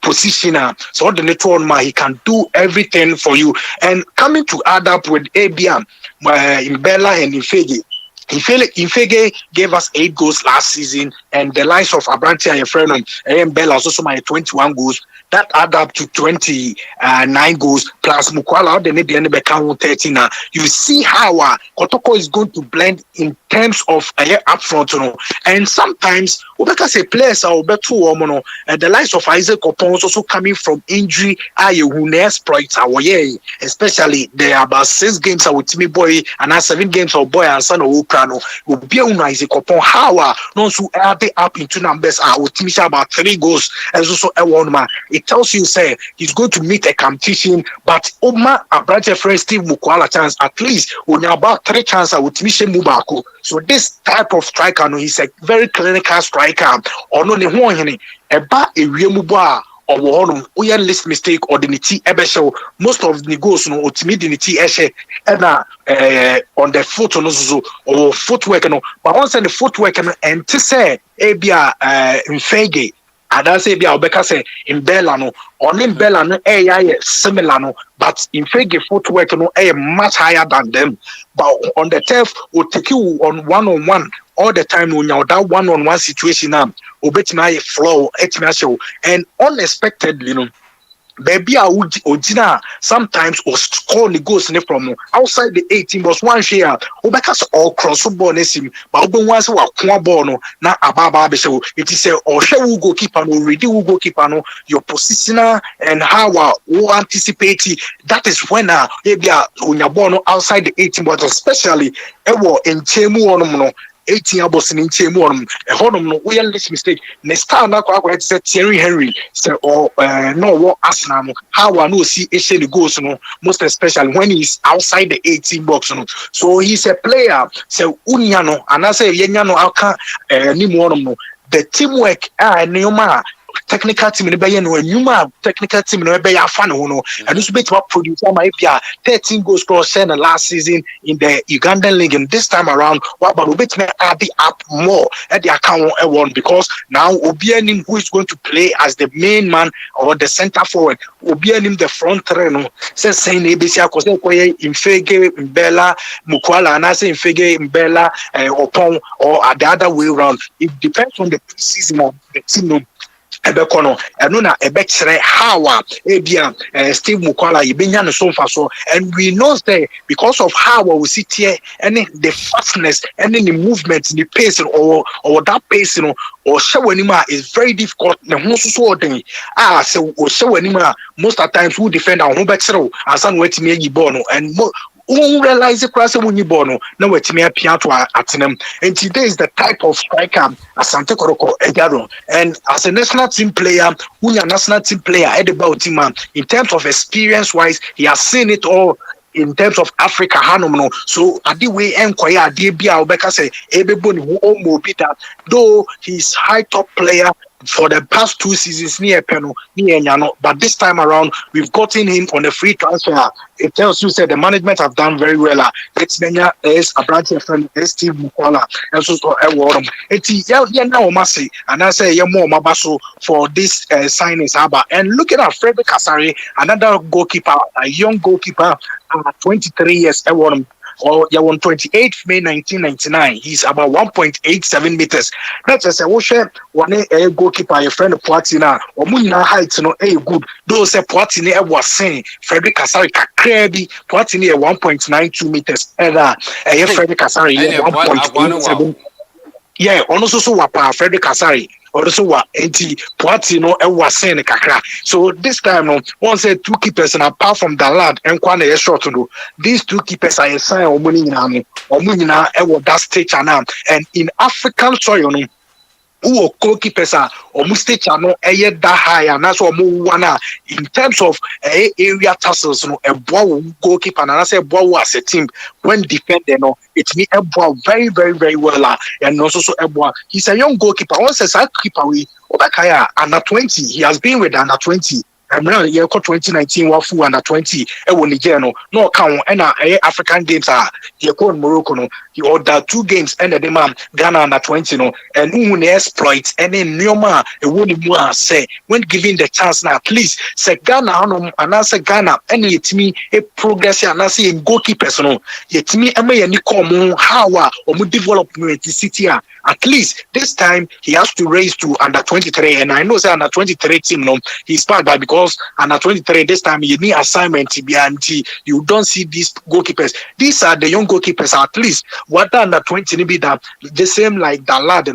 positioner, so the network man he can do everything for you. And coming to add up with ABM in Bella and in Fege. Infege gave us 8 goals last season, and the likes of Abrantia and Efrenon and Bella also my 21 goals. That add up to 29 goals plus Mukwala. Then the end count 13. You see how Kotoko is going to blend in terms of up front, and sometimes because a players are better, the likes of Isaac Opon also coming from injury. Who exploits our especially there are about 6 games with me boy and 7 games of boy and son of Ukrano. Will be Isaac Opon how non so add up into numbers with me about 3 goals as also a one man. It tells you say he's going to meet a competition, but Oma a branch friend Steve Mukwala chance at least when you're about 3 chances with Misha Mubako. So this type of striker, he's a very clinical striker. Or no, eba ewiemubwa or one list mistake or dignity ebesho. Most of the goals ultimate dignity eshe on the foot or footwork but once the footwork and to say ebia Infege. And I say, Obeka say in Bella or in Bella similar but in Fege footwork much higher than them. But on the turf will take you on one all the time when you're that one situation obet my flow and unexpectedly baby Ojina sometimes or score the goals from outside the 18 was one share Obecas or cross football nesim but open once wa ball no na ababa so it is a or shall goalkeeper no ready goalkeeper no your positioner and how we anticipate that is when maybe on your ball no outside the 18 but especially ewo in chemu no 18 abos in Chemon, a honum no we this mistake. Next time I said Thierry Henry say or no what Arsenal how I know see the goals no most especially when he's outside the 18 box no. So he's a player so Uniano and I say Yenyano aka ni no the teamwork neoma technical team in the no Numa technical team no be fan no and this bit what producer my 13 goals scored in the last season in the Ugandan league and this time around what about bit me add up more at the account one because now Obianim who is going to play as the main man or the center forward Obianim the front three no says saying ABC cause in Fege Mbella Mukwala and I say in Fege Mbella Opon or the other way around. It depends on the season of the team. Ebekono enuna ebekere how Steve Mukwala yebenya no so far so and we know that because of how we sit here and the fastness and the movement the pace or that pace or showanima is very difficult na ho so odin so showanima most of the times who defend our ho bekere asan wetimi agi ball no and realize the class when you born no wetimi apia to atenem and today is the type of striker Asante Kotoko Egaro and as a national team player national team player at the team in terms of experience wise he has seen it all in terms of Africa Hanomno so at the way enquire Debia Obeka say everybody who mobi that though he's high top player for the past 2 seasons near Peno, near Nyano, but this time around we've gotten him on a free transfer. It tells you that the management have done very well. It's Nenya is a branch of friend Steve Mukwala and so it's now Masi and I say more Mabaso for this signings and looking at Frederick Kasari, another goalkeeper, a young goalkeeper, 23 years or you on 28th May 1999. He's about 1.87 meters. That's just a washer one a goalkeeper, a friend of Platina, or Munina heights no a good. Those a Platina was saying Frederick Kasari Krabi, Platina 1.92 meters. And a Frederick Kasari 1.87. Yeah, also wapa Frederick Kasari. Also, what Poitino and was saying kakra. So this time, one said 2 keepers, and apart from the lad and Kwane short to do, these 2 keepers are a sign of Munina or Munina and that stage and in African soil. Who goalkeepers are almost channel that high and that's what one in terms of area tussles a ball goalkeeper and I say ball as a team when defending it me a ball very well and also so a ball he's a young goalkeeper once a keeper we Obakaya under 20 he has been with under 20 and now year 2019 wafu under 20 won Nigeria no count and African games are here called Morocco no he ordered 2 games and the man Ghana under 20 and who exploits any Neoma a won more say when given the chance now at least say Ghana and I say Ghana and it me a progress and I say goalkeepers yet me am any come how or development city at least this time he has to raise to under 23 and I know say under 23 team he's part by because under 23 this time you need assignment TBNT you don't see these goalkeepers. These are the young goalkeepers at least what under 20 be that the same like that lad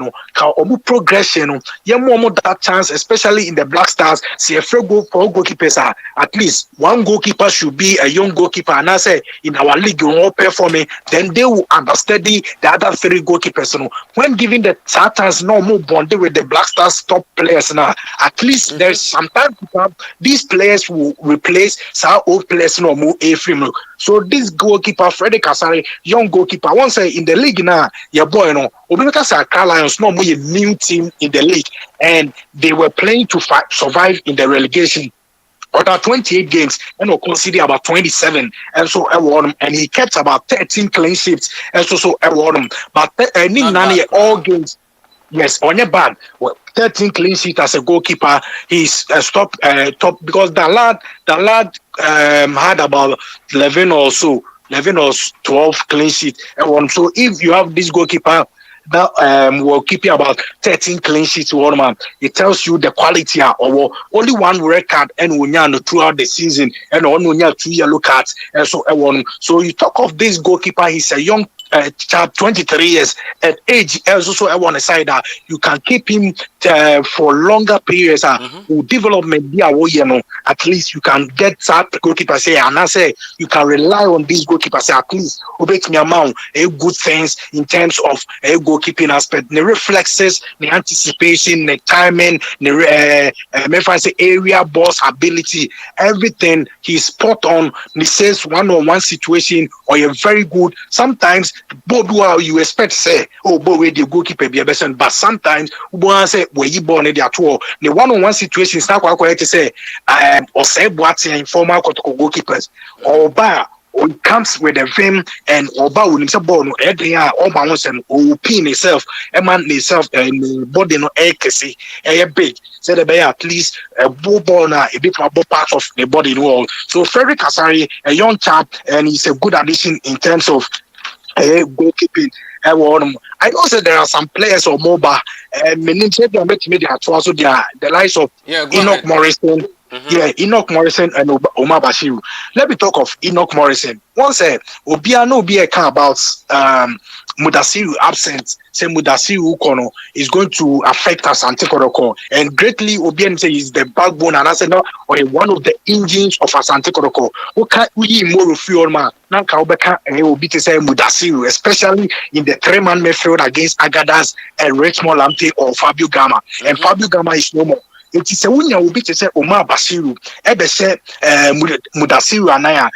progression more that chance especially in the Black Stars see a free goal for goalkeepers are at least 1 goalkeeper should be a young goalkeeper and I say in our league you won't performing then they will understudy the other 3 goalkeepers when giving the chance no more bonded with the Black Stars top players now at least there's some time to come these players will replace some old players no more a-free. So this goalkeeper Frederick Kasari young goalkeeper once in the league now your boy Obinaka Accra Lions no more a new team in the league and they were playing to survive in the relegation. Other 28 games and we'll consider about 27 and so I won him and he kept about 13 clean sheets and so I won him but all games yes on your bad 13 clean sheets as a goalkeeper he's top because the lad had about 11 or 12 clean sheets and so if you have this goalkeeper that will keep you about 13 clean sheets. One man, it tells you the quality or only one red card and when you throughout the season, and only 2 yellow cards. And so you talk of this goalkeeper. He's a young chap, 23 years at age. Also, I want to say that you can keep him for longer periods. Development be at least you can get that goalkeeper say, and I say you can rely on these goalkeepers at least obey me amount a good things in terms of a goalkeeping aspect, the reflexes, the anticipation, the timing, the area boss ability, everything he's spot on. He says one-on-one situation or you're very good. Sometimes both you expect say, oh, but where the goalkeeper be a best, but sometimes one say where you born at all. The one-on-one situation is not quite to say or say what's informal goalkeepers or bar. Or it comes with a vim and Oba will himself born Edria or Bounce and pin itself, a man itself and body no accuracy, a big, said at least a bowborn, a bit more part of the body wall. So Frederick Kasari, a young chap, and he's a good addition in terms of goalkeeping. I know that there are some players or mobile and many also the likes of Enoch Morrison. Yeah, Enoch Morrison and Omar Bashiru. Let me talk of Enoch Morrison. One said, Obiano be a car about Mudasiru absent. Say Mudasiru Kono is going to affect Asante Kotoko. And greatly Obiano say is the backbone and I said no, or one of the engines of Asante Kotoko. Who can't we more fuel man? Now Kaubeka and he will be to say Mudasiru, especially in the 3-man midfield against Agadas and Richmond Lamptey or Fabio Gama. And Fabio Gama is no more. It is a winner will be to say Omar Bashiru, Ebe say Mudasiru Anaya.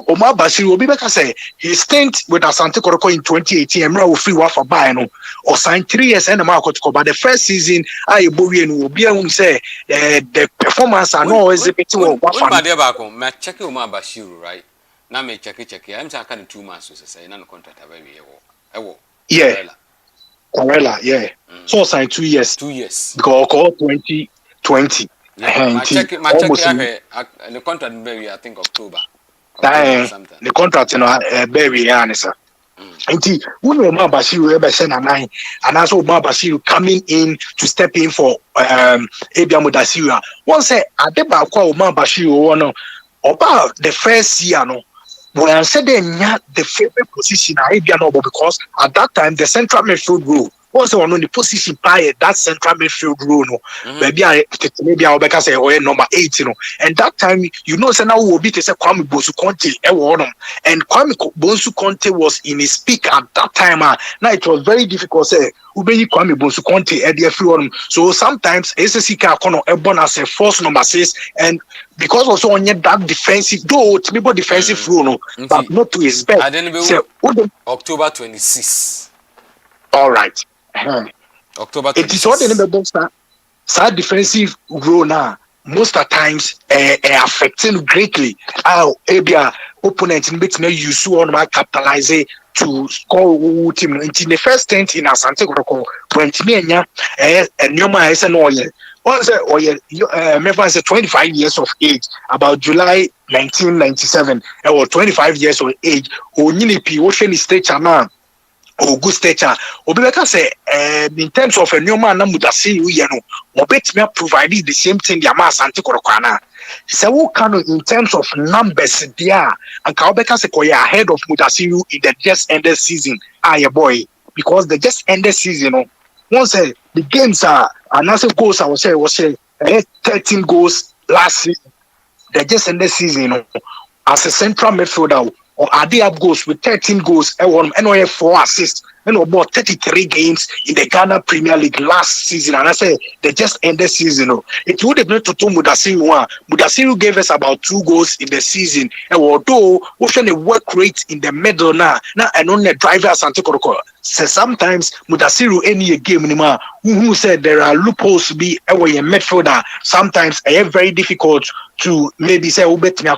Omar Bashiru will be back say he stint with Asante Kotoko in 2018 and will free for Bayano or signed 3 years and Kotoko. But the first season, I will be able to say the performance are not always a bit too. May check Omar Bashiru, right? Now may check it. I'm talking 2 months to say, no contract. Yeah, Corella, yeah. So signed 2 years. 2 years. Because 2020. My check the contract maybe I think October. The contract very answer. And Omar Bashiru and also Omar Bashiru coming in to step in for Abiam Mudasiru. One say Adeba Omar Bashiru about the first year when I said the favorite position because at that time the central midfield role was on the position by that central midfield role. Maybe I say number 8, and that time say now will be to say Kwame Bonsu Conte and Kwame Bonsu Conte was in his peak at that time. Now it was very difficult say Ubeyi Kwame Bonsu Conte at the field. So sometimes SSC Kono Ebon as a force number 6 and because also on that defensive though it's defensive role but not to his best. October 26. All right. October 26. It is what the box side defensive role now most of the times affecting greatly how Abia opponent makes me use on my capitalize to score team in the first tent in Asante Kotoko when Timenya and Nyoma is an oil. Once Memphis is 25 years of age, about July 1997, or 25 years of age, Onyinipi Ocean State Chama. Or good stature. Obeka say in terms of a new man Mudasi Obet provided the same thing the Asante Kotoko. So who can in terms of numbers there and Kaubeka say ahead of Mudasiru in the just ended season. Boy, because the just ended season once the games are announced goals I was say 13 goals last season. The just ended season as a central midfielder. Or are they up goals with 13 goals and 4 assists and about 33 games in the Ghana Premier League last season? And I say they just ended season. It would have been to Mudasiru. Mudasiru gave us about 2 goals in the season. And although we should the work rate in the middle now and on the driver Asante Kotoko. So sometimes Mudasiru any game anymore. Who said there are loopholes to be a midfielder. Sometimes it's very difficult to maybe say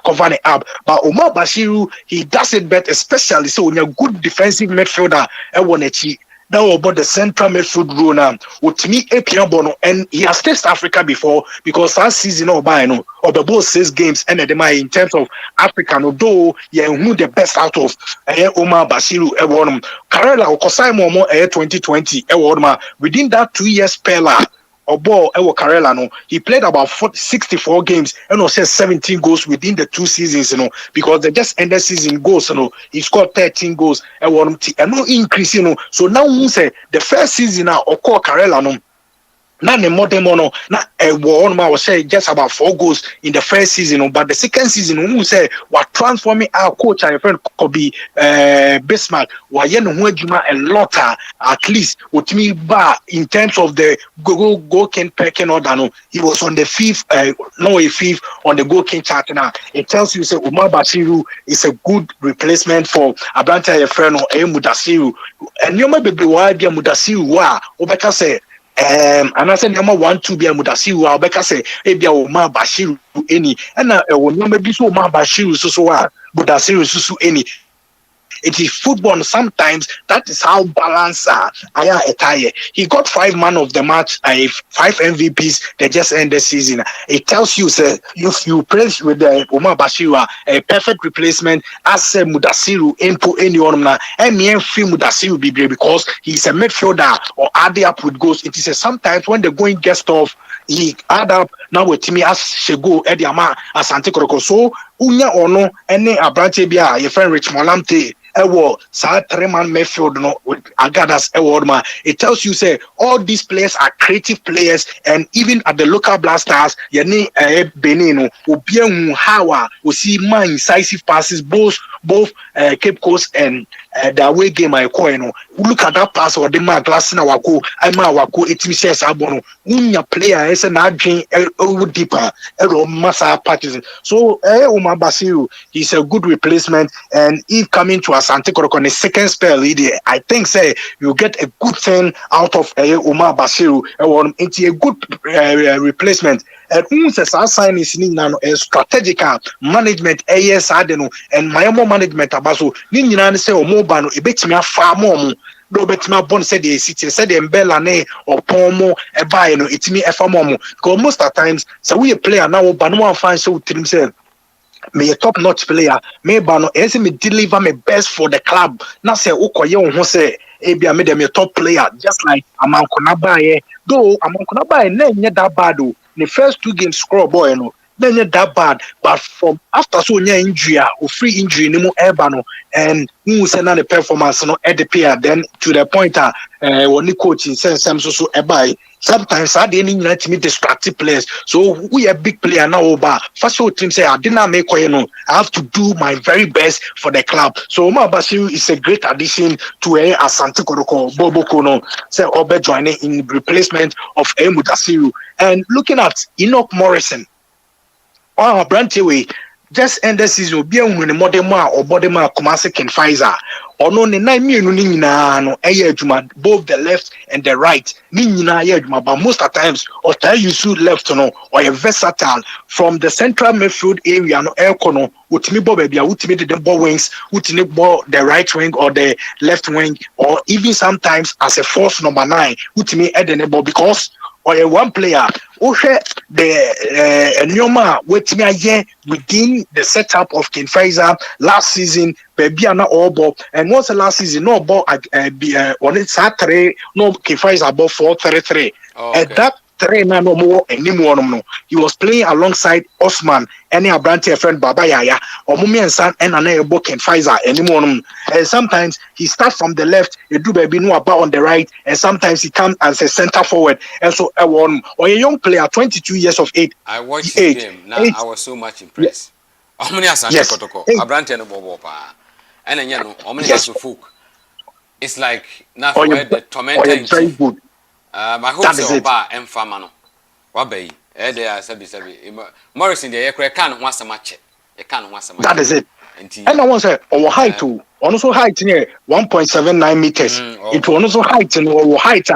cover it up. But Omar Bashiru, he does it better, especially so when you're a good defensive midfielder, now about the central midfield role now. With me, Apia Bono, and he has tested Africa before because last season or the both 6 games and in terms of Africa, although who the best out of Omar Bashiru Karela Okosai Momo 2020 within that 2 years spell. Obo Ewo Karela no, he played about 64 games and also 17 goals within the 2 seasons, because they just ended season goals, he scored 13 goals and no increase, so now we say the first season now Oko Karela no. Now the modern mono, not one man was say just about 4 goals in the first season, but the second season we say what transforming our coach and friend could be Bismarck. Why a lot at least with me bar in terms of the goal king pecking order. No, he was on the 5th, on the goal king chart now. It tells you say Umar Bashiru is a good replacement for Abrante friend or Mudasiru. And you might be why be Mudasiru wa Obeka say. And I said number 1 2 be Mudasiru Abeka say ebia Omar Bashiru any and number be so Omar Bashiru so Mudasiru so any. It is football. Sometimes that is how balance Aya Etaye. He got 5 man of the match, 5 MVPs. They just end the season. It tells you, sir, if you play with the Omar Bashiru, a perfect replacement as Mudasiru into anyone now. And me and feel Mudasiru be because he's a midfielder or add up with goals. It is sometimes when the going gets off, he add up now with me as Shego Ediama as ASANTE KOTOKO. So unya ono any Abrante bia your friend Rich Malamte. Sa 3-man midfield with Agadas Ewardma. It tells you say all these players are creative players, and even at the local blasters, Benin Obiang Hawa we see more incisive passes both Cape Coast and the away game I call look at that pass or the man glass in our co it says abono unya player is an adjin deeper massa patches. So Omar Bashiru, he's a good replacement, and if coming to ASANTE KOTOKO on the second spell, I think say you get a good thing out of Omar Bashiru into a good replacement. And sign is a strategic management and Miami management abaso ni say omobano ebetimi afa mo do betima bon said the city said the mbella ne or pomo e buy no itimi efa mo because most of the times so we a player now but no one fan show to himself me a top notch player me bano ese me deliver my best for the club na say ukoye won ho say ebia me dem a top player just like Amankona Baye, though Amankona Baye na nye that bad o the first 2 games score boy no then not that bad, but from after so near injury or free injury no more Ebano and who send on the performance no at the pair then to the point when the coaching sends some so ebai sometimes I didn't need to meet distracted players. So we a big player now but first show team say I didn't make I have to do my very best for the club. So Omar Bashiru is a great addition to ASANTE KOTOKO Bobo Kono say Obe joining in replacement of Mudasiru. And looking at Enoch Morrison. Branteway just end the season be when the modern or body man Kumasi Ken Pfizer or no 9 million no both the left and the right but most of the times or tell you shoot left or a versatile from the central midfield area no Elkono utimi bob bia utimi the ball wings utimi ball the right wing or the left wing or even sometimes as a false number 9 utimi add the ball because or a one player the Nyoma with me within the setup of Ken Pfizer last season, baby all ball, and once the last season no ball on it Saturday, no Ken Pfizer about 4-3-3. At that 3 no more anymore. No, he was playing alongside Osman and a branch friend Baba Yaya or Mumi and Son and an book Ken Pfizer anymore. And sometimes he starts from the left, you do baby no about on the right, and sometimes he comes as a center forward. And so or a young player, 22 years of age. I watched the game. Now I was so much impressed. How many ASANTE KOTOKO? A branch and a bobo pa. And then how many folk? It's like nothing the tormentor. Very good. I hope so ba emfama no. Wa bayi. There sabi. Morrison dey can once a match. You can once a match. That is it. And I want to say our height too. Also height near 1.79 meters. It was also height and our height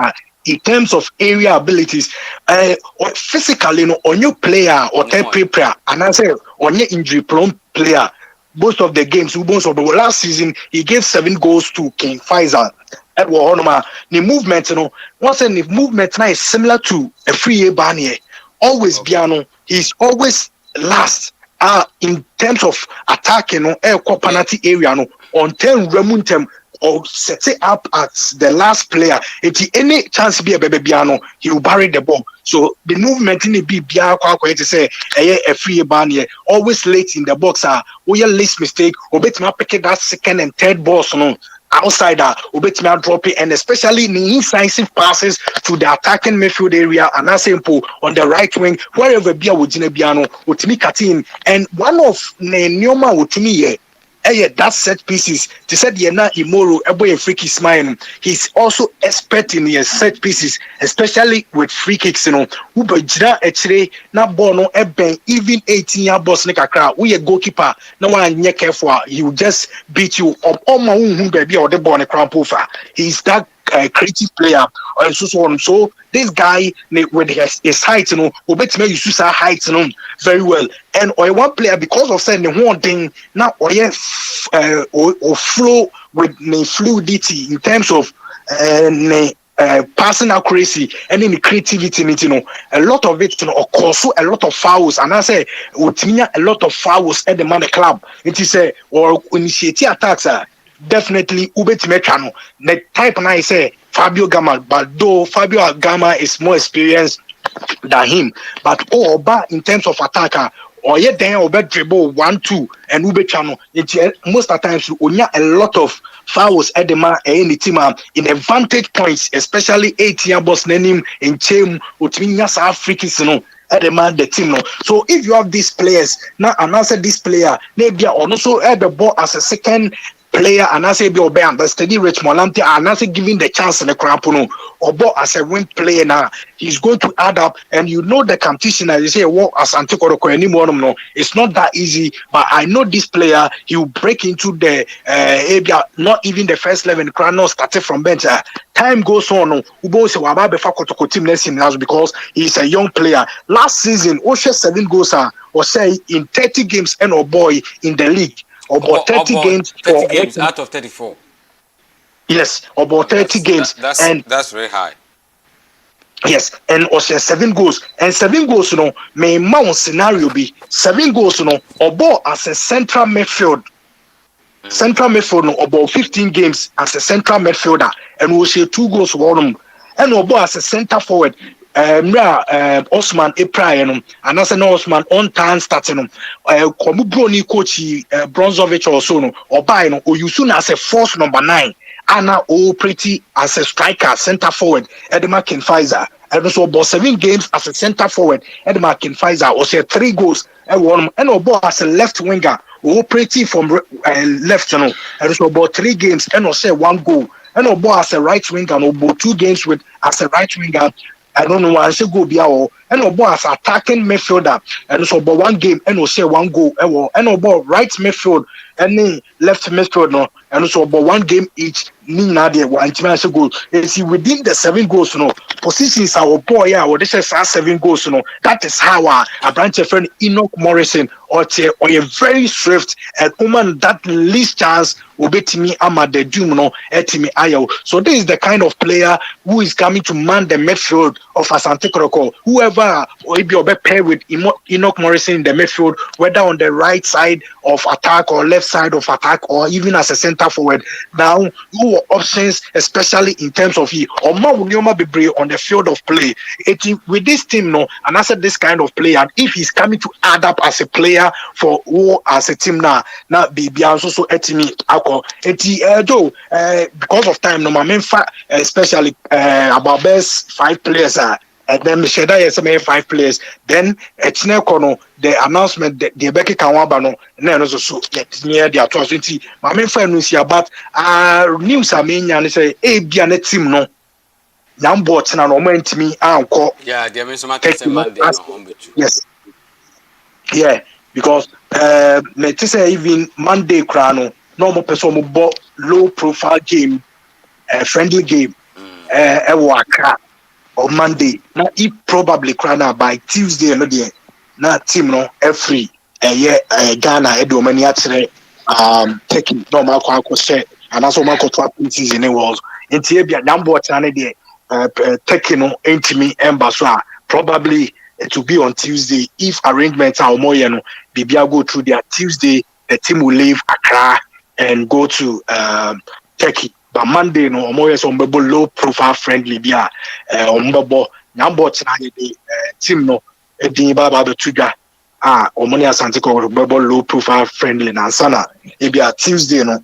in terms of area abilities. Or physically on your player or temporary player and I say on your injury prone player. Most of the games, most of the last season, he gave 7 goals to Ken Pfizer. at Warnoma, the movement, once the movement now is similar to a free Barnier. Always piano, he's always last. In terms of attacking penalty area on 10 remuntem or set it up as the last player. If any chance be a baby piano, he will bury the ball. So the movement in the BBR to say a free Barnier always late in the box we least mistake or bet me pick that second and third balls outsider obetime drop it, and especially the incisive passes to the attacking midfield area and as simple on the right wing wherever bia wojina biano otimi katin. And one of the nyoma otimi ye that set pieces to said yena imoro eboy free kicks mine. He's also expert in his set pieces, especially with free kicks, ubejira echire na ball no eben even 18-year boss ne kakra we a goalkeeper na one nye careful, he will just beat you up on my own baby or the ball ne crampofa. He's that creative player and so on. So this guy with his height, will bet me you use our height, very well. And or one player because of saying the one thing now or flow with the fluidity in terms of passing accuracy and in the creativity, a lot of it, also a lot of fouls. And I say, a lot of fouls at the man club. It is or initiative attacks. Definitely Ubetmechano. The type I say Fabio Gama, but though Fabio Gama is more experienced than him, but in terms of attacker, or yet then Obet dribble 1-2 and Ubechano, most of the times we a lot of fouls at the man any team in advantage points, especially 8-year boss name in Chem Utminas Africans, at the man the team. So if you have these players now and answer this player, maybe also at the ball as a second player and I say be obey understudy Rich Molante and I say giving the chance in the crampono or as a wing player now he's going to add up. And the competition as you say ASANTE KOTOKO anymore no, it's not that easy, but I know this player he will break into the area, not even the first 11 crano started from bench. Time goes on Ubo say waba befa KOTOKO team next season because he's a young player. Last season Osha 7 goals or say in 30 games and boy in the league. About 30 games 30 games out of 34. Yes, about 30 games. That's very high. Yes, and also 7 goals. And 7 goals, may mount scenario be 7 goals, about as a central midfield. Central midfield, about 15 games as a central midfielder. And we'll see 2 goals for them. And about as a center forward. Osman Eprayan and as an Osman on time starting Komu Broni coach Bronzovic also or Bayno or Yusun as a force number 9 Anna pretty as a striker center forward Edema Pfizer and also about 7 games as a center forward Edema Pfizer or say 3 goals and one and Obo as a left winger pretty from left and also about 3 games and also 1 goal and Obo as a right winger and about 2 games with as a right winger. I don't know why I should go be our and as attacking midfielder and so about 1 game and say 1 goal and about right midfield and left midfield no and also about 1 game each Nina there 1 goal. See within the 7 goals positions our boy this is 7 goals that is how a branch friend Enoch Morrison or a very swift and woman that least chance will be to me the doom etimi ayo. So this is the kind of player who is coming to man the midfield of ASANTE KOTOKO. Whoever will be paired with Enoch Morrison in the midfield, whether on the right side of attack or left side of attack or even as a center forward. Now who options, especially in terms of he or Mawunyoma Bibre on the field of play. With this team and as this kind of player, if he's coming to add up as a player for who as a team now be also etimi ako because of time my main especially about best 5 players and then Sheda 5 players then the announcement the Becky Kanwabano and then also near the 20 my main friend is about news and say a team no number na no moment me anko yeah there means some Monday yes yeah because me say even Monday crano normal person mo low profile game friendly game Accra on Monday now it probably crana by Tuesday no there na team no free Ghana edo mani atre taking normal kwa share and also market 2 pieces in the world nti ebia nyambo chane de taking no entimi emba so probably it will be on Tuesday if arrangements are omoye no bibia go through their Tuesday the team will leave Accra and go to Turkey. But Monday no omoye so mbebo low profile friendly bia ombebo nyambo chane de team no edin baba be tuga omoni asante ko mbebo low profile friendly na sana ebia Tuesday no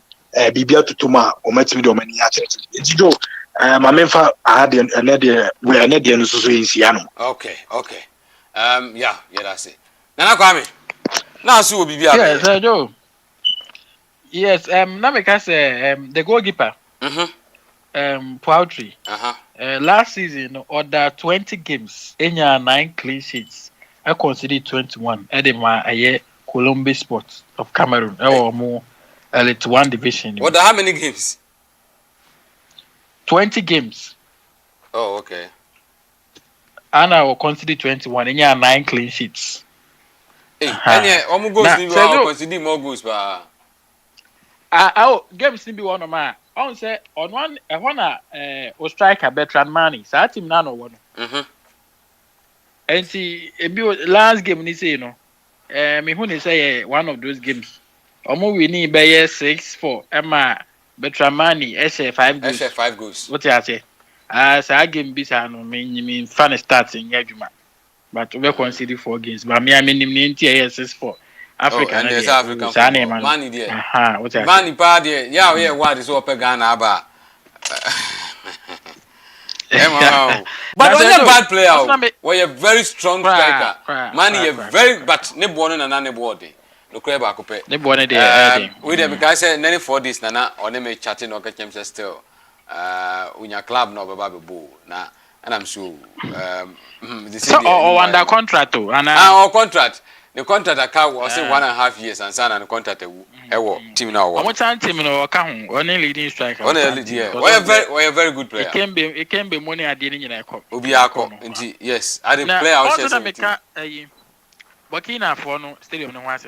bibia tutuma omatimi de omani ya church ejido my memfa had another we another no so yin no. Okay. Yeah, that's it. Nana Kwame. Now so will be Yes, I do. Yes, now because the goalkeeper, Poultry, last season, order 20 games, 9 clean sheets. I considered 21. Edema, a year, Columbus Sports of Cameroon, or more, Elite 1 division. What? How many games? 20 games. Oh, okay. And I will consider 21, 9 clean sheets. Hey, and goals ni wa consider more goals ba. Games ni bi one ma. On say on one o striker veteran money. Sa team na no one. Enti ebi last game ni say no. Me hu ni say one of those games. Omo winning be 6-4. Emma veteran money 5 goals. 5 goals. What you say? Sa game bi sa no me fan start in adwuma. But we consider 4 games. But me mean 6-4. Africa and there's African money there. What's that? Money pa there. Yeah, what is up Ghana aba. But when a bad player, we a very strong striker. Money very but ne born na ne board. No crab akope. Ne born there. We there because say none for this nana or ne me chatting or catch him still. Unya club no baba be bo na and I'm sure so under contract and our contract the contract account was 1.5 years and sign and contract team now what time team no ka ho only leading striker only lead we are very good player it can be money at the end of obi akọ nti yes I the player out here say Burkina for no stadium no was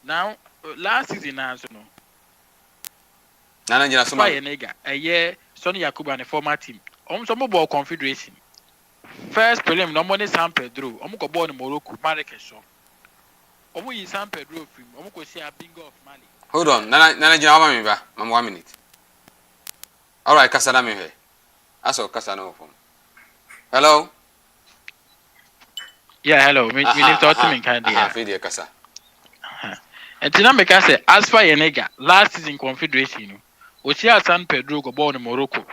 now last season now so no Nana Jina Suma year Sonny Yakubu and the former team some ball confederation first prelim no money San Pedro go born in Morocco Marrakesh yi San Pedro film go see a bingo of Mali. Hold on Nana Jina Obama me ba 1 minute. All right kasa na me he aso kasa no phone. Hello. Yeah, hello. Me need to talk to me kind of. Feed kasa. And tina me ka say as for Yenega last season confederation Osia San Pedro go born in Morocco.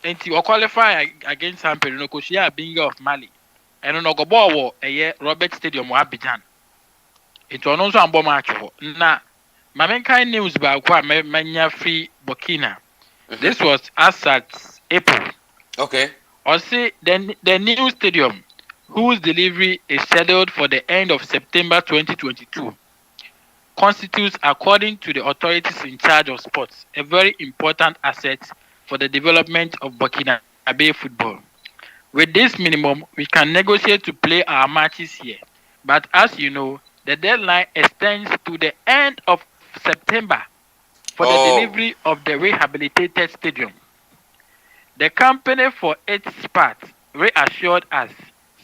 And you qualify against San Pedro no Koshia bingo of Mali. And no go ball Robert Stadium wa Abidjan. It was also a match na my kind news ba kwa manya free Burkina. This was ASANTE April. Okay. Or say the new stadium whose delivery is scheduled for the end of September 2022 constitutes, according to the authorities in charge of sports, a very important asset for the development of Burkina Faso football. With this minimum, we can negotiate to play our matches here. But as you know, the deadline extends to the end of September for the delivery of the rehabilitated stadium. The company, for its part, reassured us,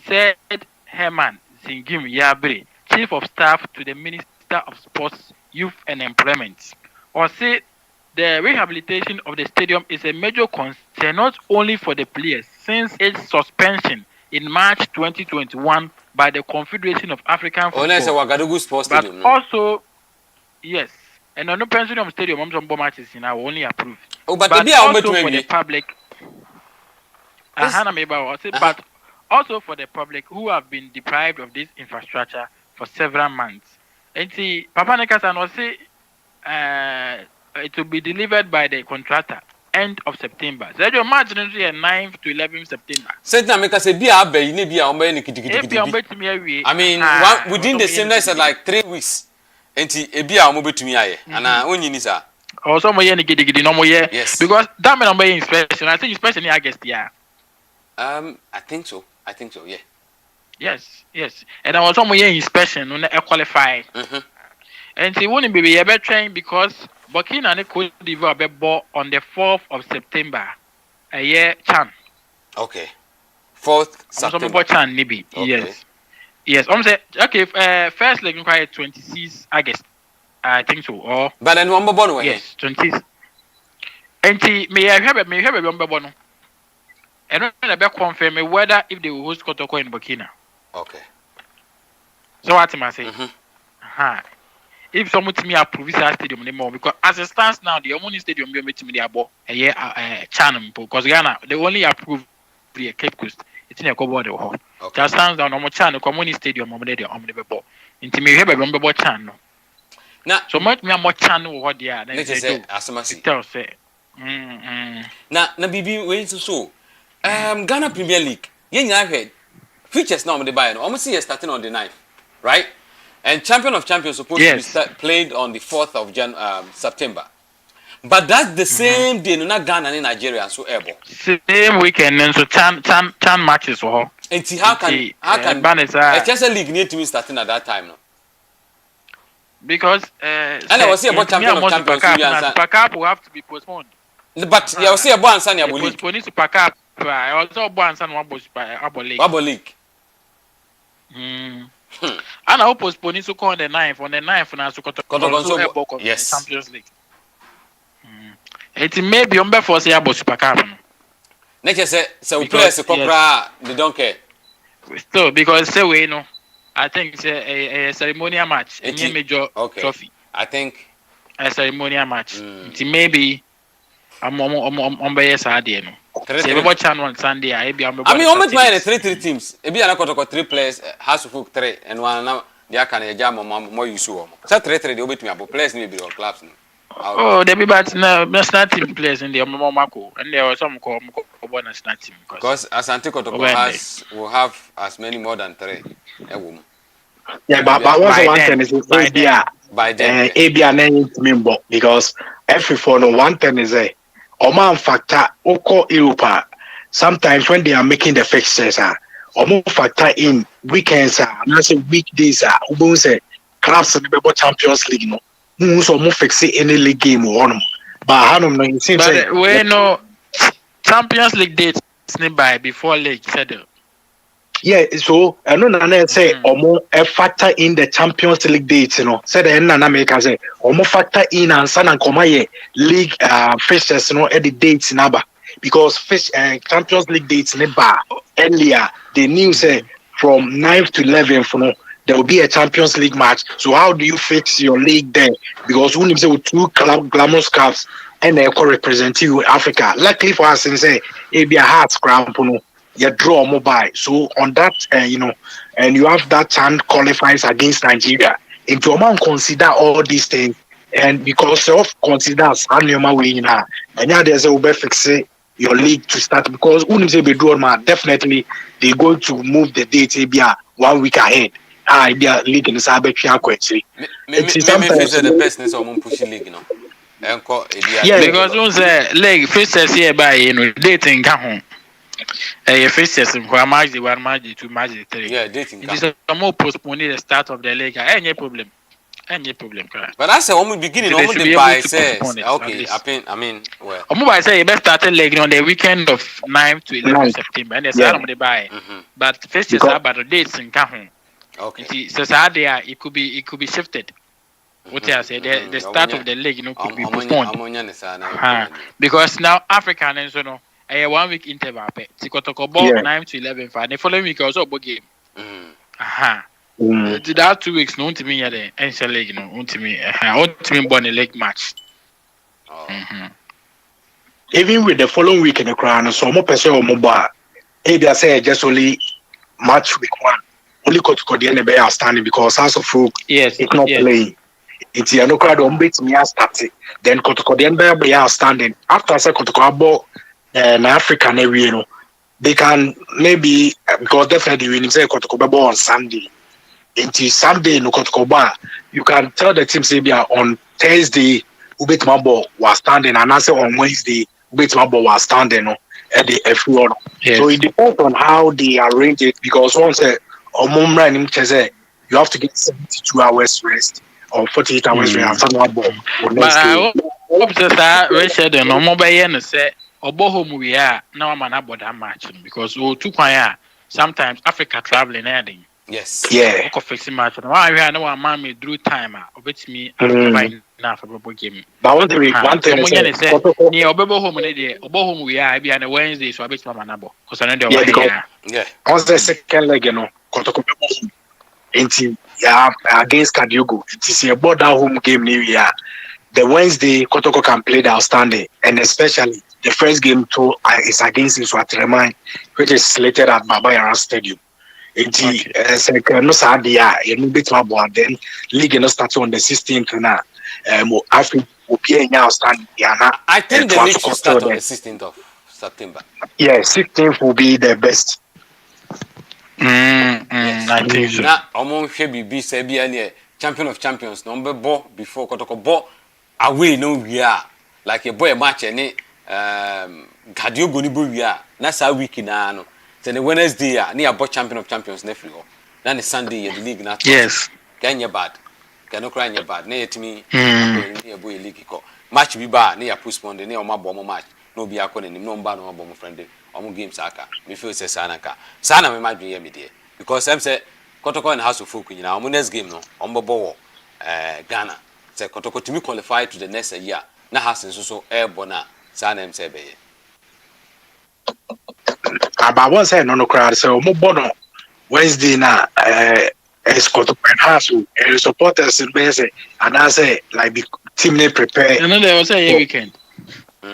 said Herman Zingim Yabre, Chief of Staff to the Minister of Sports, Youth and Employment, or said the rehabilitation of the stadium is a major concern not only for the players since its suspension in March 2021 by the Confederation of African Football, but also, yes, and on the pension stadium, some matches now only approved. But also for the public, but also for the public who have been deprived of this infrastructure for several months. And see, Papa Nekasan will say it will be delivered by the contractor end of September. So you imagine 9th to 11th September. I mean, within the same days, like 3 weeks. And ebia omo betumi aye ana onyi ni sa also mo ye ni gidigidi no mo ye because that man am inspection I think inspection in August yeah I think so yeah yes and I also mo ye inspection no e qualify and see won be be train because Burkina and Cote d'Ivoire be born on the 4th of September. A year Chan. Okay. 4th September. September. Chan maybe. Okay. Yes. Say okay. First leg require 26 August. I think so. Or. But then one born way. Yes, 26. And may I have a number one. And I be confirm whether if they will host Kotoko in Burkina. Okay. So what am I saying? If someone to me approve this stadium anymore, because as it stands now, the only stadium we meet me about a year channel because Ghana they only approve the Cape Coast. It's in a cover the hall. Just stands down on my channel, community stadium on the ball. Into me have a number channel. Now, so much me more channel what they are. Let's say ASANTE. Tell say. Na bibi we so. Ghana Premier League. Yenya head. Features now on the buy. Almost see starting on the 9th, right? And Champion of Champions supposed to be played on the 4th of September. But that's the same day, not Ghana and Nigeria, so able. Same weekend, and so Chan matches for her. And see how can it's just a league need to be starting at that time, no? Because and I was here about Champion of Champions. Pack up will have to be postponed. But you see a boy and son, you will postpone to pack up. I also boy and son one league. And I hope postpone to call on the 9th. On the 9th, and I so yes. Champions League. It may be on before say about Super Cup. Next say we play as a copra, they don't care. Still, because say we know, I think it's a ceremonial match, a major trophy. I think a ceremonial match. It may be on by Saturday. Say about channel on Sunday. I mean, almost by 3 teams. It be a Kotoko 3 players, House of Hook 3, and one now they can jam more use. So 3 they will be me about players maybe or clubs. Oh, they be but no national team players in the Momako, and there was some call national team because ASANTE Kotoko will have as many more than 3 a woman. Yeah, but one thing is by then ABN because every for no one thing is a Oman factor Oko Europa. Sometimes when they are making the fixtures, Oman factor in weekends, and I say weekdays, clubs in the Champions League, no. So mo fix any league game on but Hanum no it seems but we know Champions League dates by before league schedule. Yeah, so I know Nana say omo factor in the Champions League dates, you know. Said the Nana make say omo factor in and san and come league fixtures, you know, at the dates number because Champions League dates never earlier the news say from 9th to 11th, you know. There will be a Champions League match. So how do you fix your league there? Because we need to with 2 glamorous cups and they can represent you Africa. Luckily for us, say it be a hard scramp, you draw mobile. So on that, you know, and you have that chance qualifies against Nigeria. If your man consider all these things, and because of considers annual way in her, and now there's a way fix your league to start because we need to be drawn, definitely they're going to move the date maybe 1 week ahead. Idea league in the Sabbath question. The best is on pushing league, you know. Yeah, because once leg fixtures here by dating come home. Fixtures in match the 1 match the 2 match the 3. Yeah, dating. It is a more postponing the start of the league. Any problem. But I say almost beginning almost the buy says okay, I mean well. Almost say you best start leg on the weekend of 9th to 11th September and the on the buy. But fixtures are about the dates in come home. Okay. So Saturday it could be shifted. What I say the start of the league, you know, could be postponed. Because now African and so no, a 1 week interval. Kotoko ball 9 to 11 for the following week also ball game. That 2 weeks no to me at the NCL league, no to me born a leg match. Even with the following week in the crown, so more person or mobile. They say just only match week 1. Only Kotoko the NBA outstanding because House of Folk it's not playing. It's no crowd on beat me starting. Then Kotoko the NBA outstanding. After I say Kotoko about African area, you know, they can maybe because definitely when you say Kotoko ball on Sunday. Until Sunday no Kotoko bar, you can tell the team say on Thursday Ubet Mambo was standing and answer on Wednesday Ubet Mambo was standing at the F1. So it depends on how they arrange it because once you have to get 72 hours rest or 48 hours we have some ball But I hope that Richard and Omoba and say Oboho we are now man about that match because we took my sometimes Africa traveling adding. Yes. yeah Fixing match. Why we are no man me drew time obet me Africa by now for football game. but one thing Someone is say near Oboho home Oboho we are be on a Wednesday so I bet my number because I know yeah because Yeah. once the second leg Kotoko into yeah against Kadiogo it is a border home game new year. The Wednesday Kotoko can play the outstanding, and especially the first game too is against Iswatremai, which is slated at Babayara Stadium. Second, no Sadia, and bit more then league no start on the 16th now. Africa will be outstanding. I think the league should start on the 16th of September. Yeah, 16th will be the best. I think so. Now, among Shebi say be any champion of champions, number ball before Kotoko ball away no we are like a boy match any Gadio Gonibo we are. That's how week na no. Then the Wednesday near ball champion of champions next week. Then the Sunday the league not. Yes. Can you bad? Can no cry your bad? Near to me near boy league ko. Match be bad near postpone near my bomb match. No be akon ni no mba no bomb friend. Omo games aka. Me feel say sanaka. Sana me madwe ye me there. Because I'm say Kotoko and House of Folk now. Our next game no. Ombo bowo Ghana. Say Kotoko to me qualify to the next year. Na has so airborne sana em say be. About one side no crowd so mo bono Wednesday na is Kotoko and House supporters in base and I say like the team they prepare. And then there was a weekend.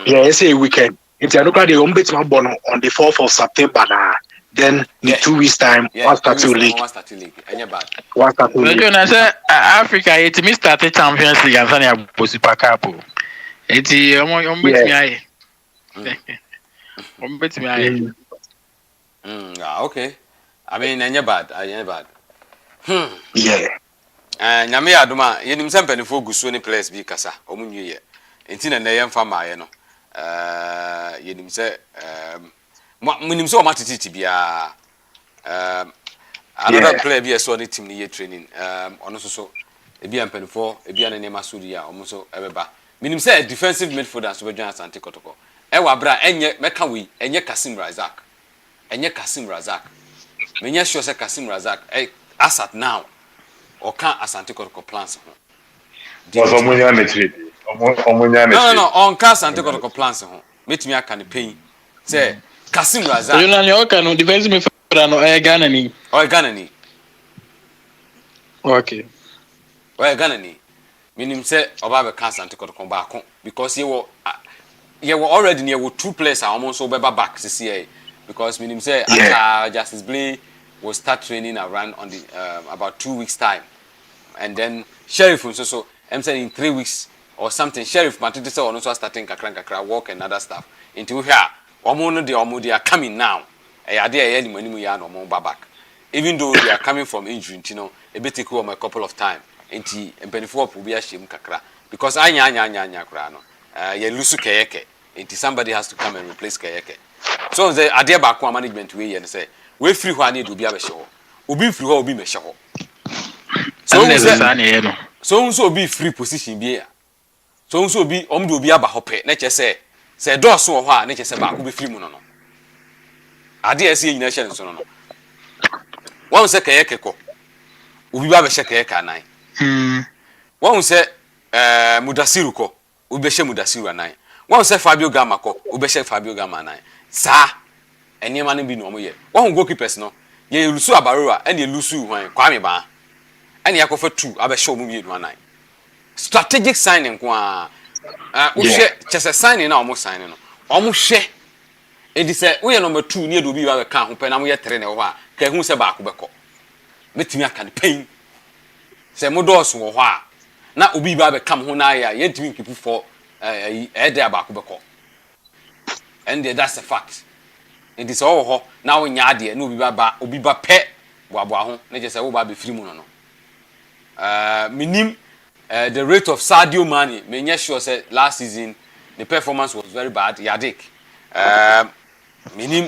Yeah, it's a weekend. It's a look at the Ombudsman Bono on the 4th of September now. Then in 2 weeks' time, one start to league. One start to league. And you're bad. One start to league. But I say Africa, it me started Champions League and Sanya Posipa Cup. It's Okay. I mean, and you're bad. You're bad. Yeah. And Yami Aduma, you need some penny for Gusoni players be Casa, Omun year. Intina Nayam Fama, you know. You need say, Minim so much to be another player be a solid team near training. Also, so a be penny for a be an name Masuria, almost so ever. Minim say defensive midfielder, so we're ASANTE KOTOKO. Ewa bra, enye Mekawi, enye Kasim Razak. Enye Kasim Razak. Menya sure say Kasim Razak, asat now. Or can't ASANTE KOTOKO plans. Was Omunya Netri. No, on ASANTE KOTOKO plans. Meet me a can pay. Say, Kasim Razak. You know, can defensive midfielder no Ghana ni. Or Ghana ni. Okay. Or Ghana ni. Meaning say, Obabe ASANTE KOTOKO back because you were already near with 2 players are almost over back to CA. Because meaning say, Justice Blay will start training around on the about 2 weeks time, and then Sheriff so I'm saying in 3 weeks or something. Sheriff Matiti say also starting kakra work and other stuff. Into here, omo they are coming now. Back. Even though they are coming from injury, you know, a bit take a couple of time. Into and will be a shame kakra because anya krano. You lose kayeke. Into somebody has to come and replace kayeke. So the idea back management way and say we free who need to be a show. Ubi free who be me show. So be free position be. So be do be aba hope. Nature say door so ho nature say back be free mu no. Idea say yin nation so no. One say kayeke ko. Ubi ba be she kayeke anan. One say Mudasiru ko. Ubi she Mudasiru anan. One say Fabio Gama ko. Ubi she Fabio Gama anan. Sa eni ma no bi no mo ye wo goalkeepers no ye lusu abarua eni lusu hwan kwame ba eni yakofa 2 abehye omu bi anan strategic signing kwa wo hwe chese signing na omo signing no omo hwe edi se wo ye number 2 ne do bi ba ka ho pe na mo ye 3 ne wo a ka hu se ba ko beko metimi aka ne pain se mo do so wo ho a na obi ba be kam ho na ya ye timi keep for ede ba ko beko. And that's a fact. It is all now in Yadia, no Biba pet, Wabahon, nature say, oh, be free mono. Minim the rate of Sadio Mane, many sure said last season the performance was very bad. Yadik. Minim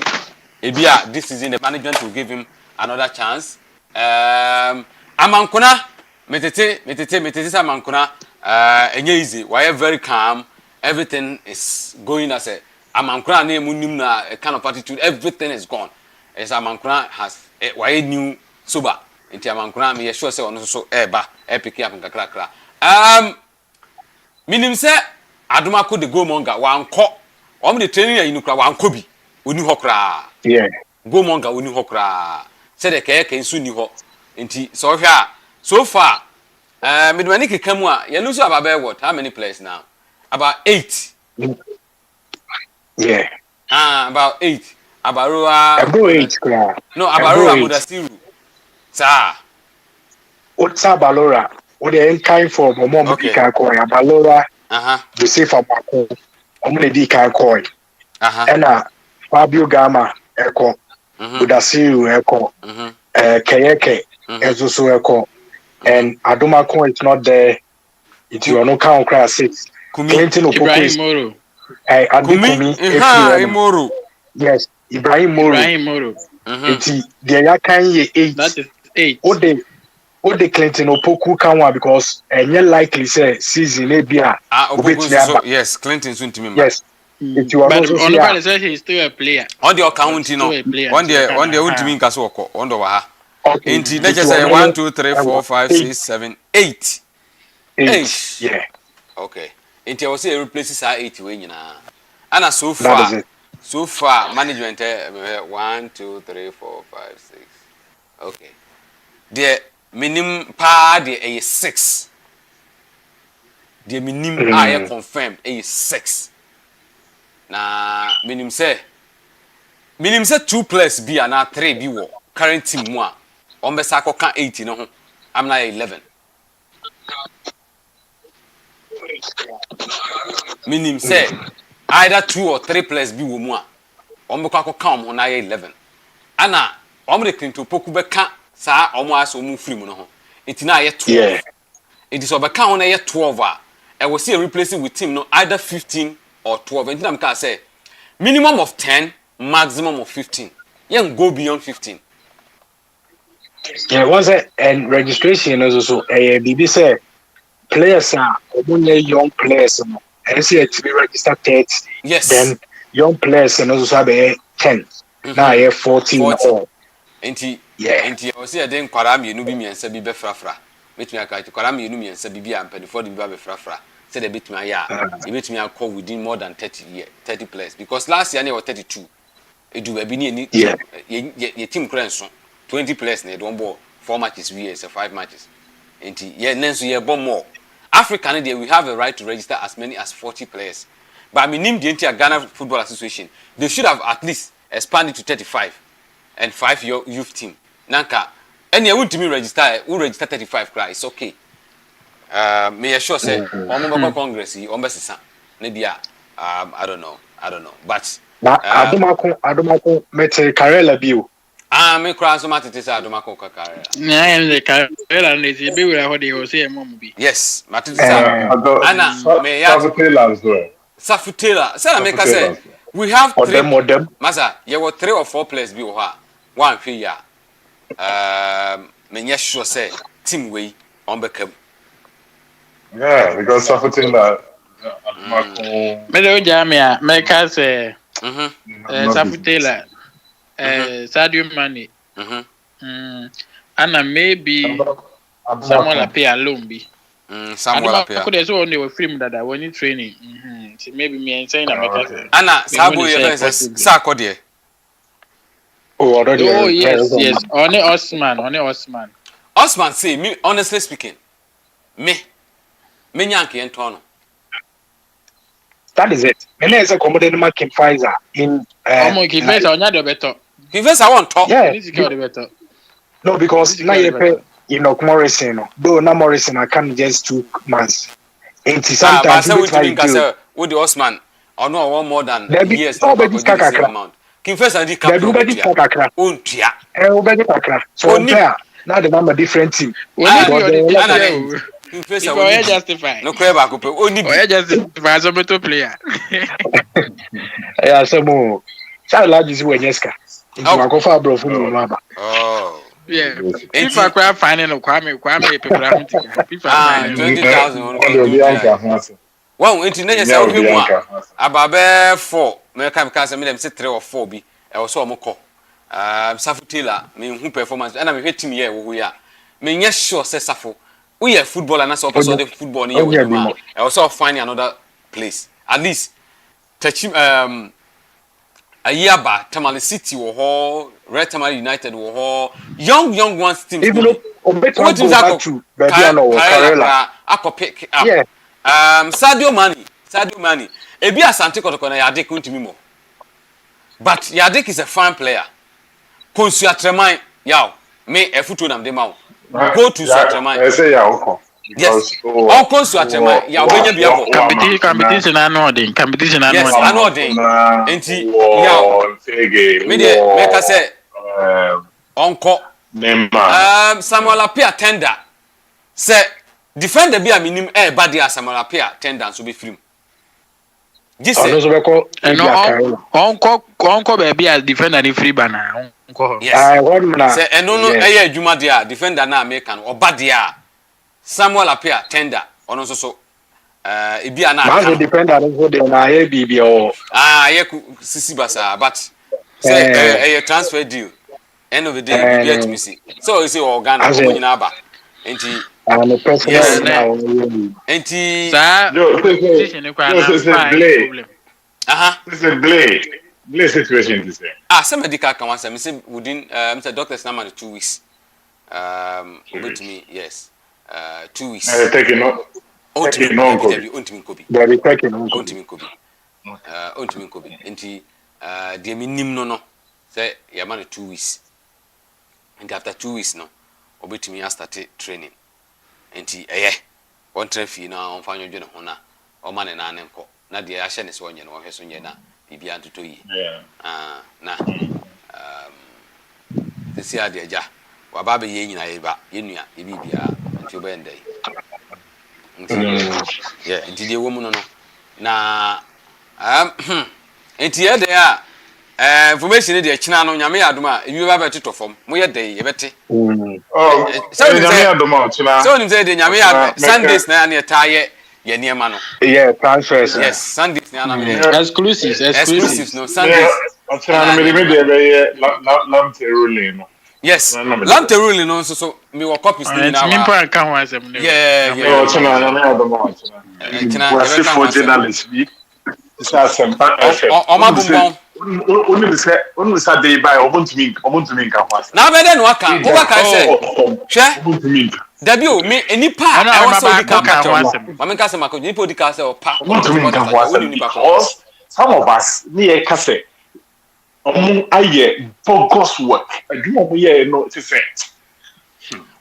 this season the management will give him another chance. Amankona, metete sa mankuna enye easy. Why very calm. Everything is going as a amankuna na emunim na kind of attitude. Everything is gone. As amankuna has why new sober. Inti amankuna me sure say ono so eba pick up nkakra. Minim say Adumako the go monga wanko. Om the training ya inukra wanko bi. Oni ho kra. Yeah. Go monga oni ho kra. Say the keke nsu ni ho. Inti so hwa so far midwani kekamu a you lose about what? How many players now? About 8. Yeah. About 8. Abaroa. About 8 kra. No, Abaroa Mudasiru. Sa. Otsa Balora. What the kind for mom ka ko Balora. The safe abako. Omne di ka ko. Ena Fabio Gama eko. Mudasiru eko. Kayeke ezusu eko. And Adumako is not there. It's you no count class 6. Clinton Ibrahim Moro. Ibrahim Moro. Yes, Ibrahim Moro. It's the can ye 8. That is 8. What the Clinton Opoku can one because and you likely say season Abia. Yes, Clinton soon to me. Yes. If you are but on the side he's still a player. On the account, you know. On the won't mean Kasoko. On the Waha. Okay. Let's just say 1, 2, 3, 4, 5, 6, 7, 8. 8. Yeah. Okay. Into I was say replaces are 8 when you know. And so far management 1, 2, 3, 4, 5, 6. Okay. The minimum pa the 6. The minimum I confirmed 6. Na minimum say 2 players be and 3 be wo current team one. Ombesako can 80 no. I'm not 11. Meaning say either 2 or 3 players be wo Ombekako come on 11. Ana omre Clinton poku beka sa omo aso mu free mu no ho. It na 12. Yeah. It is obeka on 12 I will see a replacing with team no either 15 or 12. And I'm can say minimum of 10, maximum of 15. You can go beyond 15. Yeah, once and registration is also a BBC players are young players and see it to be registered 30. Yes. Then young players and also have a 10. Now I have 14 or. Enti I was say then kwaram ye no bi miensa bi be frafra. Betumi aka to kwaram ye no miensa bi bi ampa for the bi be frafra. Say the betumi aya. E betumi akọ within more than 30 players because last year they were 32. Edu e bi ni ye team krenso 20 players na don ball 4 matches we say 5 matches. Enti ye nenso ye bomb more. Africa we have a right to register as many as 40 players. But I mean the entire Ghana Football Association, they should have at least expanded to 35 and 5 youth team. Nanka, and you want to register, we register 35 cry, it's okay. May I sure say, on Congress, maybe I don't know. But Adumako mete Karela Biu. Me cross my tits Adumako Kakara. I am the Karela and they be where they will say a mom be. Yes, Matissa. Anna, may I Safutela. Say, say, we have 3 Masa, you were 3 or 4 players be one year. May sure say team way on Beckham. Yeah, because Safutela. Medo Jamia, Meka say, Safutela, Sadio Mane. Anna maybe someone appear alone be. Someone appear. Could also only film that when you training. Maybe me and saying America. Anna, Sabo, Sarkodie. Oh, yes. Only Osman. Osman say me honestly speaking. Me Yankee and Tono. That is it. Many is a commodity market Pfizer in Pfizer on the better. Pfizer I want talk. Yeah, better. No, because now you pay Morrison. Though not Morrison, I can't just 2 months. 80 sometimes. With the Osman, or no one more than years. Amount. Pfizer did come. So now the number different team. Pfizer justify. No creba coupe. Only justify as a better player. Yeah, some more. Child lad is Wenyeska. It's my go for bro from Mama. Oh. Yeah. If I quite finding no Kwame people are if I 20,000 Wow, internet say ohwe mu a ababe 4 me ka because me dem say 3 or 4 bi e wo so omko Safo Taylor me hu performance and me hwetim ye wo ya me nye sure say Safo we are footballer na so person the football ni ye wo ma e wo so find another place at least touch Ayaba Tamale City wo ho Red Tamale United wo ho young ones team even what is that to Karela pick up yeah. Sadio Mane ebi Asante Kotoko na Yadik untimi mo but Yadik is a fine player Konsu Atreman yaw me e futu nam de ma go to Atreman I say ya oko yes all Konsu Atreman yaw benya biabo competition anodin yes anodin enti yaw me de me ka say onko Samuel Apia tender say defender bi a minim bad ya Samuel Apia tender so be free this onko baby a defender ni free bana onko yes say eno no adwuma dia defender na American oba dia Samuel Apia tender ono so ebi ana man defender no dey na here bibi o ye sisi basa but say a transfer deal end of the day you get me see so you say Ghana ko nyina aba enti and the person now enti position problem this is blade situation this say some medical can answer me say within Mr. Doctor's number 2 weeks over to me yes 2 weeks taking on ontimi kobi they be taking on ontimi kobi enti de minim no say ya man 2 weeks and after 2 weeks no obetimi start training enti on trafi na on fanyo dwene ho na o ma ne na ne nko na de ya hye ne se onye no hwe so nye na bibia ntoto yi na tesi ade aja wa ba be ye nyina ye ba ye nua ye bibia nti oba ndai nti nti de wo mu no na enti ye de a information de kina no nyame adoma ebi ba beto to fom mo ye de ye bete so nyame adoma kina so nim say de nyame adoma Sundays na na taye ye niema no transfers yes Sundays na me exclusives no Sundays kina me de be lamte ruling no yes lamte ruling no so me wo copies ni na wa me pa kan ho asem ne kina nyame adoma kina we see for journalists bi isa sempa o ma bumbon onu se dey by omontumi nka ho ase na be de no aka wo ba ka say hwe omontumi nka dabi o me enipa I was so di ka ho asem ma me ka say ma ko nipa di ka say o pa omontumi nka ho ase because some of us ni e ka say omo aye focus work adwuma mo ye no it is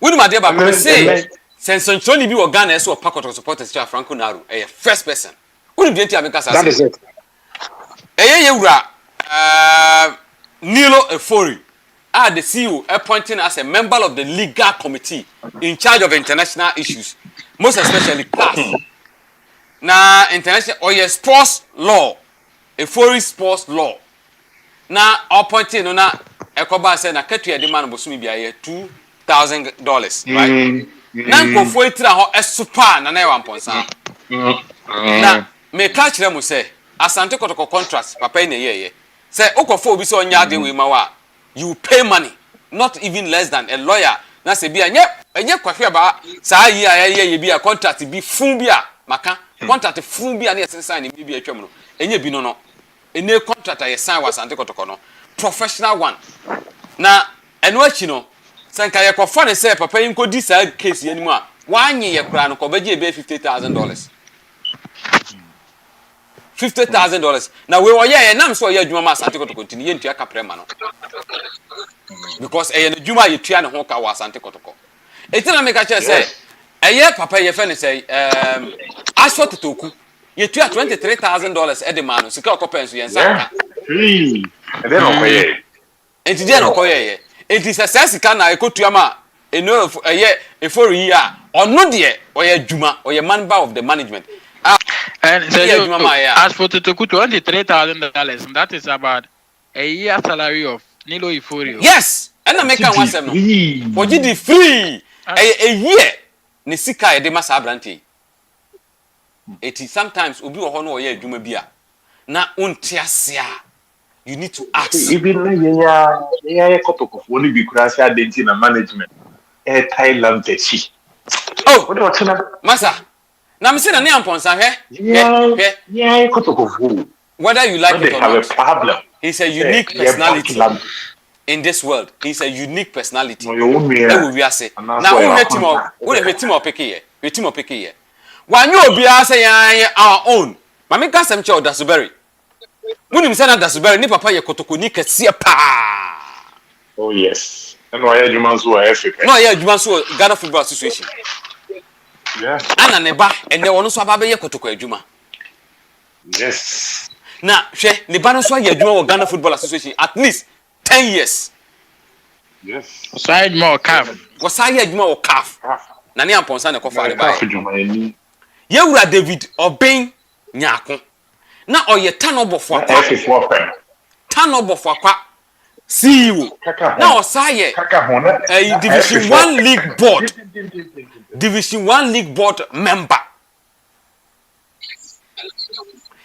we ma dey ba ko say sense Choni bi wo Ghana so pa Kotoko supporters cha Franco Naru first person we dey tia me ka say that is it ye wura Nilo Efori the CEO appointing as a member of the legal committee in charge of international issues, most especially class. Na international or sports law, Efori sports law. Na appointing no na ekoba say na ketu de man bosumi bia ye $2,000, right? Na nkofo etira ho esupa na na e wamponsa. Na me catch them say Asante Kotoko contracts papa in a year. Say okofo obi so onya de we ma wa you pay money not even less than a lawyer na se bia enye kwahwe ba saa yi ye bia contract bi fun bia maka contract fun bia na yesensan ni bia atwam no enye bi no ene contract ye sign wa Asante Kotoko no professional one na eno achi no senka ye kwafo ne say papa yin kodi saa case ye nimu a wanye ye kra no ko beje be $50,000 $50,000 now we were here nam so ye adwuma ma Asante Kotoko ntini ye ntua kaprema no because ye adwuma ye tua ne ho ka wa Asante Kotoko etina me ka che say eye papa ye fe ne say asho totoku ye tua $23,000 e de ma no sika okopenso ye nsanka and then okoye enti de no koye enti se sika na ekotua ma eno eye Efori yi a ono de oye adwuma oye member of the management. And so as for Totoku, $23,000, that is about a year salary of Nilo Iforio. Yes, ɛna meka wasɛm no wɔgye di free a year ne sika yɛde ma saa abrante eti sometimes obi wɔ hɔ no ɔyɛ adwuma bi a na wonte ase a you need to ask even na yɛyɛ kɔtɔkɔfo ne bi kura se adenti na management Thailand tachi oh masa na me say na ne amponsa hwɛ yɛyɛ kɔtɔkɔfo whether you like it or not, not, problem. He's a unique personality in this world. He's a unique personality. No, we are say now we team up pick here. We team up pick here. When you be say our own. Mami ka sem che Odasuberi. Munim say na Odasuberi ni papa ye Kotoko ni kese pa. Oh yes. And why you man so Africa? No, yeah, you man so Ghana Football Association. Yeah. Ana ne ba ene wono so aba be ye Kotoko adwuma. Yes. Na hwe ne ba no so ya adwuma wo Ghana Football Association at least 10 years. Yes. Side more calf. Was I adwuma wo calf. Na ne amponsa ne kofa de ba. Ye wura David Obin Nyako. Na oye tanobofo akwa. Tanobofo akwa. CEO. Na osaye Division 1 League Board. Division 1 League Board member.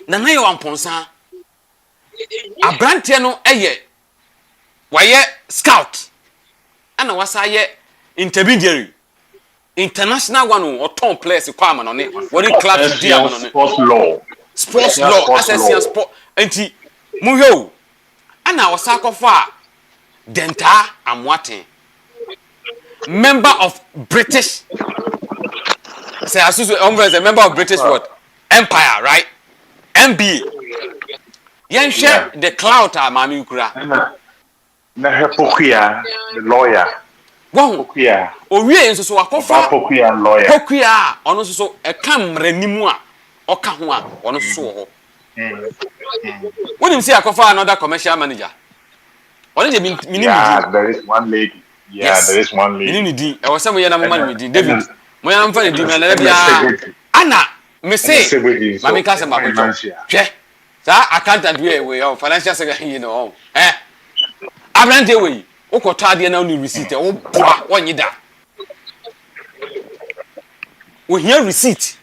Na na yo amponsa abrante no eye waye scout ana wasaye intermediary international one or ton players kwa ma no ne wori club dia ma no ne sports law assessing sport enti mu hwe o ana wasakofo a denta amwate member of British say a member of British what empire right MBA. Yen share the clout mami ukura. Na Pokuya, the lawyer. Wow. Pokuya. Owie nso so akofa. Pokuya lawyer. Pokuya ono nso so e kamra nimu a oka ho a ono nso so ho. Wonim see akofa another commercial manager. Ono je minimum. Yeah, there is one lady. Yeah, yes. There is one lady. Minimum di. E wo se mo ye na mo man di David. Mo ya na mfa di na bia. Ana me say mami ka se mako hwe sa accountant we financial secretary you know abrante we ukoto ade na no receipt wo boa wonyi da wo here receipt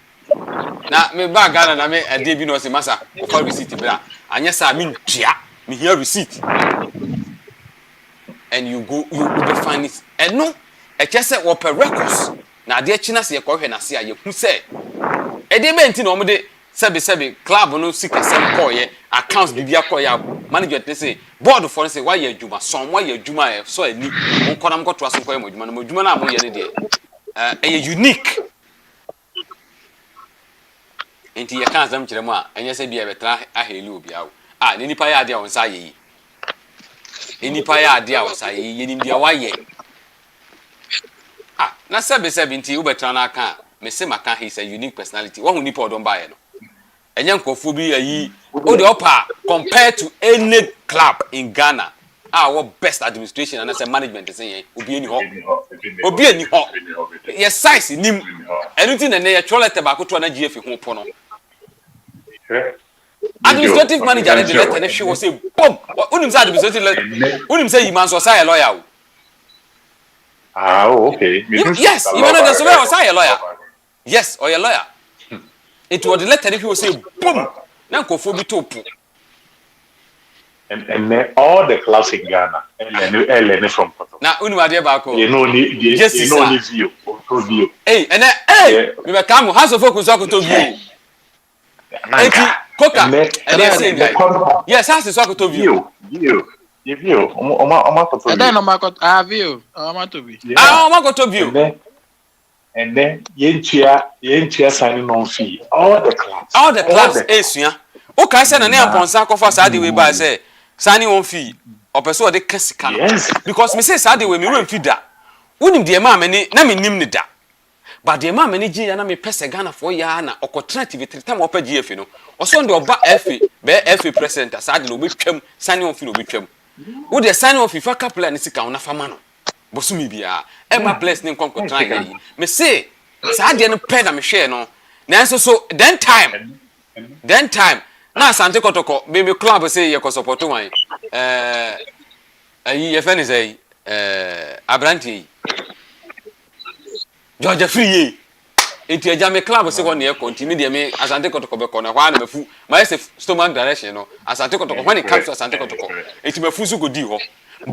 na me ba Ghana na me ade bi no se masa wo call receipt bra anya sa me ntua me here receipt and you be find it and no e chese wo per records na ade china se ye ko hwe na se a ye hu se edementi no omde sebe club no sika sem koye accounts bibia koye management say board for say why you adwuma son why you adwuma so ani won konam koto aso koye adwuma no adwuma na mo ye ne de unique enti ye kan zam kire mu a enye se bia betra aheli obi awo ne nipa ya ade a won sa ye yi nipa ya ade a won sa ye ye nim bia wa ye na sebe nti wo betra na aka me say maka he is a unique personality wo hu nipa odon ba ye no enye nkofo bi ayi o de opa compared to any club in Ghana our best administration and as a management say obi eni ho yes size nim anything na ye toilet ba ko to na GF ho po no administrative manager na the letter na hwe wo say boom unim say administrative letter unim say you man so say lawyer okay yes you know the so say lawyer yes or your lawyer it was the letter if you say boom na nkofo bi top and then all the clubs in Ghana and from Kotoko na unu ade ba ko you know only view hey and we be come house of focus akoto view enti koka and they say yes house of akoto view view oma koto and then oma koto view oma to be oma koto view and then yentia signing on fee all the clubs esua o kan say na na amponsa kofa sa de we ba say signing on fee opeso de kasika no because me say sa de we me wen fida wonim de ma mani na me nim ne da but de ma mani ji ya na me pese Ghana for ya na okotra TV time opa GF no oso de oba FA president sa de no be twam signing on fee no be twam wo de signing on fee fa couple na sika na fama no bosumi bia Emma place ni nkonko try yi me say sa de no pay na me hwe no nanso so then time na Asante Kotoko baby club say ye ko support wan ayi ye fe ni say Abranti Georgia free enti agya me club se ho na e continue de me Asante Kotoko be kono hwa na mafu my say stomach direction no Asante Kotoko when it comes to Asante Kotoko enti mafu so go di ho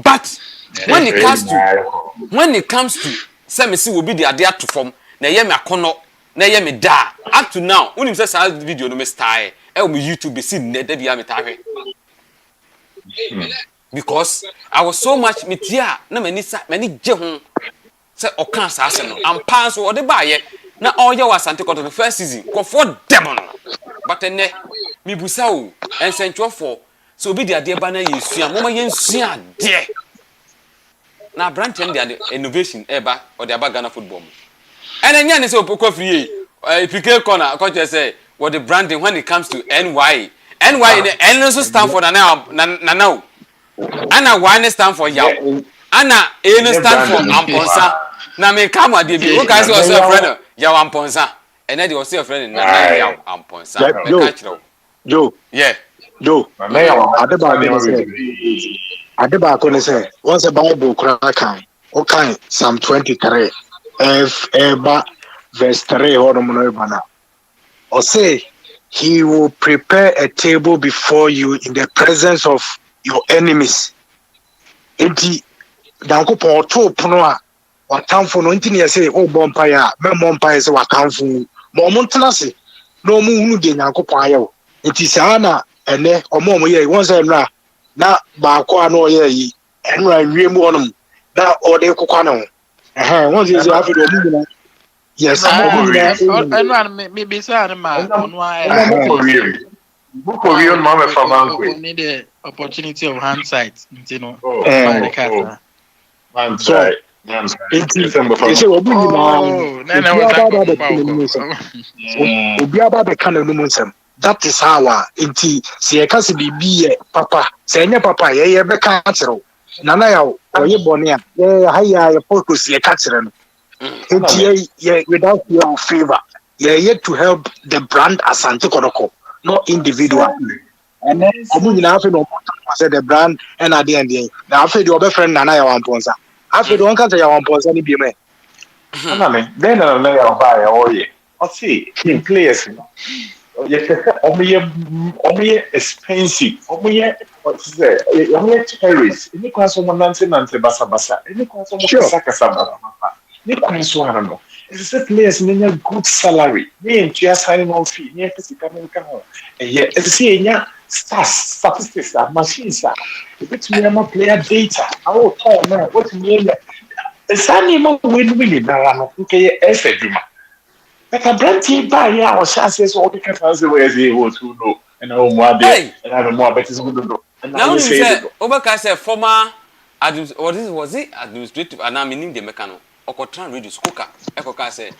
but when it comes to say me see obi de ade ato form na ye me akono na ye me da up to now unim say sa video no me style e o me YouTube be see na da bia me ta hwe because I was so much metia na mani je ho say okan sa ase no am pan so ode ba ye na oye wa Asante Kotoko the first season go for demon but ene me busa o ensentwo for so obi de ade ba na yesua moma yensua de na brand and the innovation eba or the Ghana football and enya ne say opoko free PK corner coach say what the branding when it comes to NY and also stand for now ana Y stand for yaw ana A stand for amponsa na me come ade bi o ka say yourself friend yaw amponsa and then yourself friend na yaw amponsa me catch Joe yeah Joe Adeba akone say once a Bible kan o kan Psalm 23 verse 3 no bana or say he will prepare a table before you in the presence of your enemies. Enti dankopon to pono a watamfo no enti ne say o bompire me bompire say watamfo mo montena se no mu hunu de dankopon ayewo enti saa na ene omo ye won say na ba ko ano ye yi enra wiem wonum na o de kokwa no won say afi do mu na yes enra me be say na ma onu a Bukorion mama famanko. We need the opportunity of hindsight, you know. Hindsight. That is how inti se kasi bibi papa se nya papa ye be ka kire nana ya oye bone a ye haya ye focus ye ka kire no inti ye without your favor ye to help the brand Asante Kotoko, not individual. And then obu na afi no say the brand and at the end na afi the obe friend nana ya wamponsa afi the one ka ya wamponsa ni bi me ana me then na ya ba ya oye o see team players no ye kaka omo expensive omo ye what is there omo cherries ni kwa so nante basa ni kwa so mo kasa basa ni kwa so ara no it's the players ni good salary ni entua signing on fee ni physical ka ho ye see enya statistics machines which me am player data our time now what me sani mo win na no nke efeduma but a brand team buy ya or chances all the cancer where they go to know and how more there and I don't know but it's good to know now you say Obaka say former was it administrative and I meaning the mechanic Okotran radio skoka ekoka say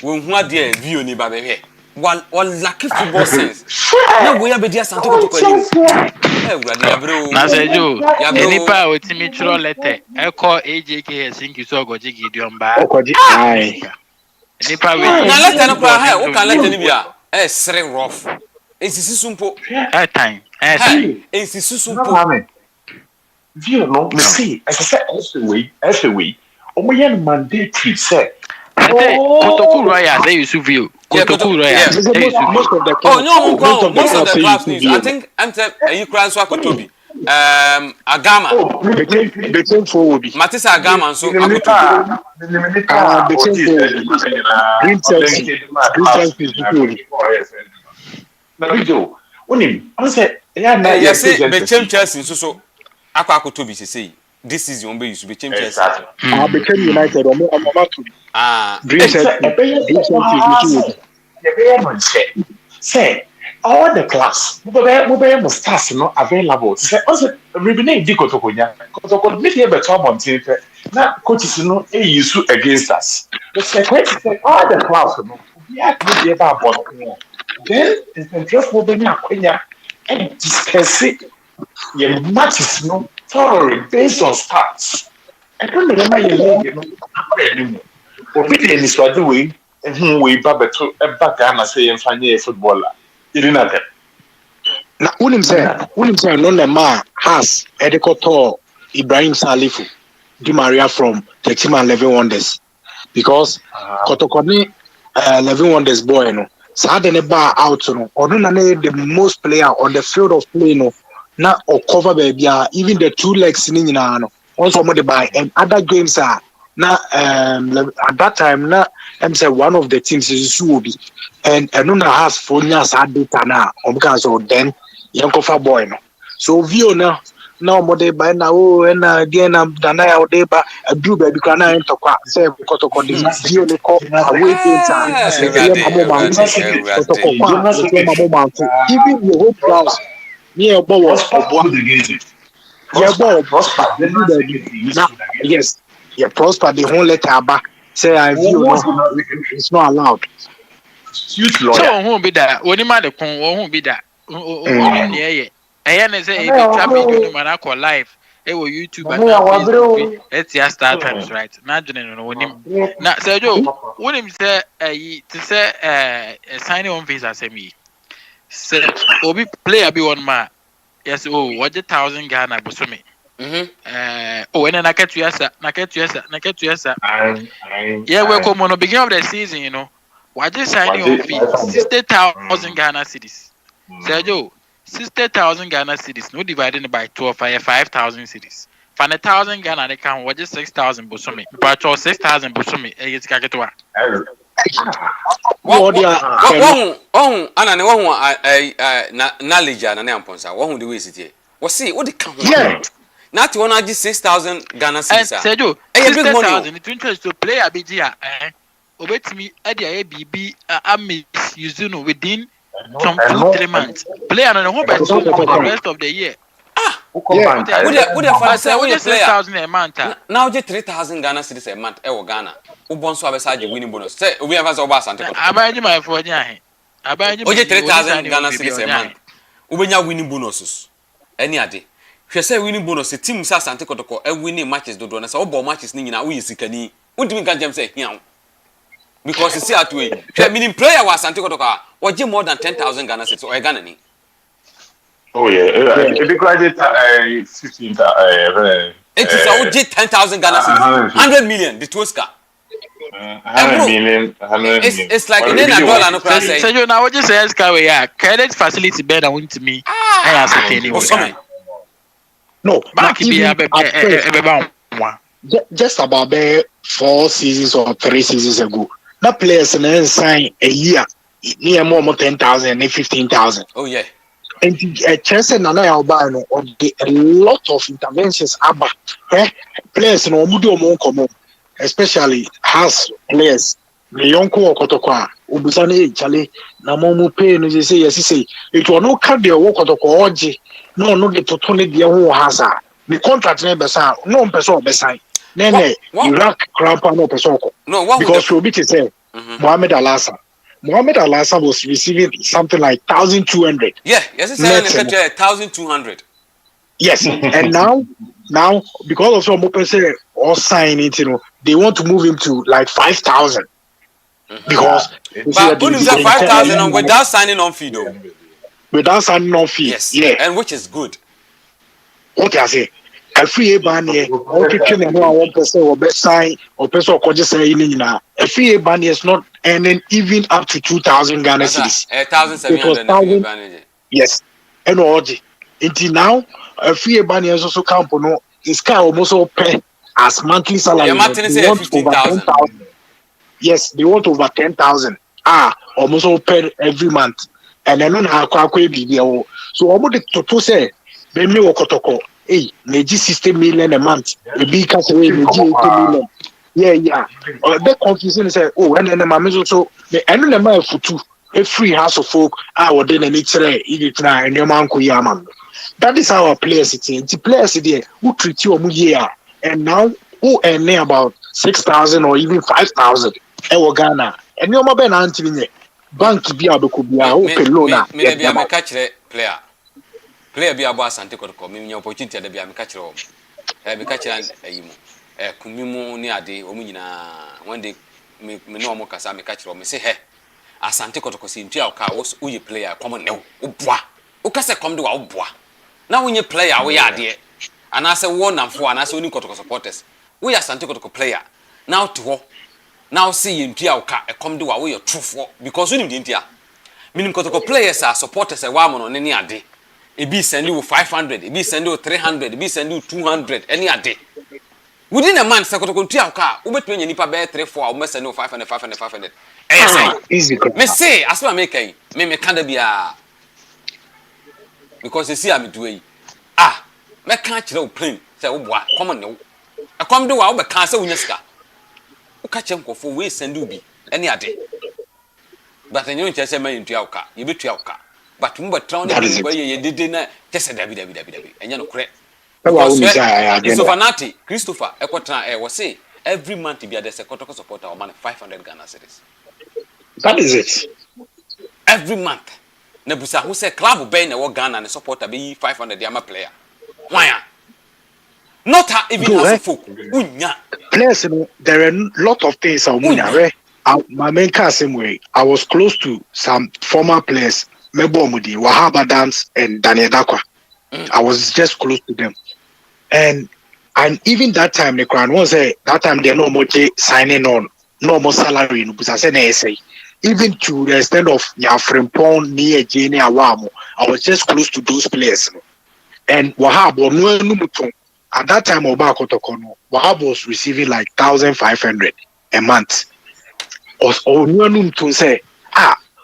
we hu ade view ni ba be one lucky football sense na we abedi Asante Kotoko ni urade yabro na say jo enipa otimi chro letter eko AJK sinki so ogoji gideon ba ogoji ai enipa we na letter no kwa ha o kan letter ni bia sere rough ensisi sumpo time ensisi sumpo view no me see as I said every omo ye mandatory say Kotoko Royal say you view Kotoko Royal most of the most of the clubs news I think you cross wa Kotobi Agama between forward Matisa Agama so Akotobi na video onim I say ya na ya say bechem Chelsea so Akotobi say this season be use bechem Chelsea became United or more to say all the class we stars no available say also we be need Kotoko nya Kotoko me dey better mountain na coaches no e use against us the say all the class no we are to be able to then the just we be na kwenya and discuss your matches no thoroughly based on stats I don't remember your league no obi dey niswade we ba beto e ba Ghana say em fanye footballer irinate na unim say no na ma has edikoto Ibrahim Salifu Di Maria from the team and 11 Wonders because Kotoko ni 11 Wonders boy no. Sada ne bar out no. Or no the most player on the field of play no. Na or cover baby even the two legs ni nyina no. Also mo de buy and other games are na at that time na I'm say one of the teams is Suobi and no na has for nya sa data na so then yankofa boy no. So view na mo de buy na na again na dana ya de ba adu baby kana ento kwa say Kotoko de view ne ko away games are even your hope grounds near Bowas yes, yeah, prosper the whole letter back. Say I view no, it's not allowed. Huge lawyer. So won't be that. When you man the con won't be that. I say if you trap video man I call live. It will YouTube and Facebook. It's your start times right. Not doing when him. Now say Joe, when him say to say signing on visa say me. Say obi player be one man. Yes, oh, what 1,000 Ghana busumi. Oh, and then I get to yes, yeah, we're coming on the beginning of the season, you know. Why just signing on fee 60,000 Ghana cedis. Sergio, 60,000 Ghana cedis, no divided by 12 5,000 cedis. For 1,000 Ghana, they can watch 6,000 busumi. But 6,000 busumi, it's Kakatoa. Ana ne wo knowledge na na amponsa wo hu the way sit wo see wo de ka ho na ti won agi 6,000 Ghana cedis Sergio 6,000 it interest to play abigia obetimi e dey BB am use no within some 2-3 months player no ho bet for the rest of the year wo de fa say wo 6,000 a month now you 3,000 Ghana cedis a month e wo Ghana wo bon so abesa winning bonus say obi ever say wo ba Asante abaji my for nya oje 3,000 Ghana cedis a month wo benya winning bonuses any ade hwe say winning bonus team sa Asante Kotoko e winning matches dodo na say wo bo matches ni nyina wo yisikani wo ntimi kan jam say hia because you see at way hwe meaning player wa Asante Kotoko wo je more than 10,000 Ghana cedis o Ghana ni Oh yeah, if you graduate 15 it is wo je 10,000 Ghana cedis 100 million the Tosca 100 million. It's like in a dollar no class say. So you now just say Sky yeah, credit facility better want to me. I ask anyway. No, back just about 4 seasons or 3 seasons ago. That players and sign a year near more 10,000 and 15,000. Oh yeah. And Chelsea and Albano or a lot of interventions about players no mudo mo komo. Especially has players the young Kotoko ubusane chale na momu pay no say yes say it will no card the work Kotoko oje no the totally the who has the contract na besa no person be sign nene Iraq crampa no person no what because you be to say Mohamed Alassa was receiving something like 1,200 yes it's 1,200 yes and now because of some open say or sign it, you know, they want to move him to like 5,000 because but only 5,000 without signing on fee though. Without signing on fee, yes, yeah, and which is good. What I say, a free ban here, okay, one person or best sign or person or just say a free ban is not earning even up to 2,000 Ghana cedis. 1,700. Yes, and orgy. Until now, a free ban is also count no. It's kind of almost pay as monthly salary. They want 15,000. Yes, they want over 10,000. Almost pay every month. And then on so almost to say, they may work Kotoko. Hey, maybe 60 million a month. The big cash away, maybe 80 million. Yeah. The confusion is and then my also the end of the for two. A free house of folk, our dinner literally eat and your man could yaman. That is our players. The players there who treat you a year and now who earn about 6,000 or even 5,000. Ewo Ghana. And your mobile auntie bank be able to be open loan. Maybe I'm a catcher player. Player be a boss and take a opportunity to be a catcher. I catcher and Kumimu near day, Omina one day me no more Casami catcher or me say, hey, Asante Kotoko see to our car was who you player common no, Ubwa. Ukase come to our bois. Now when you play we are there. And I say 1 and 4 and I say only Kotoko supporters. we Asante Kotoko player now to ho now see in tia oka e come do wa we your truth because we need intia minim Kotoko players are supporters e wa mo no ne ade e bi send you 500 e bi send you 300 e bi send you 200 any ade within a month Kotoko tia oka we betwe nipa be 3-4 we send you 500 easy me say as ma make me can da bia because you see am do yi me can kire o plane say wo boa come on e come do wa wo be kan say wo nyesika wo ka chem kofo we send you bi any ade but enyo nche say man ntua oka ye betua oka but mo betra on ye dede na kese dabi enye no kore so fanati Christopher ekotana we say every month be there Kotoko supporter o man 500 Ghana cedis. That is it. Every month na busa who say club be na wo Ghana na supporter be 500 yama player why not even as folk unya Players, there are a lot of things my main same way. I was close to some former players, Mebo Mudi, Wahab Adams, and Daniel Dakwa. I was just close to them. And even that time, the crown was that time they're no more signing on, no more salary. Even to the extent of Frimpong, near Jane Awamo, I was just close to those players. And Wahab, at that time, KOTOKO, Wahab was receiving like 1,500 a month. To say,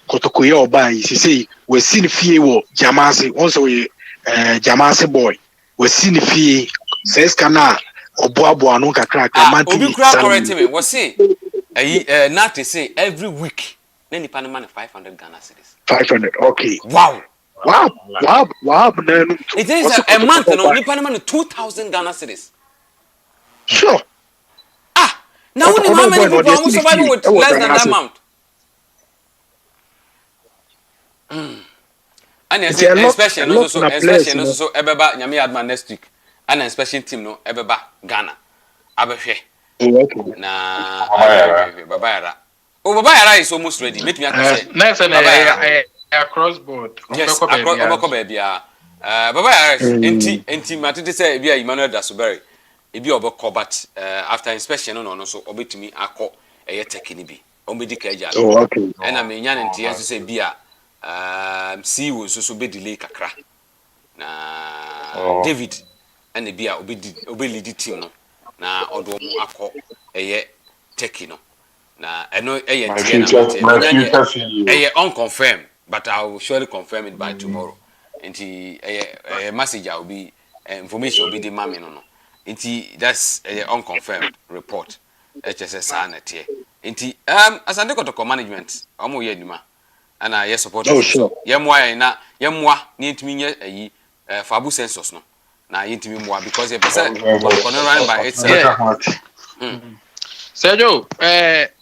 KOTOKO yo buy. She say we see the fee wo Jamasi. Also we Jamasi boy. We see the fee. Says kana obuabu anu kakra monthly. Obi kura correct me. We say not to say every week. Then the Panama 500 Ghana cedis. 500. Okay. Wow. It is a month. No, the Panama 2,000 Ghana cedis. Sure. Now only how many people are surviving with less than that amount? And especially also Ebeba Nyame Adman next week. And especially team no Ebeba Ghana. Abehwe. Na Babayara. Oh, Babayara is almost ready. Meet me say. Next across board. Yes, across baby. Babayara enti matete say bia Emmanuel Dasuberi. Ebi obekọ but after inspection no so obetumi akọ eye tekini bi omedi ka eja na me nya nti enso se bia see wo so be delay kakra na David and bia obe lead team no na odo mu akọ eye tekino na eno eye nti na eye unconfirmed but I will surely confirm it by tomorrow nti eye message will be information will be the mami no Inti that's unconfirmed report. HSS sanete. Inti Asante Kotoko management omo ye adwuma ana ye support ye moa na ye moa ni ntimi nye ayi fabu census no na ye ntimi moa because ye person run by itself. Sergio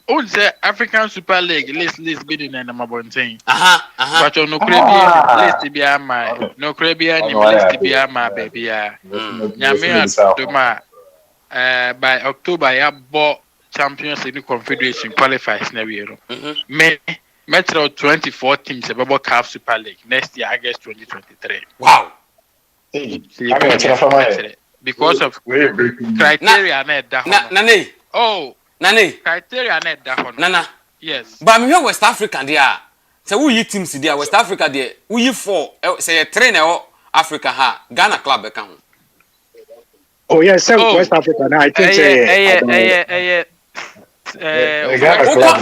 all the African Super League list bidding na mabonten. But no Caribbean list bia ma no Caribbean list bia ma baby ya. Nyame adoma by October ya bo Champions League Confederation qualifiers na we no. Metro 24 teams about CAF Super League next year August 2023. Wow. Because of criteria na that. Nane criteria net that one. Nana. Yes. But me West Africa there. Say who you teams there West Africa there. Who you for say a trainer Africa ha Ghana club can. Oh yes, West Africa now I think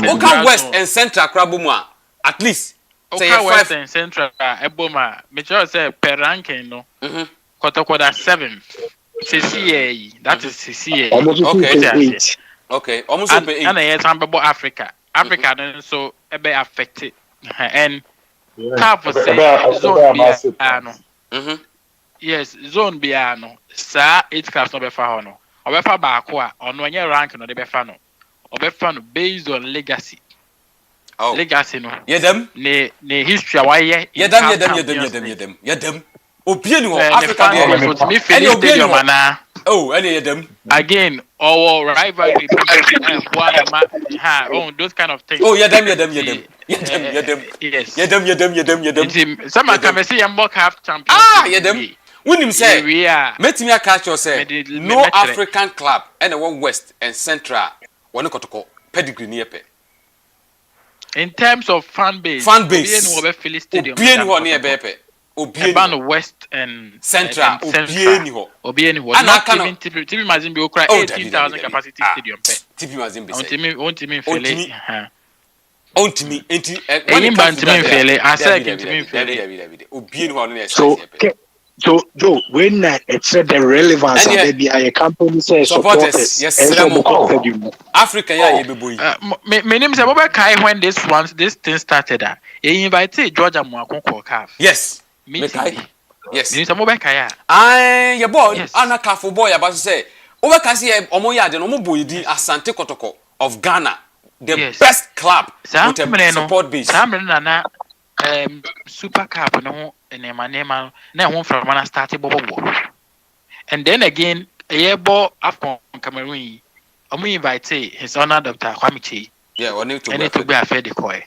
Oka West and Central Krabumwa at least say Oka West and Central Eboma. Me sure say per ranking no. KOTOKO 7. CCA, that is CCA. Okay. Almost open 8. And yes, I'm about Africa. Africa then so be affected. And CAF say zone biano. Yes, zone biano. Sa 8 class no be fa hono. Obefa baako a ono nye rank no de be fa no. Obefa no based on legacy. Oh. Legacy no. Yedem. Ne history a waye. Yedem. Obie ni Africa dey. Oh, any of them. Again, our rivalry, those kind of things. Oh, yedem. Yes. Yedem. Someone can say I'm more half champion. Yedem. Wunim say we are metimi aka cho say no African club and one West and Central one Kotoko pedigree ni epe. In terms of fan base, Obien no Philly Stadium. Obien West and Central. Obien ho. Not even TV Mazin be okra 18,000 capacity stadium. TV Mazin be say. Ontimi Philly. Ontimi enti when it comes to Philly, I say Ontimi Philly. Obien ho no So Joe, when it's the relevance of the company says supporters, yes, Africa ya be boy. My name is Aboba Kai when this thing started. He invited Georgia Mwakonko Caf. Yes. Meeting. Yes. Name is Aboba Kaya. Your boy, Anna Kafo boy about to say. Over Kasi Omoya de Omo boy di Asante Kotoko of Ghana. The best club with a support base. Super Cup no nema na ho from man start bobo. And then again a year ball Afcon Cameroon omo invite his honor Dr. Kwame. Yeah, we need to be a fair decoy.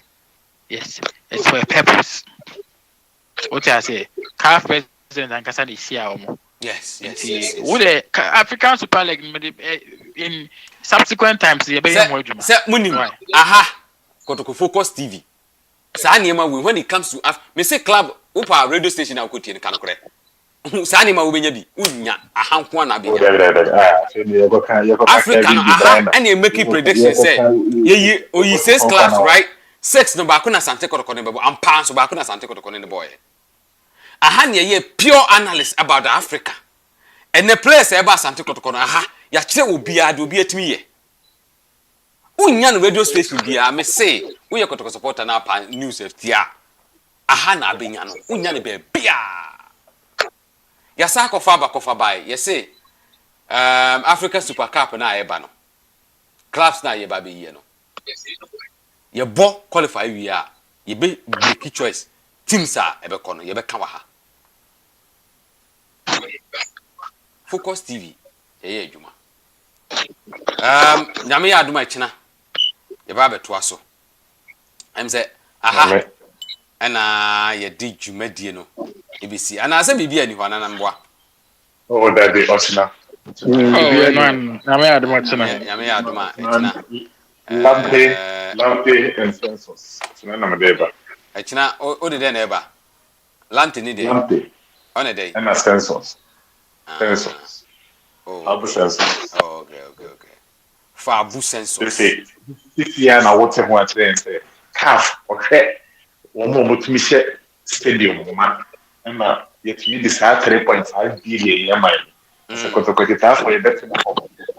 Yes, it's for a purpose. What I say, CAF president and Kasa de share omo. Yes. Would the African Super League in subsequent times you be more juma. Say munim. Aha. Kotoko Focus TV. Sa niema we when it comes to me say club upa radio station na kotie nka nokre sa niema we benya bi unya ahanko na benya Africa no aha and you making predictions say ye oyi 6 clubs right 6 no ba ko na Asante Kotoko ne bebo ampa so ba ko na Asante Kotoko ne boy aha ne ye pure analyst about Africa and the players e ba Asante Kotoko no aha ya kire obi ade obi atimi ye unya no radio station bia me say we ye Kotoko supporter na pa news FTA aha na abenya no unya ne be bia ya sa kofa bai ye say Africa Super Cup na eba no clubs na ye ba be ye no ye bo qualify wi a ye be make choice teams a ebe kono ye be ka wa ha Focus TV ye adwuma nyame ya aduma china ye ba beto aso em say aha ana ye di dwumadie no ebisi ana se bibia ni hwana na mboa daddy osina nyame ya aduma china Lampe and census. China na medeba. China o de na eba. Lampe ni de. Lampe. On a day. And a census. Census. Abu census. Okay. For Abu census. This year na what you want to say. CAF, okay. Omo mutumi she stadium man. Na yet me this 3.5 billion year se Kotoko kita for bet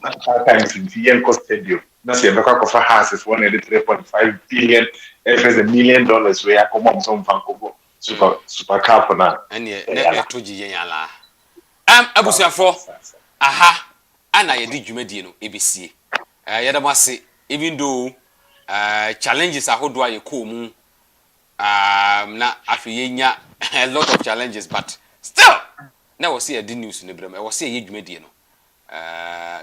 na times in Yenko stadium. Na se beka ko fa houses 3.5 billion every $1 million we akomo some Vancouver super cup na na toji yen ala abusuafo aha ana ye di dwumadie no ebesie ye da mase even though challenges ahodo aye ko mu na afi yenya a lot of challenges but still na we see the news ne brem we see ye dwumadie no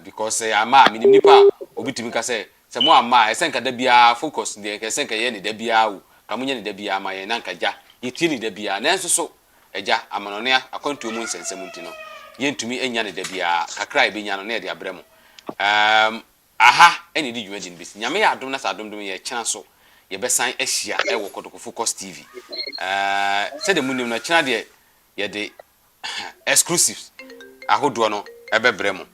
because ama minim nipa obitimi ka say mo ama esenka da bia focus de esenka ye ne da bia wo kamunye ne da bia ama ye nanka ja ye tie ne da bia na enso so eja amanone akwantu mu nsensem nti no ye ntumi enya ne da bia kakra ebenya no na ye de abrem aha eni di dwumadie bi nyame ya adom na sa adom ye kyena so ye besan ahia e wo Kotoko Focus TV se de munim na kyena de ye de exclusives ahodo no ebebrem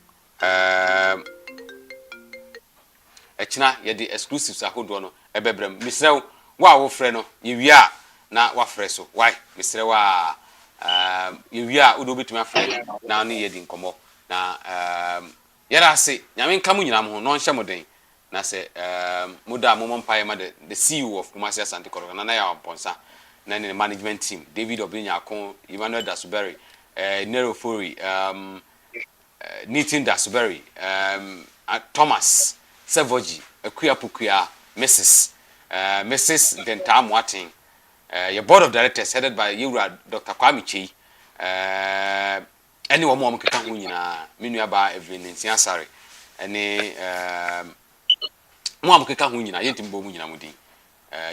echina ye de exclusives ahodo no ebebrem misrew wa wo frɛ no ye wia na wa frɛ so why misrew ye wia udo betumi afrɛ na no ye di nkomo na yera se nyame nka mu nyina mo ho no nhyɛ moden na se muda mo mpae ma the CEO of Kumasi Asante Kotoko na ya Ponsa na the management team David Obinyako, Emmanuel Dasuberi, Nero Fori, Nitin Dasuberi, Thomas Savoji, Akuya Pukuya, Mrs. Dentam Wating, your board of directors headed by Yura Dr. Kwame. Anyone more can come in Minuaba Evelyn in Siasari, any Mom can come in Yentimbo Munamudi,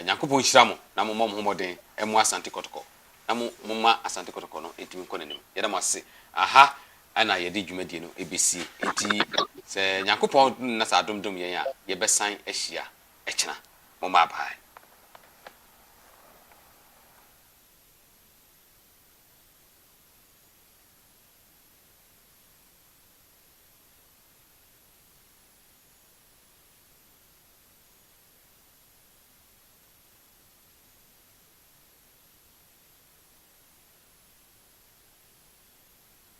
Yakupo Shramo, Namom Homoden, and Asante Kotoko. na mumma asante kotoko no etimi kɔ nanim yɛda mo ase aha ana yɛde dwumadie no ebesi enti sɛ nyakopɔn na sa domdom yɛn a yɛbɛsan ahyia ɛkyena mumma bye